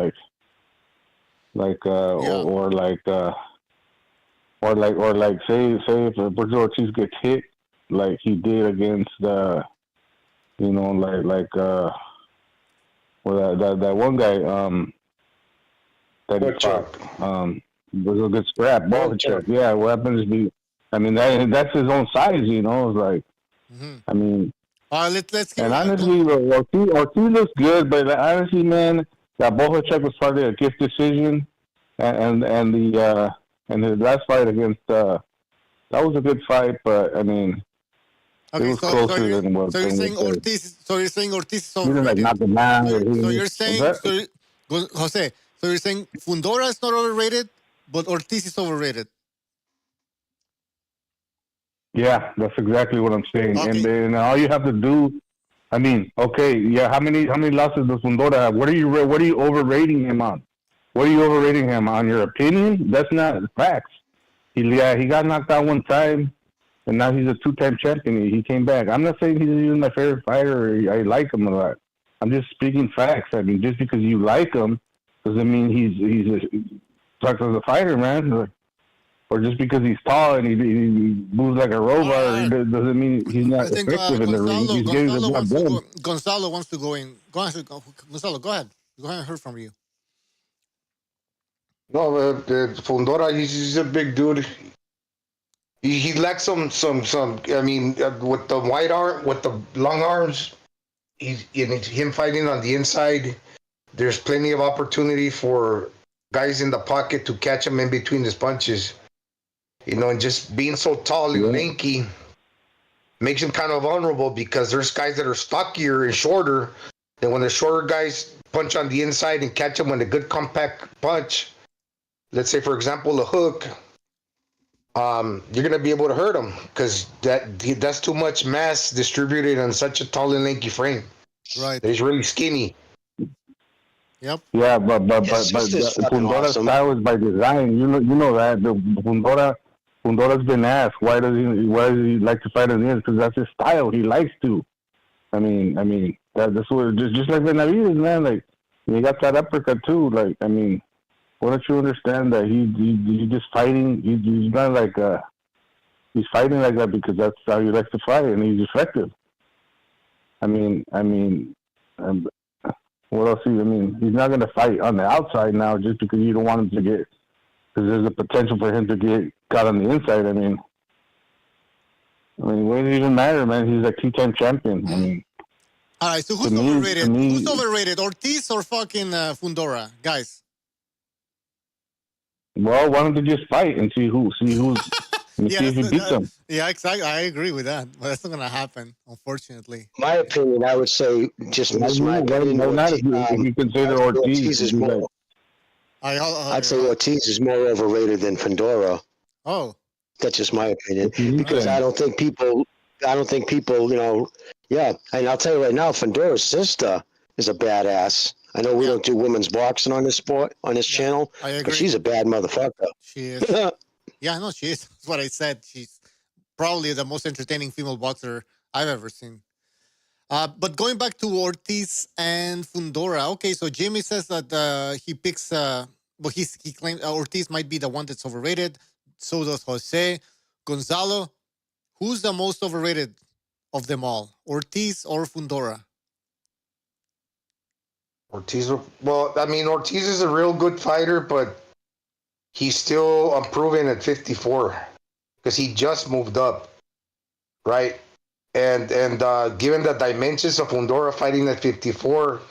Say if Brazil Ortiz gets hit like he did against that one guy that he fought. Was a good scrap, ball check. Yeah, what happens is that's his own size, It's like, I mean, let's and honestly, Ortiz looks good, but honestly, man, that ball check was probably a gift decision, and his last fight against that was a good fight, but I mean, it was closer than what. So you're saying Ortiz? So you're saying Ortiz is overrated? Like not the man. So you're saying, Jose? So you're saying Fundora is not overrated, but Ortiz is overrated? Yeah, that's exactly what I'm saying. Okay. And then all you have to do, I mean, okay, yeah. How many losses does Fundora have? What are you overrating him on? What are you overrating him on? Your opinion? That's not facts. He got knocked out one time, and now he's a 2-time champion. He came back. I'm not saying he's even my favorite fighter. Or I like him a lot. I'm just speaking facts. I mean, just because you like him doesn't mean he's sucks as a fighter, man. Or just because he's tall and he moves like a robot, doesn't mean he's not effective in the ring. He's getting the job done. Gonzalo wants to go in. Gonzalo, go ahead. Go ahead and hear from you. No, Fundora, he's a big dude. He lacks some. I mean, with the wide arm, with the long arms, him fighting on the inside. There's plenty of opportunity for guys in the pocket to catch him in between his punches. And just being so tall and lanky makes him kind of vulnerable because there's guys that are stockier and shorter. And when the shorter guys punch on the inside and catch him with a good compact punch, let's say, for example, a hook, you're going to be able to hurt him because that's too much mass distributed on such a tall and lanky frame. Right. He's really skinny. Yep. Yeah, but Fundora's style is by design. You know that Fundora's been asked why does he like to fight in the end? Because that's his style. He likes to. I mean that's what just like Benavidez, man. Like he got that uppercut too. Like I mean, why don't you understand that he's just fighting? He's not like he's fighting like that because that's how he likes to fight and he's effective. I mean. What else? He's not going to fight on the outside now just because you don't want him to get, because there's a potential for him to get caught on the inside. I mean, what does it even matter, man? He's a 2-time champion. All right, so who's overrated? Who's overrated, Ortiz or fucking Fundora, guys? Well, why don't they just fight and see who's see if he beats them? Yeah, exactly. I agree with that, but that's not going to hapen, unfortunately. My opinion, I would say, just my opinion. If you consider Ortiz is more. I'd say Ortiz is more overrated than Fundora. Oh, that's just my opinion because I don't think people. Yeah, and I'll tell you right now, Fundora's sister is a badass. I know we don't do women's boxing on this channel, but she's a bad motherfucker. She is. Yeah, no, she is. That's what I said. She's probably the most entertaining female boxer I've ever seen. But going back to Ortiz and Fundora, okay, so Jimmy says that he picks, he claims Ortiz might be the one that's overrated. So does Jose. Gonzalo, who's the most overrated of them all, Ortiz or Fundora? Ortiz, Ortiz is a real good fighter, but he's still unproven at 54 because he just moved up, right? And given the dimensions of Fundora fighting at 54,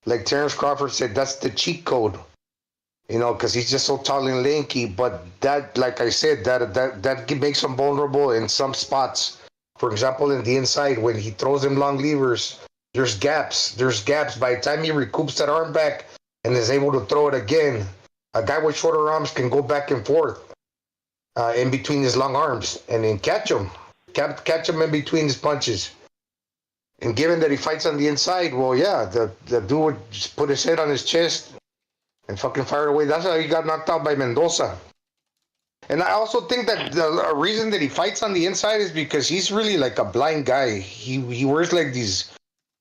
like Terrence Crawford said, that's the cheat code, because he's just so tall and lanky. But that, like I said, that makes him vulnerable in some spots. For example, in the inside, when he throws him long levers, there's gaps. By the time he recoups that arm back and is able to throw it again, a guy with shorter arms can go back and forth in between his long arms and then catch him in between his punches. And given that he fights on the inside, well, yeah, the dude would just put his head on his chest and fucking fire away. That's how he got knocked out by Mendoza. And I also think that the reason that he fights on the inside is because he's really like a blind guy. He wears like these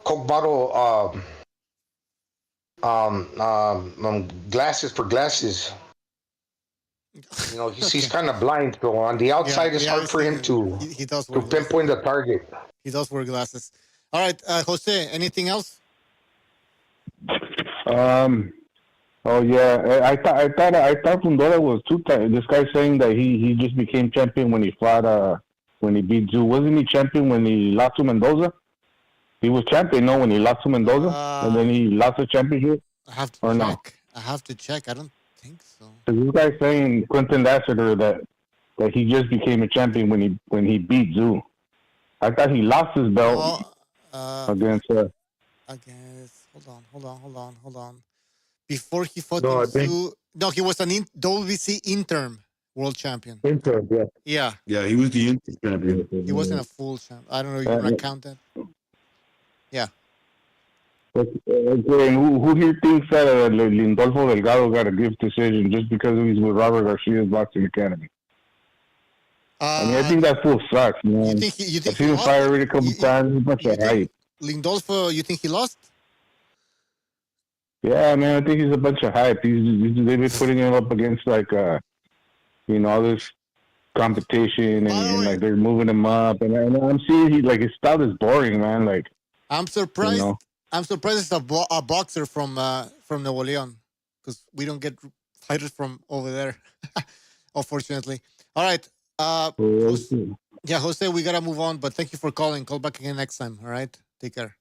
Coke bottle glasses for glasses. You know, he's kind of blind, so on the outside it's hard for him to he does wear pinpoint the target. He does wear glasses. All right, Jose, anything else? Oh yeah, I thought Fundora was two times. This guy saying that he just became champion when he fought when he beat Tszyu. Wasn't he champion when he lost to Mendoza? He was champion, no, when he lost to Mendoza, and then he lost the championship. I have to or check. no? I have to check. I don't think so. This guy saying Quentin Lassiter that he just became a champion when he beat Tszyu. I thought he lost his belt against. I guess. Hold on. Before he fought No, I think- Tszyu, no, he was an WBC interim world champion. Interim, yeah. Yeah, Yeah, he was the interim champion. he wasn't a full champ. I don't know if you want to count that. Yeah. Okay, and who here thinks that Lindolfo Delgado got a gift decision just because he's with Robert Garcia's boxing academy? I mean, I think that fool sucks, man. You think I've seen him fight already a couple times. He's a bunch of hype. Lindolfo, you think he lost? Yeah, man, I think he's a bunch of hype. They've been putting him up against all this competition, and like they're moving him up, and I'm seeing his style is boring, man. Like I'm surprised. You know? I'm surprised it's a boxer from Nuevo León, because we don't get fighters from over there, unfortunately. All right. Yeah, Jose, we gotta move on, but thank you for calling. Call back again next time. All right. Take care.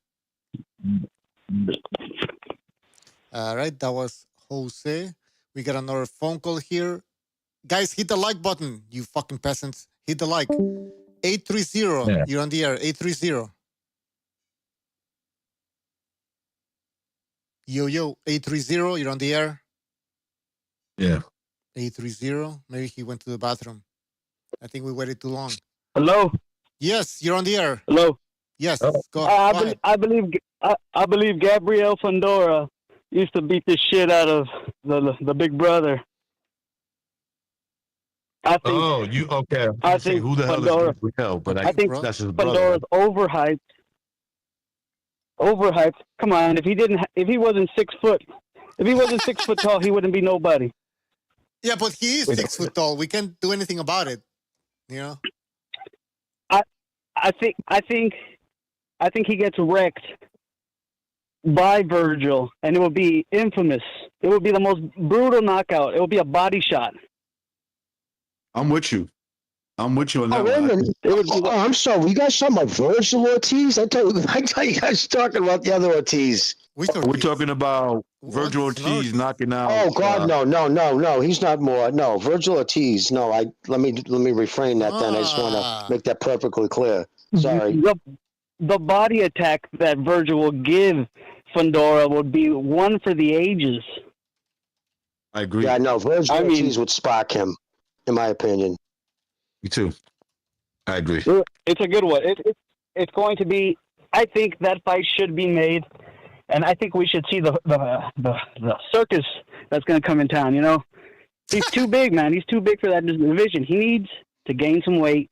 All right, that was Jose. We got another phone call here. Guys, hit the like button, you fucking peasants. Hit the like. 830. Yeah. You're on the air. 830. Yo, 830. You're on the air. Yeah. 830. Maybe he went to the bathroom. I think we waited too long. Hello. Yes, you're on the air. Hello. Yes, go ahead. I believe Gabriel Fundora used to beat the shit out of the big brother. I think. Oh, you okay? I think who the hell Fundora, is Gabriel? But I think that's his brother. Fundora's overhyped. Overhyped. Come on, if he wasn't 6 foot, if he wasn't 6 foot tall, he wouldn't be nobody. Yeah, but he is 6 foot tall. We can't do anything about it. You know. I think he gets wrecked by Virgil, and it will be infamous. It will be the most brutal knockout. It will be a body shot. I'm with you. On that wait a one. minute. I'm sorry. You guys talking about Virgil Ortiz? I thought you guys were talking about the other Ortiz. We're talking about Virgil Ortiz knocking out. Oh God, no. He's not more. No, Virgil Ortiz. No, let me refrain that. Then I just want to make that perfectly clear. Sorry. The body attack that Virgil will give Fundora would be one for the ages. I agree. Yeah, no, Virgil Ortiz would spark him, in my opinion. Me too. I agree. It's a good one. It's going to be. I think that fight should be made, and I think we should see the circus that's going to come in town. You know, he's too big, man. He's too big for that division. He needs to gain some weight.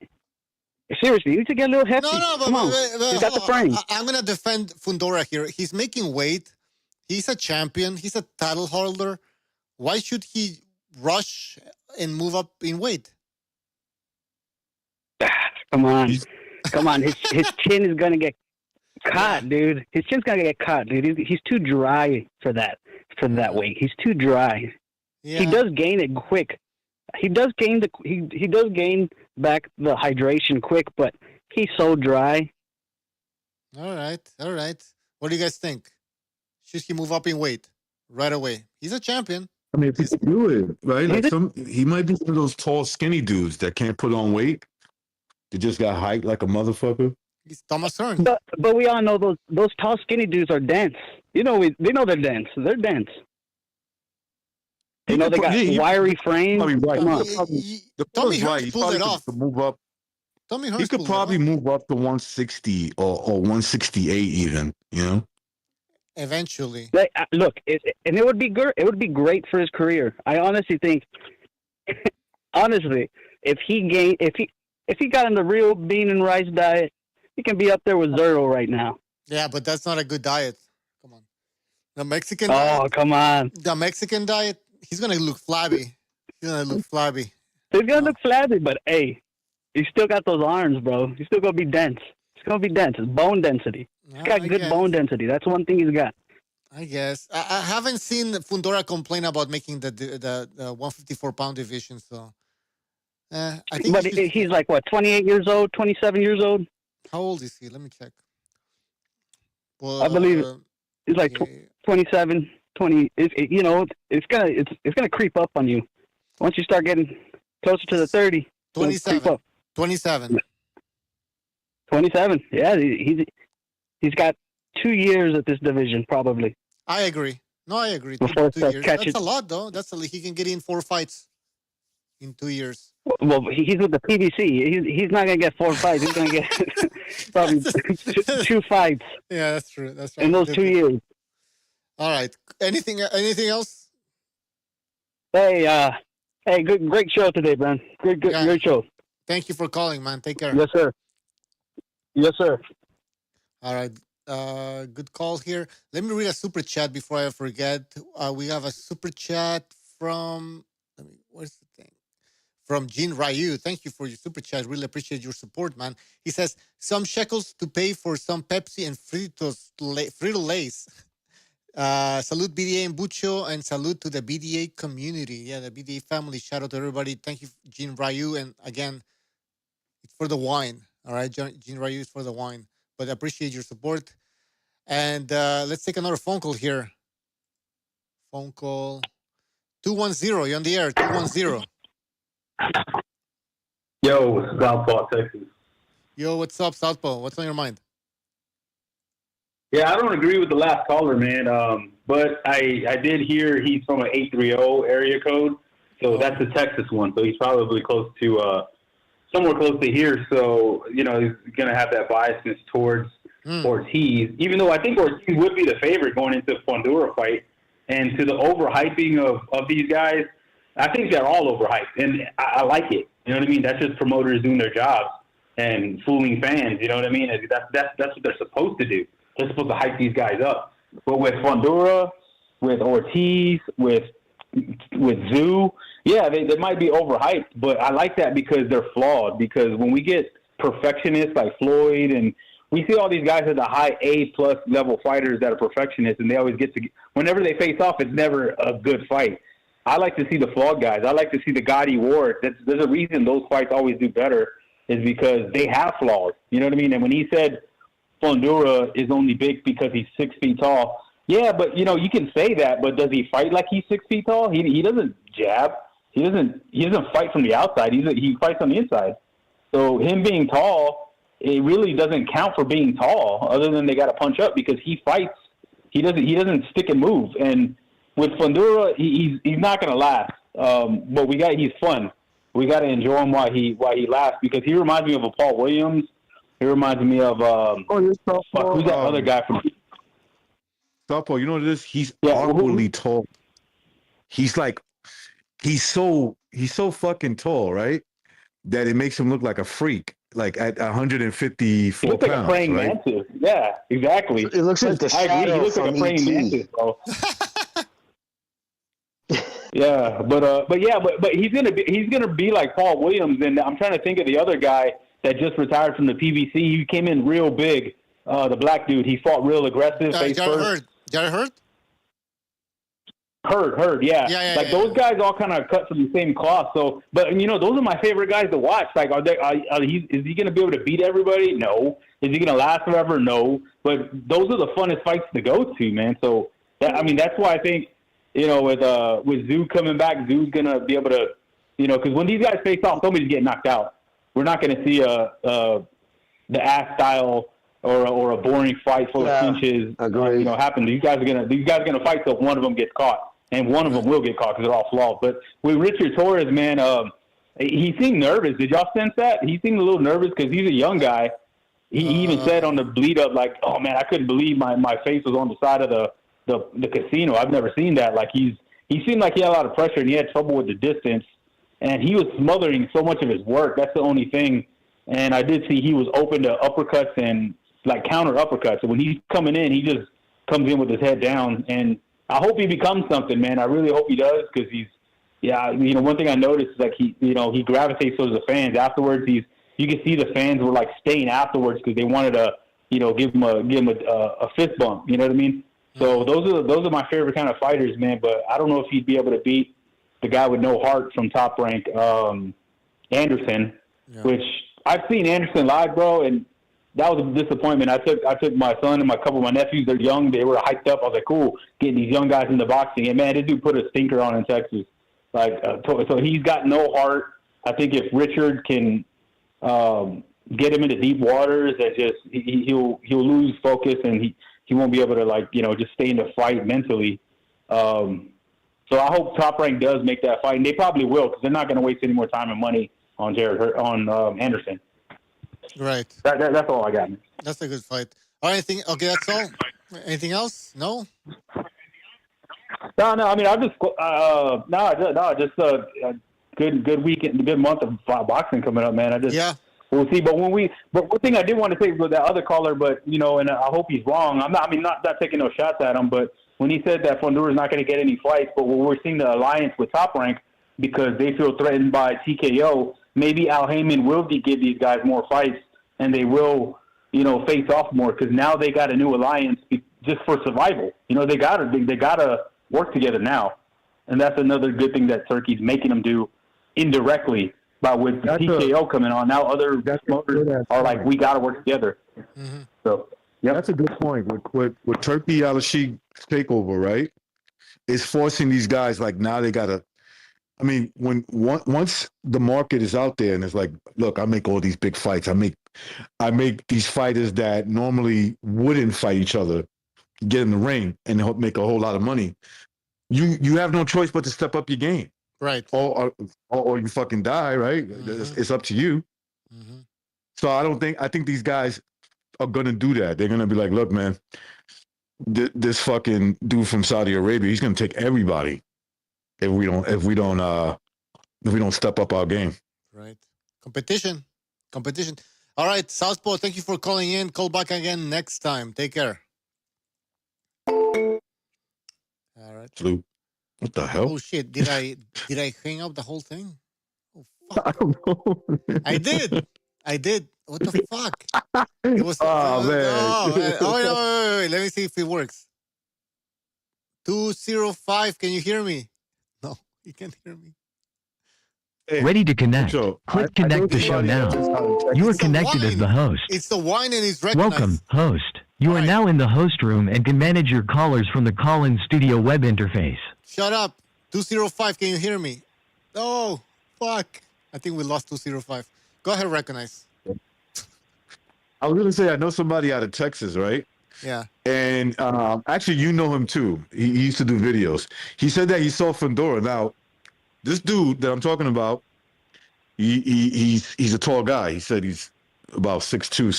Seriously, he needs to get a little hefty. Come on. He's got the frame. I'm going to defend Fundora here. He's making weight. He's a champion. He's a title holder. Why should he rush and move up in weight? Come on. His chin is going to get caught, dude. His chin's going to get caught, dude. He's too dry for that weight. He's too dry. Yeah. He does gain it quick. He does gain he does gain back the hydration quick, but he's so dry. All right. What do you guys think? Should he move up in weight right away? He's a champion. I mean, if he can do it, right? Like he might be one of those tall, skinny dudes that can't put on weight. They just got height like a motherfucker. He's Thomas Hearn. But we all know those tall, skinny dudes are dense. You know, they know they're dense. They're dense. You know, they got wiry frames. Probably right. Come on. Tommy Hearns right. pulled it off. Move up. He could probably move up to 160 or 168 even, you know? Eventually. Look, and it would be good. It would be great for his career. I honestly think, if he got on the real bean and rice diet, he can be up there with Zero right now. Yeah, but that's not a good diet. Come on. The Mexican. Oh, come on. The Mexican diet. He's gonna look flabby. He's gonna look flabby. He's gonna look flabby, but hey, he's still got those arms, bro. He's still gonna be dense. It's gonna be dense. It's bone density. He's got good bone density. That's one thing he's got. I guess I haven't seen Fundora complain about making the 154-pound division. So, I think. But he's like what, 28 years old, 27 years old. How old is he? Let me check. Well, I believe it. He's like 27, 20. It's gonna creep up on you once you start getting closer to the 30. 27. 27. 27. Yeah, he's got 2 years at this division probably. I agree. No, I agree. Before 2 years. That's a lot, though. He can get in 4 fights in 2 years. Well, he's with the PBC. He's not gonna get 4 fights. He's gonna get probably 2 fights. Yeah, that's true. That's right. In those 2 years. All right. Anything else? Hey, great show today, man. Great show. Thank you for calling, man. Take care. Yes, sir. Yes, sir. All right. Good call here. Let me read a super chat before I forget. We have a super chat from. Where's the thing? From Jean Ryu. Thank you for your super chat. Really appreciate your support, man. He says some shekels to pay for some Pepsi and Frito-Lays. Salute BDA and Bucho, and salute to the BDA community. Yeah, the BDA family. Shout out to everybody. Thank you, Jean Ryu. And again, it's for the wine. All right, Jean Ryu is for the wine. But I appreciate your support. And let's take another phone call here. Phone call 210. You're on the air. 210. Yo, Southpaw, Texas. Yo, what's up, Southpaw? What's on your mind? Yeah, I don't agree with the last caller, man. But I did hear he's from an 830 area code, so that's a Texas one. So he's probably close to somewhere close to here. So he's gonna have that biasness towards Ortiz, even though I think Ortiz would be the favorite going into the Fundora fight. And to the overhyping of these guys, I think they're all overhyped, and I like it. You know what I mean? That's just promoters doing their jobs and fooling fans. You know what I mean? That's what they're supposed to do. They're supposed to hype these guys up. But with Fundora, with Ortiz, with Tszyu, yeah, they might be overhyped, but I like that because they're flawed. Because when we get perfectionists like Floyd, and we see all these guys at the high A+ level fighters that are perfectionists, and they always get to whenever they face off, it's never a good fight. I like to see the flawed guys. I like to see the Gotti Ward. There's a reason those fights always do better, is because they have flaws. You know what I mean? And when he said Fundora is only big because he's 6 feet tall, yeah, but you can say that, but does he fight like he's 6 feet tall? He doesn't jab. He doesn't fight from the outside. He fights on the inside. So him being tall, it really doesn't count for being tall, other than they got to punch up, because he fights. He doesn't stick and move. And with Fundora, he's not going to last. But he's fun. We got to enjoy him while he lasts, because he reminds me of a Paul Williams. He reminds me of who's that other guy from Southpaw? You know what it is? He's awkwardly tall. He's so fucking tall, right? That it makes him look like a freak. Like at 154 he looks pounds, like a praying right? mantis. Yeah, exactly. It looks like the I agree. He shadow looks like from a praying E.T. mantis, bro. Yeah, but he's gonna be like Paul Williams, and I'm trying to think of the other guy that just retired from the PBC. He came in real big. The black dude. He fought real aggressive. Jared Hurd? Hurd, yeah. Those guys all kind of cut from the same cloth. So, but those are my favorite guys to watch. Like, is he going to be able to beat everybody? No. Is he going to last forever? No. But those are the funnest fights to go to, man. So, that's why I think, with Tszyu coming back, Tszyu's going to be able to, because when these guys face off, somebody's getting knocked out. We're not going to see the ass style or a boring fight full of cinches, happen. These guys are gonna fight till one of them gets caught, and one of them will get caught because they're all flawed. But with Richard Torres, man, he seemed nervous. Did y'all sense that? He seemed a little nervous because he's a young guy. He even said on the bleed up, like, "Oh man, I couldn't believe my face was on the side of the casino. I've never seen that." Like he seemed like he had a lot of pressure and he had trouble with the distance, and he was smothering so much of his work. That's the only thing. And I did see he was open to uppercuts and like counter uppercuts. So when he's coming in, he comes in with his head down. And I hope he becomes something, man. I really hope he does because one thing I noticed is like he gravitates towards the fans. Afterwards, you can see the fans were like staying afterwards because they wanted to, give him a fist bump. You know what I mean? So those are my favorite kind of fighters, man. But I don't know if he'd be able to beat the guy with no heart from Top Rank, Anderson, which I've seen Anderson live, bro, and that was a disappointment. I took my son and a couple of my nephews. They're young. They were hyped up. I was like, cool, getting these young guys into boxing. And, man, this dude put a stinker on in Texas. So he's got no heart. I think if Richard can get him into deep waters, that just he'll lose focus and he won't be able to just stay in the fight mentally. So I hope Top Rank does make that fight, and they probably will because they're not going to waste any more time and money on Anderson. Right. That's all I got, man. That's a good fight. All right, okay, that's all. Anything else? No. No. I mean, just a good weekend, good month of boxing coming up, man. We'll see. But one thing I did want to say with that other caller, but and I hope he's wrong. I'm not. I mean, not taking no shots at him, but when he said that Fundura is not going to get any fights, but we're seeing the alliance with Top Rank because they feel threatened by TKO. Maybe Al Heyman will give these guys more fights, and they will, face off more because now they got a new alliance just for survival. They gotta work together now, and that's another good thing that Turkey's making them do indirectly. But with TKO coming on now, other promoters are like, we got to work together. Mm-hmm. So that's a good point. With Turkey Al-Sheikh takeover, right? It's forcing these guys like now they got to. I mean, once the market is out there and it's like, look, I make all these big fights. I make these fighters that normally wouldn't fight each other get in the ring and make a whole lot of money. You have no choice but to step up your game. Right. Or you fucking die, right? Mm-hmm. It's up to you. Mm-hmm. So I think these guys are going to do that. They're going to be like, look, man, this fucking dude from Saudi Arabia, he's going to take everybody if we don't step up our game. Right. Competition. All right, Southpaw, thank you for calling in. Call back again next time. Take care. All right. Salute. What the hell? Oh shit! Did I hang up the whole thing? Oh fuck! I don't know. I did. What the fuck? It was. Oh man! Wait. Let me see if it works. 205. Can you hear me? No, you can't hear me. Hey, ready to connect. Click connect to show now. You are connected as the host. It's the wine and it's recognized. Welcome, host. You are now in the host room and can manage your callers from the call-in studio web interface. Shut up. 205, can you hear me? Oh, fuck. I think we lost 205. Go ahead, recognize. I was going to say, I know somebody out of Texas, right? Yeah. And actually, you know him too. He used to do videos. He said that he saw Fundora. Now, this dude that I'm talking about, he's a tall guy. He said he's about 6'2",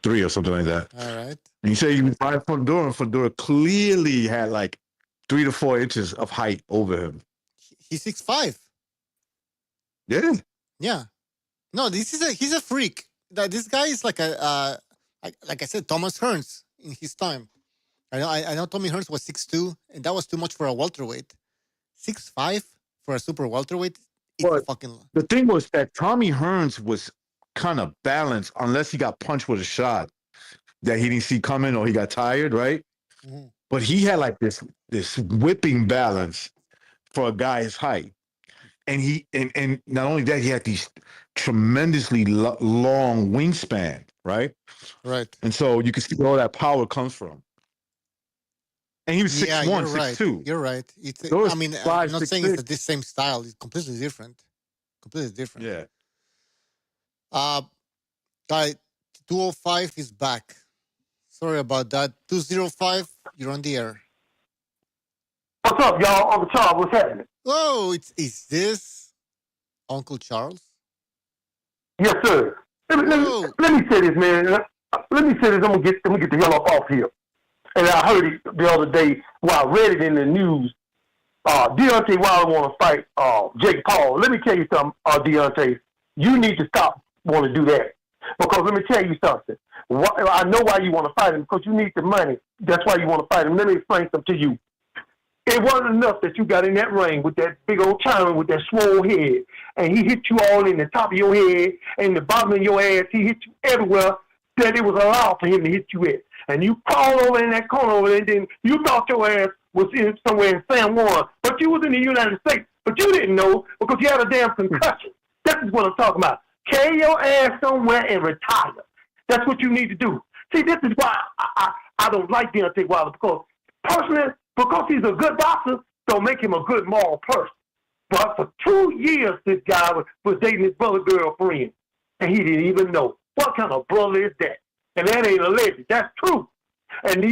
6'3", or something like that. All right. And he said he was by Fundora, and Fundora clearly had like 3 to 4 inches of height over him. He's 6'5". Yeah. Yeah. No, he's a freak. This guy is like like I said, Thomas Hearns in his time. I know Tommy Hearns was 6'2", and that was too much for a welterweight. 6'5" for a super welterweight. The thing was that Tommy Hearns was kind of balanced unless he got punched with a shot that he didn't see coming or he got tired, right? Mm-hmm. But he had like this whipping balance for a guy's height. And and not only that, he had these tremendously long wingspan, right? Right. And so you can see where all that power comes from. And he was 6'1", 6'2". You're right. I'm not saying it's the same style. It's completely different. Yeah. Guy, 205 is back. Sorry about that. 205, you're on the air. What's up, y'all? Uncle Charles, what's happening? Oh, is this Uncle Charles? Yes, sir. Let me say this, man. Let me say this. I'm gonna get the hell off here. And I heard it the other day. Well, I read it in the news. Deontay Wilder want to fight Jake Paul. Let me tell you something, Deontay. You need to stop wanting to do that. Because let me tell you something. I know why you want to fight him, because you need the money. That's why you want to fight him. Let me explain something to you. It wasn't enough that you got in that ring with that big old Chinaman with that swole head, and he hit you all in the top of your head and the bottom of your ass. He hit you everywhere that it was allowed for him to hit you at. And you crawled over in that corner over there, and then you thought your ass was in somewhere in San Juan, but you was in the United States, but you didn't know because you had a damn concussion. This is what I'm talking about. Carry your ass somewhere and retire. That's what you need to do. See, this is why I don't like Deontay Wilder, because personally, because he's a good boxer, don't make him a good moral person. But for 2 years, this guy was dating his brother's girlfriend, and he didn't even know. What kind of brother is that? And that ain't alleged. That's true. And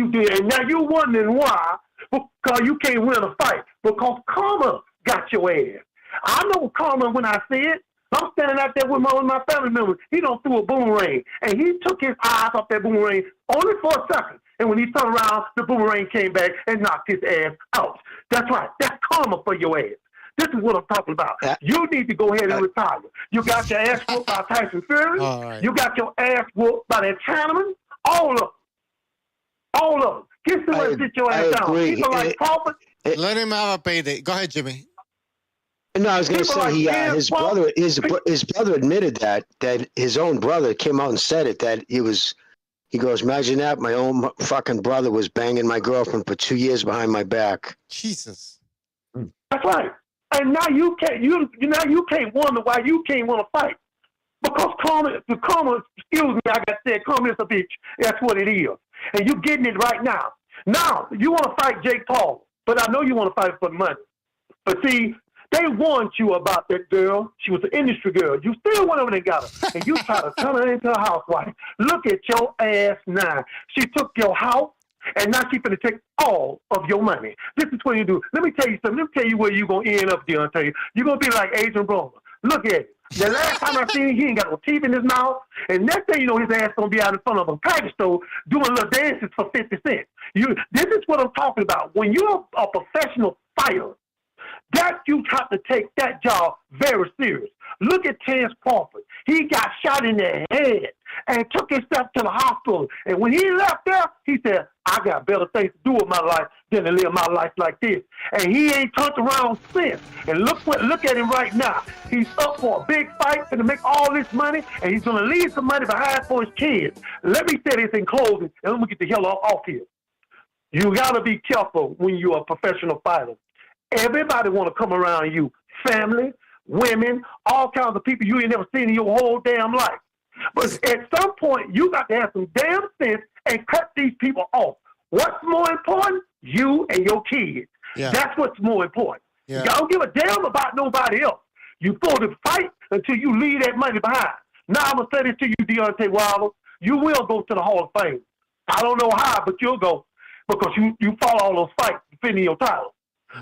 now you're wondering why, because you can't win a fight, because karma got your ass. I know karma when I see it. I'm standing out there with my family members. He done threw a boomerang, and he took his eyes off that boomerang only for a second. And when he turned around, the boomerang came back and knocked his ass out. That's right. That's karma for your ass. This is what I'm talking about. You need to go ahead and retire. You got your ass whooped by Tyson Fury. Right. You got your ass whooped by that Chinaman. All of them. All of them. Get somewhere and sit your ass down. People like Crawford. Let him have a payday. Go ahead, Jimmy. No, I was going to say like his brother admitted that his own brother came out and said it, that he goes, imagine that my own fucking brother was banging my girlfriend for 2 years behind my back. Jesus. That's right. And now you can't wonder why you can't want to fight. Because karma, excuse me, I got said, karma is a bitch. That's what it is. And you're getting it right now. Now, you want to fight Jake Paul, but I know you want to fight for money. But see, they warned you about that girl. She was an industry girl. You still went over and got her. And you try to turn her into a housewife. Look at your ass now. She took your house, and now she's going to take all of your money. This is what you do. Let me tell you something. Let me tell you where you're going to end up, Deontay. You're going to be like Adrian Broner. Look at it. The last time I seen him, he ain't got no teeth in his mouth. And next thing you know, his ass going to be out in front of a package store doing little dances for 50 cents. This is what I'm talking about. When you're a professional fighter, that you have to take that job very serious. Look at Terrence Crawford. He got shot in the head and took himself to the hospital. And when he left there, he said, I got better things to do with my life than to live my life like this. And he ain't turned around since. And look at him right now. He's up for a big fight and to make all this money, and he's going to leave some money behind for his kids. Let me say this in closing, and let me get the hell off here. You got to be careful when you're a professional fighter. Everybody want to come around you. Family, women, all kinds of people you ain't never seen in your whole damn life. But at some point, you got to have some damn sense and cut these people off. What's more important? You and your kids. Yeah. That's what's more important. Yeah. You don't give a damn about nobody else. You go to fight until you leave that money behind. Now I'm going to say this to you, Deontay Wilder. You will go to the Hall of Fame. I don't know how, but you'll go because you follow all those fights defending your title.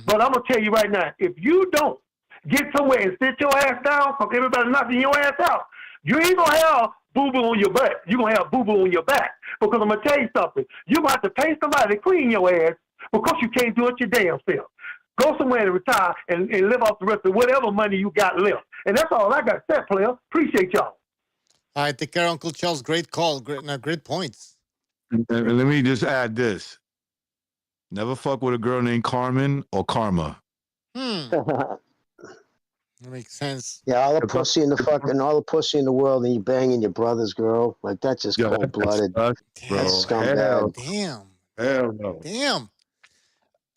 But I'm going to tell you right now, if you don't get somewhere and sit your ass down from everybody knocking your ass out, you ain't going to have boo-boo on your butt. You're going to have boo-boo on your back. Because I'm going to tell you something. You're going to have to pay somebody to clean your ass because you can't do it your damn self. Go somewhere to retire and live off the rest of whatever money you got left. And that's all I got to say, player. Appreciate y'all. All right, take care, Uncle Charles. Great call. Great points. And let me just add this. Never fuck with a girl named Carmen or Karma. That makes sense. Yeah, all the pussy in the world, and you banging your brother's girl. Like, that's just cold-blooded. That's scumbag. Damn. Hell no. Damn.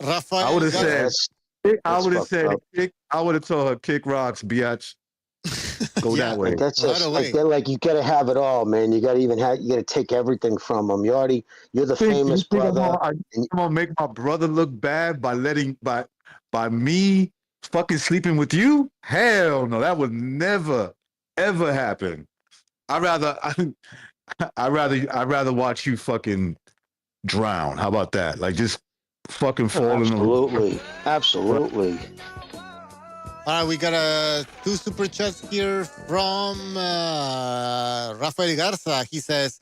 Rafael. I would have told her, kick rocks, biatch. Go that way. Like, that's just like you gotta have it all, man. You gotta take everything from them. You're the famous brother. I'm gonna make my brother look bad by me fucking sleeping with you? Hell no, that would never ever happen. I'd rather watch you fucking drown. How about that? Like, just fucking fall in the Absolutely. All right, we got 2 super chats here from Rafael Garza. He says,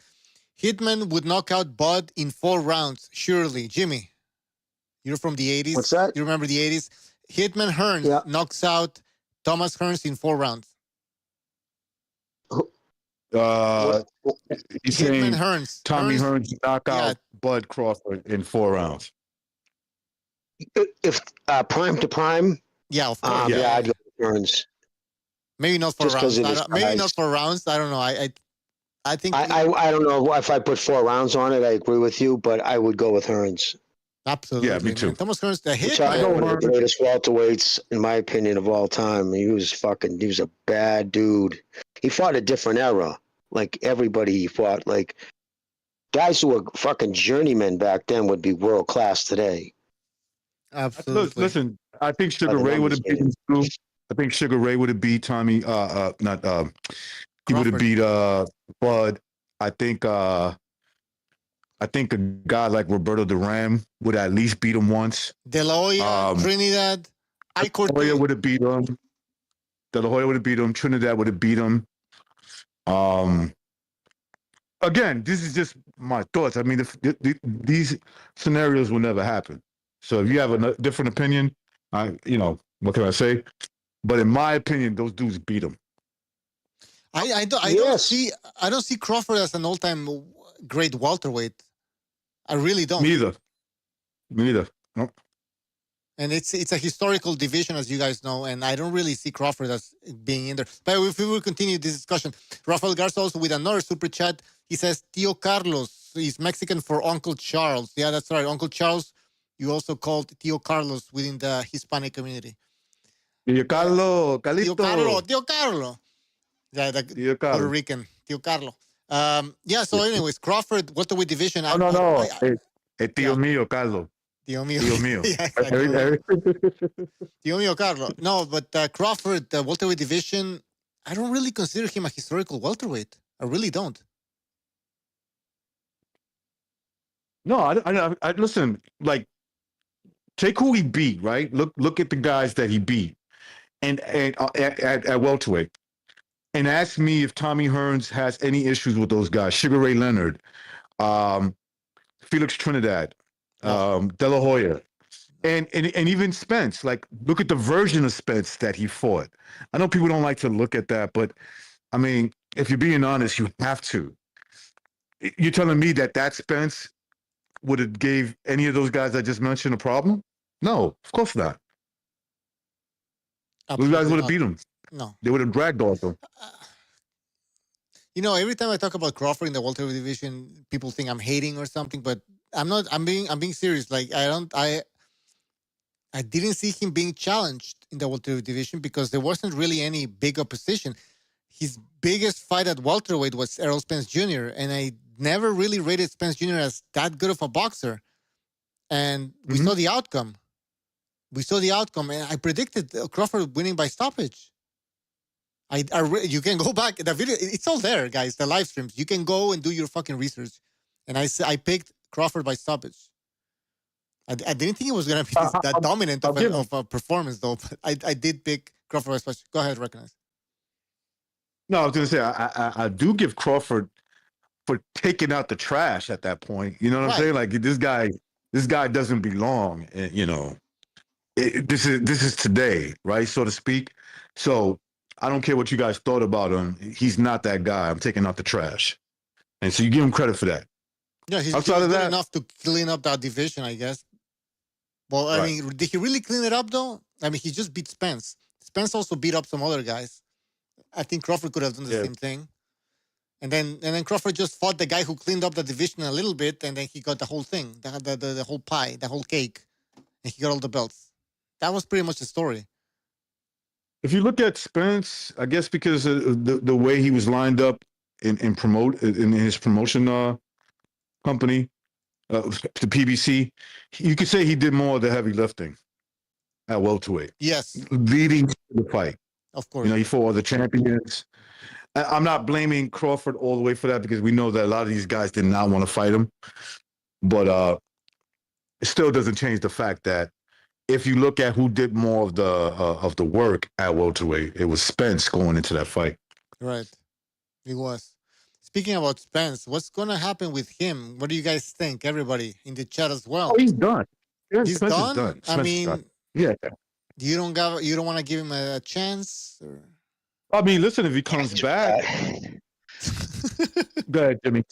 Hitman would knock out Bud in 4 rounds, surely. Jimmy, you're from the 80s. What's that? You remember the 80s? Hitman Hearns knocks out Thomas Hearns in 4 rounds. He's Hitman saying Hearns. Tommy Hearns knock out Bud Crawford in 4 rounds. If prime to prime, yeah, of course. yeah, I'd go with Hearns. Maybe not for Just 'cause rounds. of his Maybe size. not for rounds. I don't know. I think I don't know if I put 4 rounds on it. I agree with you, but I would go with Hearns. absolutely. Yeah, me too. Man. Thomas Hearns, the You're talking Hitman. one of the greatest welterweights, in my opinion, of all time. He was a bad dude. He fought a different era. Like everybody he fought, like guys who were fucking journeymen back then would be world class today. Absolutely. Listen, I think Sugar Ray would have beat him too. I think Sugar Ray would have beat Tommy. He would have beat Bud. I think a guy like Roberto Duran would at least beat him once. De La Hoya, Trinidad. De La Hoya would have beat him. De La Hoya would have beat him. Trinidad would have beat him. Again, this is just my thoughts. I mean, these scenarios will never happen. So if you have a different opinion, what can I say? But in my opinion, those dudes beat him. I don't see Crawford as an all-time great welterweight. I really don't. Me either. Nope. And it's a historical division, as you guys know, and I don't really see Crawford as being in there. But if we will continue this discussion, Rafael Garza also with another super chat. He says, Tio Carlos is Mexican for Uncle Charles. Yeah, that's right. Uncle Charles, you also called Tio Carlos within the Hispanic community. Tio Carlo, Calito. Tio Carlo. Yeah, the Puerto Rican, Tio Carlo. So anyways, Crawford, welterweight division. No. Tio mío, Carlos. Tio mío. Tio mío. Yeah, exactly. Tio mío, Carlo. No, but Crawford, the welterweight division, I don't really consider him a historical welterweight. I really don't. No, I listen, like, take who he beat, right? Look at the guys that he beat and at welterweight. And ask me if Tommy Hearns has any issues with those guys. Sugar Ray Leonard, Felix Trinidad, De La Hoya, and even Spence. Like, look at the version of Spence that he fought. I know people don't like to look at that, but I mean, if you're being honest, you have to. You're telling me that Spence would have gave any of those guys I just mentioned a problem? No, of course not. Those guys would have beat him. No. They would have dragged all of them. Every time I talk about Crawford in the welterweight division, people think I'm hating or something, but I'm not. I'm being serious. Like, I didn't see him being challenged in the welterweight division because there wasn't really any big opposition. His biggest fight at welterweight was Errol Spence Jr., and I never really rated Spence Jr. as that good of a boxer. And we saw the outcome. And I predicted Crawford winning by stoppage. You can go back. The video, it's all there, guys. The live streams. You can go and do your fucking research. And I picked Crawford by stoppage. I didn't think it was going to be that dominant of a performance, though. But I did pick Crawford by stoppage. Go ahead, recognize. No, I was going to say, I do give Crawford for taking out the trash at that point. You know what I'm saying? Like, this guy doesn't belong. This is today, right? So to speak. So I don't care what you guys thought about him. He's not that guy. I'm taking out the trash. And so you give him credit for that. Yeah, he's good enough to clean up that division, I guess. Well, I mean, did he really clean it up, though? I mean, he just beat Spence. Spence also beat up some other guys. I think Crawford could have done the same thing. And then Crawford just fought the guy who cleaned up the division a little bit, and then he got the whole thing, the whole pie, the whole cake, and he got all the belts. That was pretty much the story. If you look at Spence, I guess because of the way he was lined up in his promotion company, the PBC, you could say he did more of the heavy lifting at welterweight. Yes, leading to the fight. Of course, he fought the champions. I'm not blaming Crawford all the way for that because we know that a lot of these guys did not want to fight him, but it still doesn't change the fact that if you look at who did more of the work at welterweight, it was Spence going into that fight. Right, it was. Speaking about Spence, what's going to happen with him? What do you guys think? Everybody in the chat as well. Oh, he's done. Yeah, he's Spence done? Is done. I mean, done. Yeah. You don't want to give him a chance? Or? I mean, listen, if he comes back, Go ahead, Jimmy.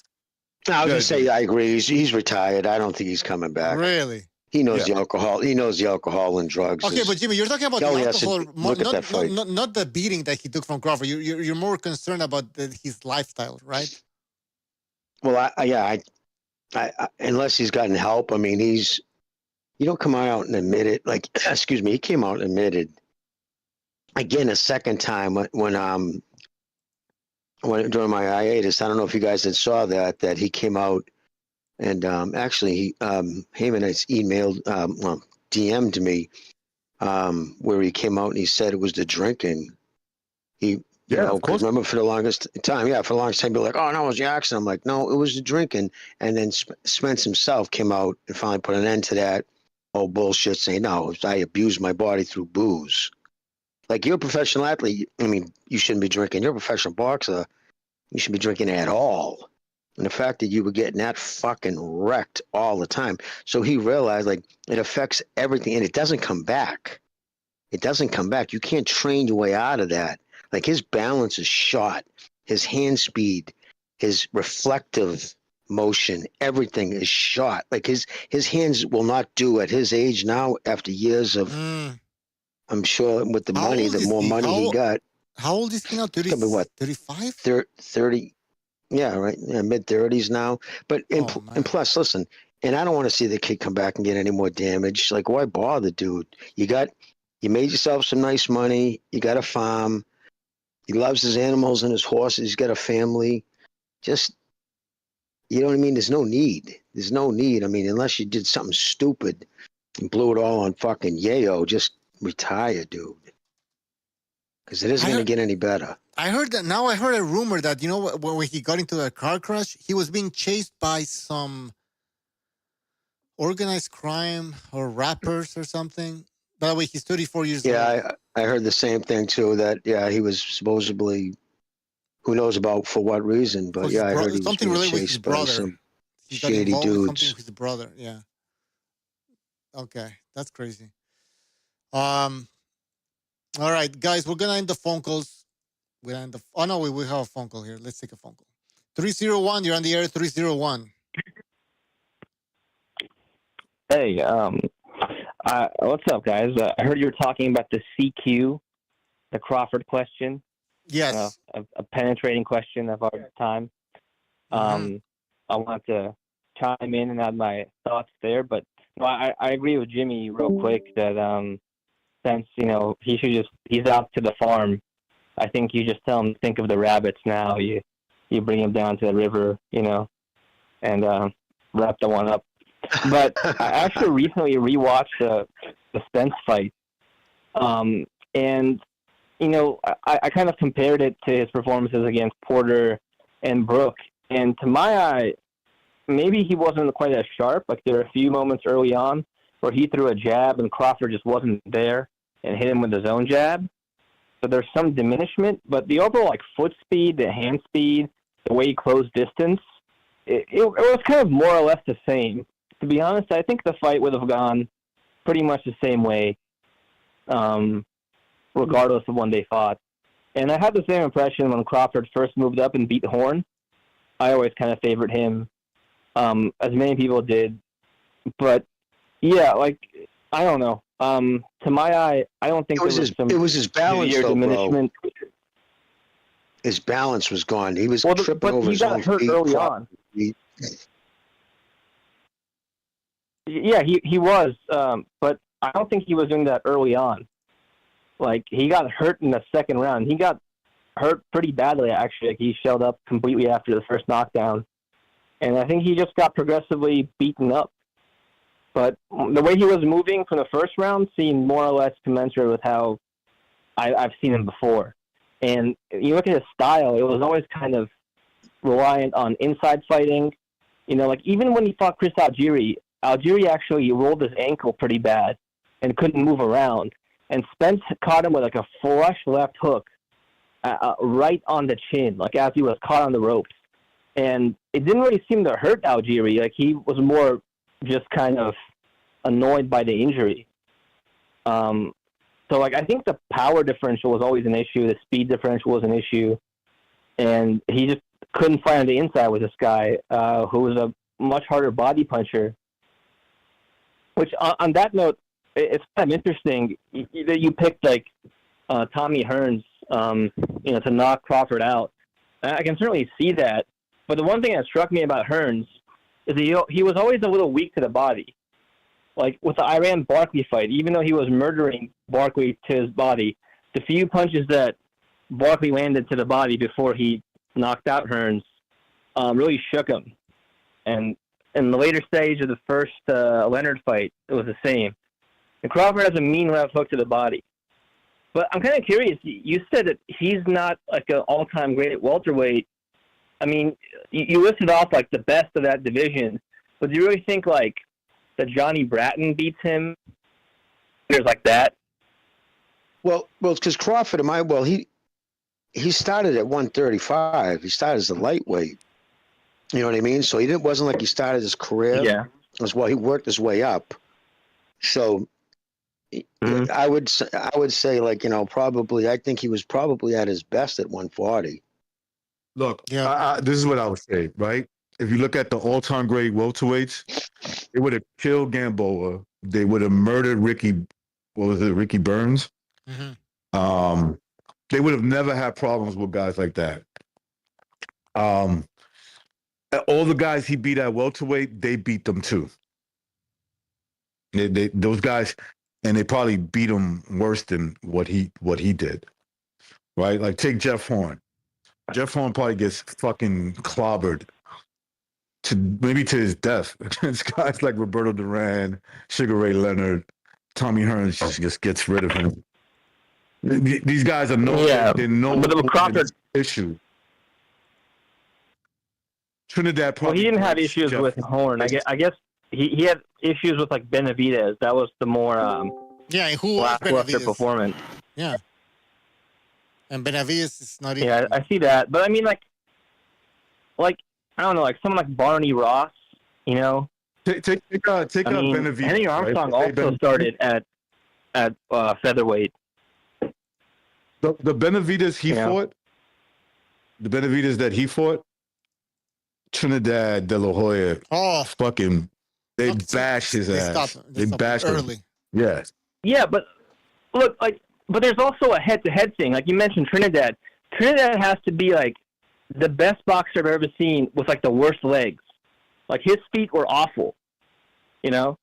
No, I was Good. gonna say I agree. He's retired. I don't think he's coming back. Really? He knows the alcohol. He knows the alcohol and drugs. Okay, but Jimmy, you're talking about the alcohol, look at that fight. not the beating that he took from Crawford. You're more concerned about his lifestyle, right? Well, I unless he's gotten help. I mean, you don't come out and admit it. Like, excuse me, he came out and admitted again a second time when during my hiatus. I don't know if you guys had saw that he came out and actually Heyman has emailed, DM'd me where he came out and he said it was the drinking. Of course. Remember for the longest time, people were like, oh, no, it was the accident. I'm like, no, it was the drinking. And then Spence himself came out and finally put an end to that whole bullshit, saying, no, I abused my body through booze. Like, you're a professional athlete. I mean, you shouldn't be drinking. You're a professional boxer. You shouldn't be drinking at all. And the fact that you were getting that fucking wrecked all the time. So he realized, like, it affects everything, and it doesn't come back. It doesn't come back. You can't train your way out of that. Like, his balance is shot. His hand speed, his reflective motion, everything is shot. Like, his hands will not do at his age now after years of, I'm sure with the money, the more money he got. How old is he now? 30, what? 35? 30. Yeah, right. Yeah, mid-30s now. But and plus, listen, and I don't want to see the kid come back and get any more damage. Like, why bother, dude? You made yourself some nice money. You got a farm. He loves his animals and his horses. He's got a family. Just, you know what I mean? There's no need. There's no need. I mean, unless you did something stupid and blew it all on fucking yayo, just retire, dude. Because it isn't going to get any better. I heard that. Now I heard a rumor that, you know, when he got into a car crash, he was being chased by some organized crime or rappers or something. By the way, he's 34 years old. Yeah, I heard the same thing too. That he was supposedly, who knows about for what reason, but I heard he was something being related with his chased by brother. some He got shady involved with dudes. something with his brother. Yeah. Okay, that's crazy. All right, guys, we're gonna end the phone calls. We have a phone call here. Let's take a phone call. 301, you're on the air. 301. Hey, what's up, guys? I heard you were talking about the CQ, the Crawford question. Yes. A penetrating question of our time. I want to chime in and add my thoughts there, but I agree with Jimmy real quick that since, he's out to the farm, I think you just tell him to think of the rabbits now. You bring him down to the river, and wrap the one up. But I actually recently rewatched the Spence fight. And, I kind of compared it to his performances against Porter and Brook. And to my eye, maybe he wasn't quite as sharp. Like, there were a few moments early on where he threw a jab and Crawford just wasn't there and hit him with his own jab. So there's some diminishment. But the overall, foot speed, the hand speed, the way he closed distance, it was kind of more or less the same. To be honest, I think the fight would have gone pretty much the same way, regardless of when they fought. And I had the same impression when Crawford first moved up and beat Horn. I always kind of favored him, as many people did. But, yeah, I don't know. To my eye, I don't think it was his balance, though, diminishment. Bro. His balance was gone. He was tripping over his own feet. But he got hurt early on. Yeah, he was, but I don't think he was doing that early on. He got hurt in the second round. He got hurt pretty badly, actually. He shelled up completely after the first knockdown. And I think he just got progressively beaten up. But the way he was moving from the first round seemed more or less commensurate with how I've seen him before. And you look at his style, it was always kind of reliant on inside fighting. Even when he fought Chris Algieri actually rolled his ankle pretty bad and couldn't move around. And Spence caught him with a flush left hook right on the chin, as he was caught on the ropes. And it didn't really seem to hurt Algieri. He was more just kind of annoyed by the injury. So I think the power differential was always an issue. The speed differential was an issue. And couldn't fight on the inside with this guy who was a much harder body puncher. Which, on that note, it's kind of interesting that you picked like Tommy Hearns, to knock Crawford out. I can certainly see that. But the one thing that struck me about Hearns is he was always a little weak to the body. Like with the Iran-Barkley fight, even though he was murdering Barkley to his body, the few punches that Barkley landed to the body before he knocked out Hearns really shook him. And in the later stage of the first Leonard fight, it was the same. And Crawford has a mean left hook to the body. But I'm kind of curious. You said that he's not like an all-time great at welterweight. I mean, you listed off like the best of that division. But do you really think like that Johnny Bratton beats him? There's like that. Well, it's because Crawford, he started at 135. He started as a lightweight. You know what I mean? So it wasn't like he started his career. Yeah. As well, he worked his way up. So I would say like, probably, I think he was probably at his best at 140. Look, this is what I would say, right? If you look at the all-time great welterweights, they would have killed Gamboa. They would have murdered Ricky Burns. Mm-hmm. They would have never had problems with guys like that. All the guys he beat at welterweight, they beat them too. Those guys, and they probably beat him worse than what he did, right? Like take Jeff Horn. Jeff Horn probably gets fucking clobbered maybe to his death against guys like Roberto Duran, Sugar Ray Leonard, Tommy Hearns just gets rid of him. These guys are Crawford issue. Trinidad probably. Well, he didn't have issues with Horn. I guess he had issues with like Benavidez. That was the more who lackluster performance. Yeah. And Benavidez is not even. Yeah, I see that, but I mean, like I don't know, like someone like Barney Ross, Take out Benavidez. Henry Armstrong also started at featherweight. The Benavidez fought. The Benavidez that he fought. Trinidad De La Hoya. Oh, fucking! They bashed his ass. They bashed him early. Yes. Yeah, but look, but there's also a head-to-head thing. Like you mentioned, Trinidad. Trinidad has to be like the best boxer I've ever seen with like the worst legs. Like his feet were awful. No,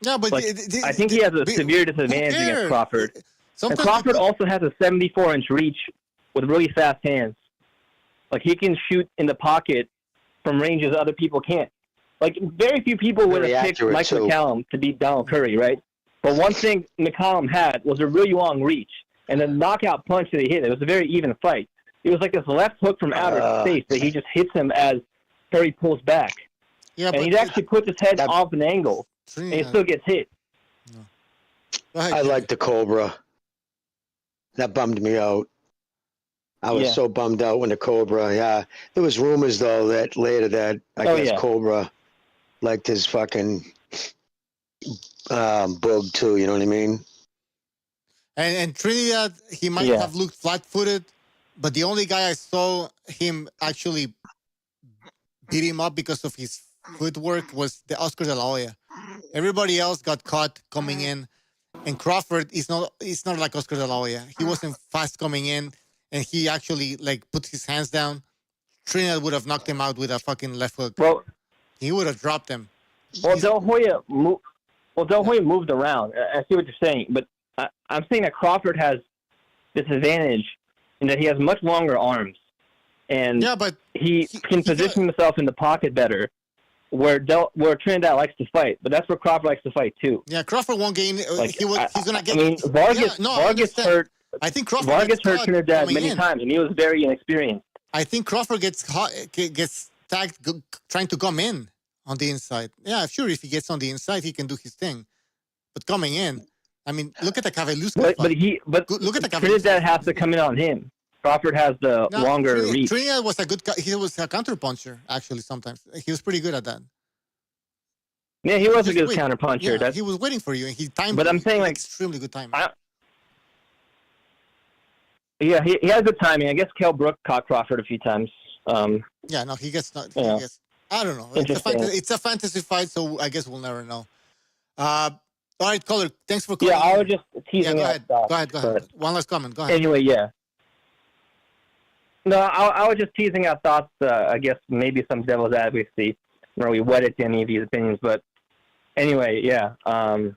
but I think he has a severe disadvantage against Crawford. And Crawford also has a 74-inch reach with really fast hands. Like he can shoot in the pocket from ranges other people can't. Like very few people would have picked Mike McCallum to beat Donald Curry, right? But one thing McCallum had was a really long reach and the knockout punch that he hit. It was a very even fight. It was like this left hook from outer space that he just hits him as Curry pulls back. Yeah, and he actually puts his head off an angle, and he still gets hit. No. I like the Cobra. That bummed me out. I was so bummed out when the Cobra, There was rumors, though, that later that I guess Cobra liked his fucking bug, too, you know what I mean? And Trinidad, he might have looked flat-footed, but the only guy I saw him actually beat him up because of his footwork was the Oscar De La Hoya. Everybody else got caught coming in, and Crawford is not like Oscar De La Hoya. He wasn't fast coming in, and he actually put his hands down. Trinidad would have knocked him out with a fucking left hook. Well, he would have dropped him. Well, De La Hoya moved around. I see what you're saying, but I'm saying that Crawford has this advantage in that he has much longer arms, and he can position himself in the pocket better, where Trinidad likes to fight. But that's where Crawford likes to fight too. Yeah, Crawford won't gain. He's gonna get. I mean, Vargas hurt. I think Crawford Vargas hurt Trinidad many times, and he was very inexperienced. I think Crawford gets tagged trying to come in on the inside. Yeah, sure. If he gets on the inside, he can do his thing. But coming in, I memean, look at the Kaveluska fight. Look at the Trinidad has to come in on him. Crawford has the longer reach. Trinidad was he was a counter puncher actually. Sometimes he was pretty good at that. Yeah, he was a good counter puncher. Yeah, he was waiting for you, and he timed. But I'm saying extremely good timing. He had good timing. I guess Kell Brook caught Crawford a few times. Yeah, no, he gets not. Yeah. He gets, I don't know. Interesting. It's a fantasy fight, so I guess we'll never know. All right, caller. Thanks for calling. Yeah, I was just teasing go out ahead. thoughts, Go ahead. but One last comment. Go ahead. anyway, yeah. No, I was just teasing out thoughts. I guess maybe some devil's advocacy. Not really wedded to any of these opinions, but anyway, yeah. I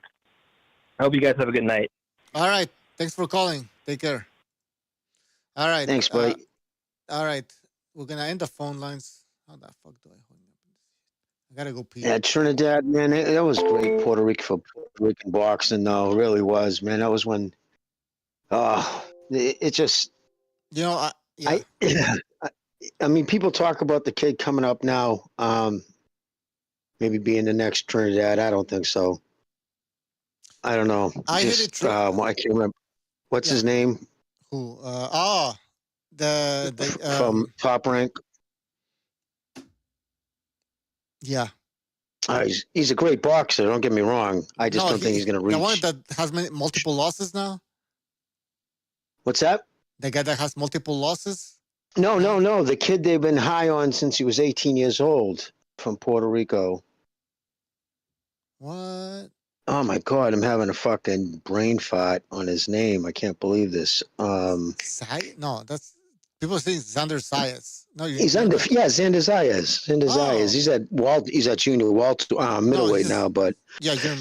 hope you guys have a good night. All right. Thanks for calling. Take care. All right. Thanks, buddy. All right. We're gonna end the phone lines. How the fuck do I hold up? I gotta go pee. Yeah, Trinidad, man, that was great. Puerto Rican boxing, though, it really was, man. That was when, it just, You know, I mean, people talk about the kid coming up now, maybe being the next Trinidad. I don't think so. I don't know. I I can't remember. What's his name? Who? The From Top Rank. Yeah. He's a great boxer. Don't get me wrong. I just don't think he's going to reach. The one that has multiple losses now. What's that? The guy that has multiple losses. No. The kid they've been high on since he was 18 years old from Puerto Rico. What? Oh my God! I'm having a fucking brain fart on his name. I can't believe this. No, that's people saying Xander Zayas. No, He's under. Yeah, Xander Zayas. He's at junior middleweight now, but yeah, there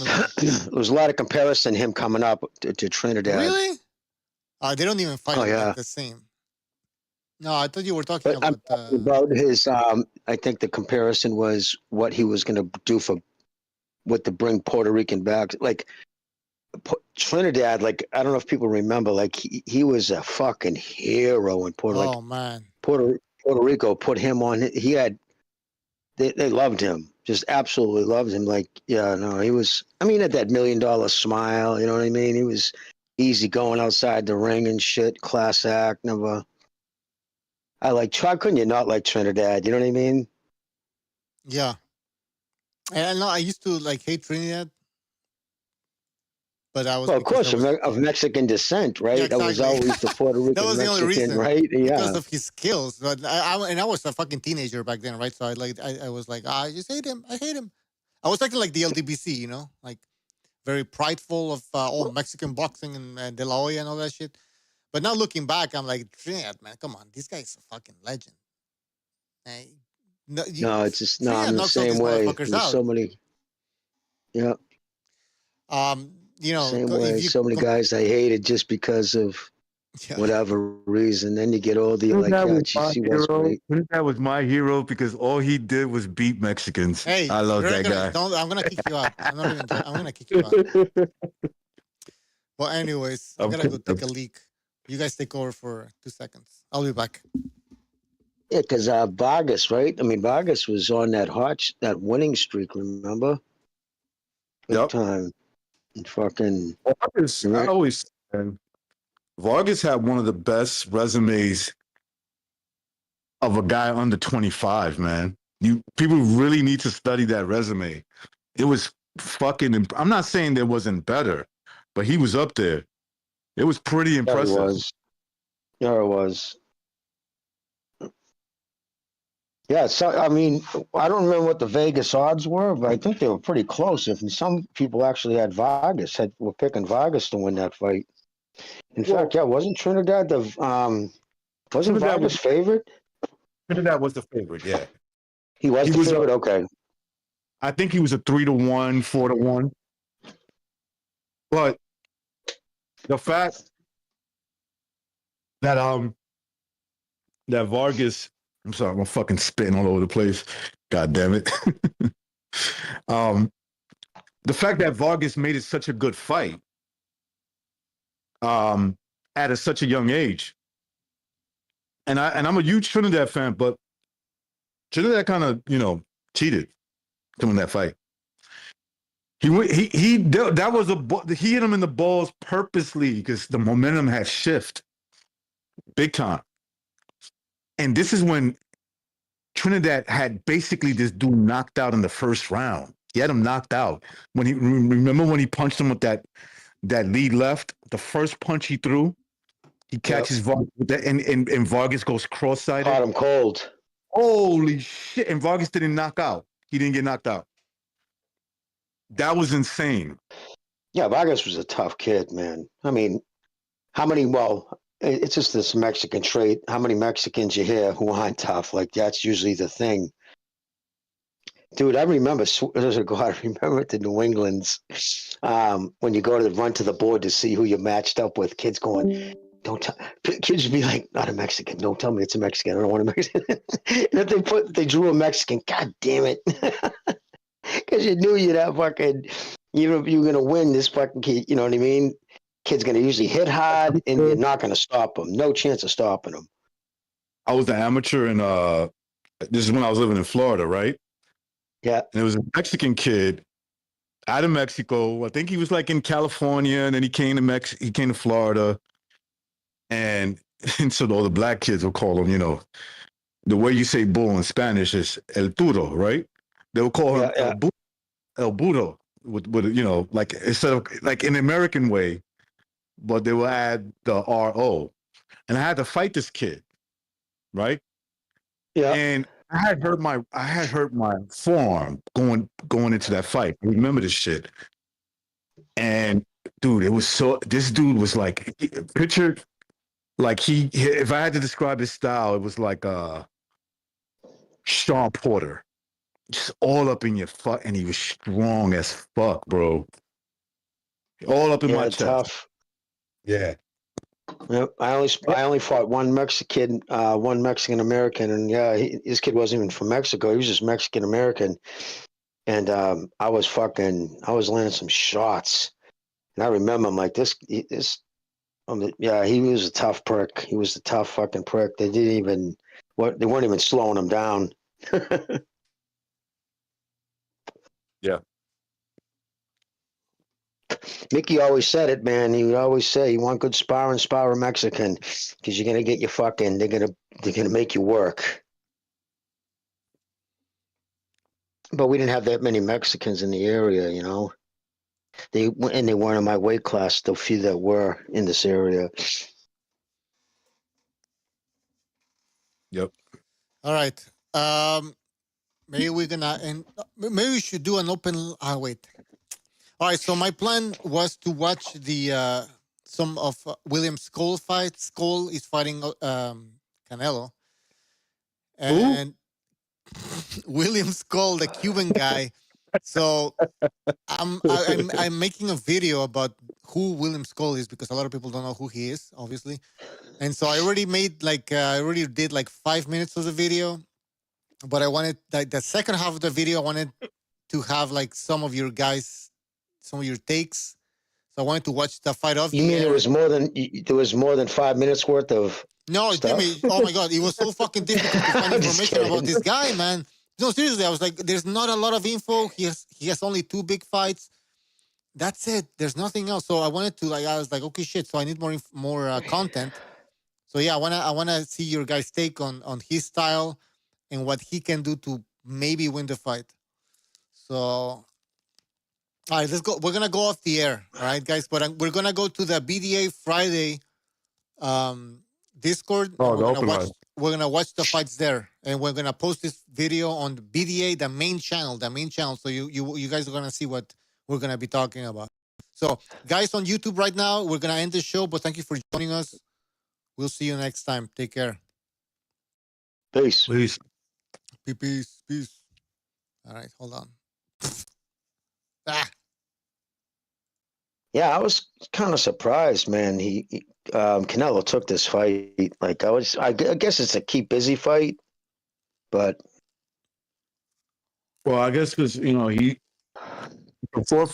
was a lot of comparison him coming up to Trinidad. Really? They don't even fight like the same. No, I thought you were talking about his. I think the comparison was what he was going to do to bring Puerto Rican back. Like Trinidad, like I don't know if people remember, like he was a fucking hero in Puerto Rico. Oh man, Puerto Rico put him on. They loved him, just absolutely loved him. Like he was. I mean, at that $1 million smile, you know what I mean. He was easy going outside the ring and shit. Class act, never. How couldn't you not like Trinidad? You know what I mean? Yeah. And I used to hate Trinidad, but I was. Well, of course, of Mexican descent, right? Yeah, exactly. That was always the Puerto Rican that was the Mexican, only reason, right? Yeah, because of his skills. But I was a fucking teenager back then, right? So I was like, I just hate him. I hate him. I was acting like the LDBC, you know, like very prideful of all Mexican boxing and De La Hoya and all that shit. But now looking back, I'm like, Trinidad, man, come on, this guy's a fucking legend. It's just I'm the same way. There's so many. Yeah. Same way. So many guys I hated just because of whatever reason. Then you get older, you're like, That was my hero because all he did was beat Mexicans. Hey, I love that guy. I'm gonna kick you out. I'm gonna kick you out. Well, anyways, I'm gonna go take a leak. You guys take over for 2 seconds. I'll be back. Yeah, because Vargas, right? I mean, Vargas was on that winning streak. Remember? Big time. And fucking. Vargas had one of the best resumes of a guy under 25. Man, people really need to study that resume. It was fucking. I'm not saying there wasn't better, but he was up there. It was pretty impressive. It was. Yeah, so I mean, I don't remember what the Vegas odds were, but I think they were pretty close. If some people actually had were picking Vargas to win that fight. In fact, wasn't Trinidad wasn't Vargas favorite? Trinidad was the favorite, yeah. He was the favorite. Okay. I think he was a 3-1, 4-1. But the fact that that Vargas. I'm sorry, I'm fucking spitting all over the place. God damn it. The fact that Vargas made it such a good fight at such a young age. And I'm a huge Trinidad fan, but Trinidad kind of, cheated to win that fight. He hit him in the balls purposely because the momentum had shifted big time. And this is when Trinidad had basically this dude knocked out in the first round. He had him knocked out. Remember when he punched him with that lead left? The first punch he threw, he catches Vargas with that, and Vargas goes cross-sided. Caught him cold. Holy shit! And Vargas didn't knock out. He didn't get knocked out. That was insane. Yeah, Vargas was a tough kid, man. I mean, how many? Well, it's just this Mexican trait. How many Mexicans you hear who aren't tough? Like that's usually the thing. Dude, I remember. I remember the New England's when you go to run to the board to see who you're matched up with. Kids going, don't tell. Kids would be like, not a Mexican. Don't tell me it's a Mexican. I don't want a Mexican. And if they drew a Mexican, God damn it, because you knew you'd have fucking. Even if you were gonna win this fucking kid, you know what I mean? Kid's gonna usually hit hard, and you're not gonna stop him. No chance of stopping him. I was an amateur, and this is when I was living in Florida, right? Yeah. And there was a Mexican kid out of Mexico. I think he was like in California, and then he came to he came to Florida. And so all the black kids will call him, you know, the way you say bull in Spanish is el turo, right? They'll call him el burro, with you know, like instead of like in the American way, but they will add the RO. And I had to fight this kid, right? Yeah. And I had hurt my forearm going into that fight. I remember this shit. And dude, this dude was like, picture, like if I had to describe his style, it was like Sean Porter. Just all up in your fuck, and he was strong as fuck, bro. All up in my chest. Tough. Yeah. Yep. I only fought one Mexican American, and his kid wasn't even from Mexico. He was just Mexican American, and I was landing some shots, and I remember I'm like he was a tough prick. He was a tough fucking prick. They weren't even slowing him down. Yeah. Mickey always said it, man. He would always say, "You want good sparring, spar a Mexican, because you're gonna get your fucking. They're gonna make you work." But we didn't have that many Mexicans in the area, you know. They weren't in my weight class. The few that were in this area. Yep. All right. Maybe maybe we should do an open. Wait. All right. So my plan was to watch the some of William Skull fights. Skull is fighting Canelo, and William Skull, the Cuban guy. So I'm making a video about who William Skull is, because a lot of people don't know who he is, obviously. And so I already did like 5 minutes of the video, but I wanted like the second half of the video. I wanted to have like some of your takes. So I wanted to watch the fight of. You mean there was more than 5 minutes worth of? No, Jimmy. Oh my God, it was so fucking difficult to find information about this guy, man. No, seriously, I was like, there's not a lot of info. He has only 2 big fights. That's it. There's nothing else. So I wanted to I was like, okay, shit. So I need more content. So yeah, I wanna see your guys' take on his style and what he can do to maybe win the fight. So, all right, let's go. We're gonna go off the air, all right, guys. But we're gonna go to the BDA Friday Discord. Oh, we're gonna watch the fights there, and we're gonna post this video on the BDA, the main channel. So you guys are gonna see what we're gonna be talking about. So, guys on YouTube right now, we're gonna end the show. But thank you for joining us. We'll see you next time. Take care. Peace. Peace. Peace. All right, hold on. Yeah, I was kind of surprised, man. Canelo took this fight. Like I guess it's a keep busy fight, but. Well, I guess because, you know, before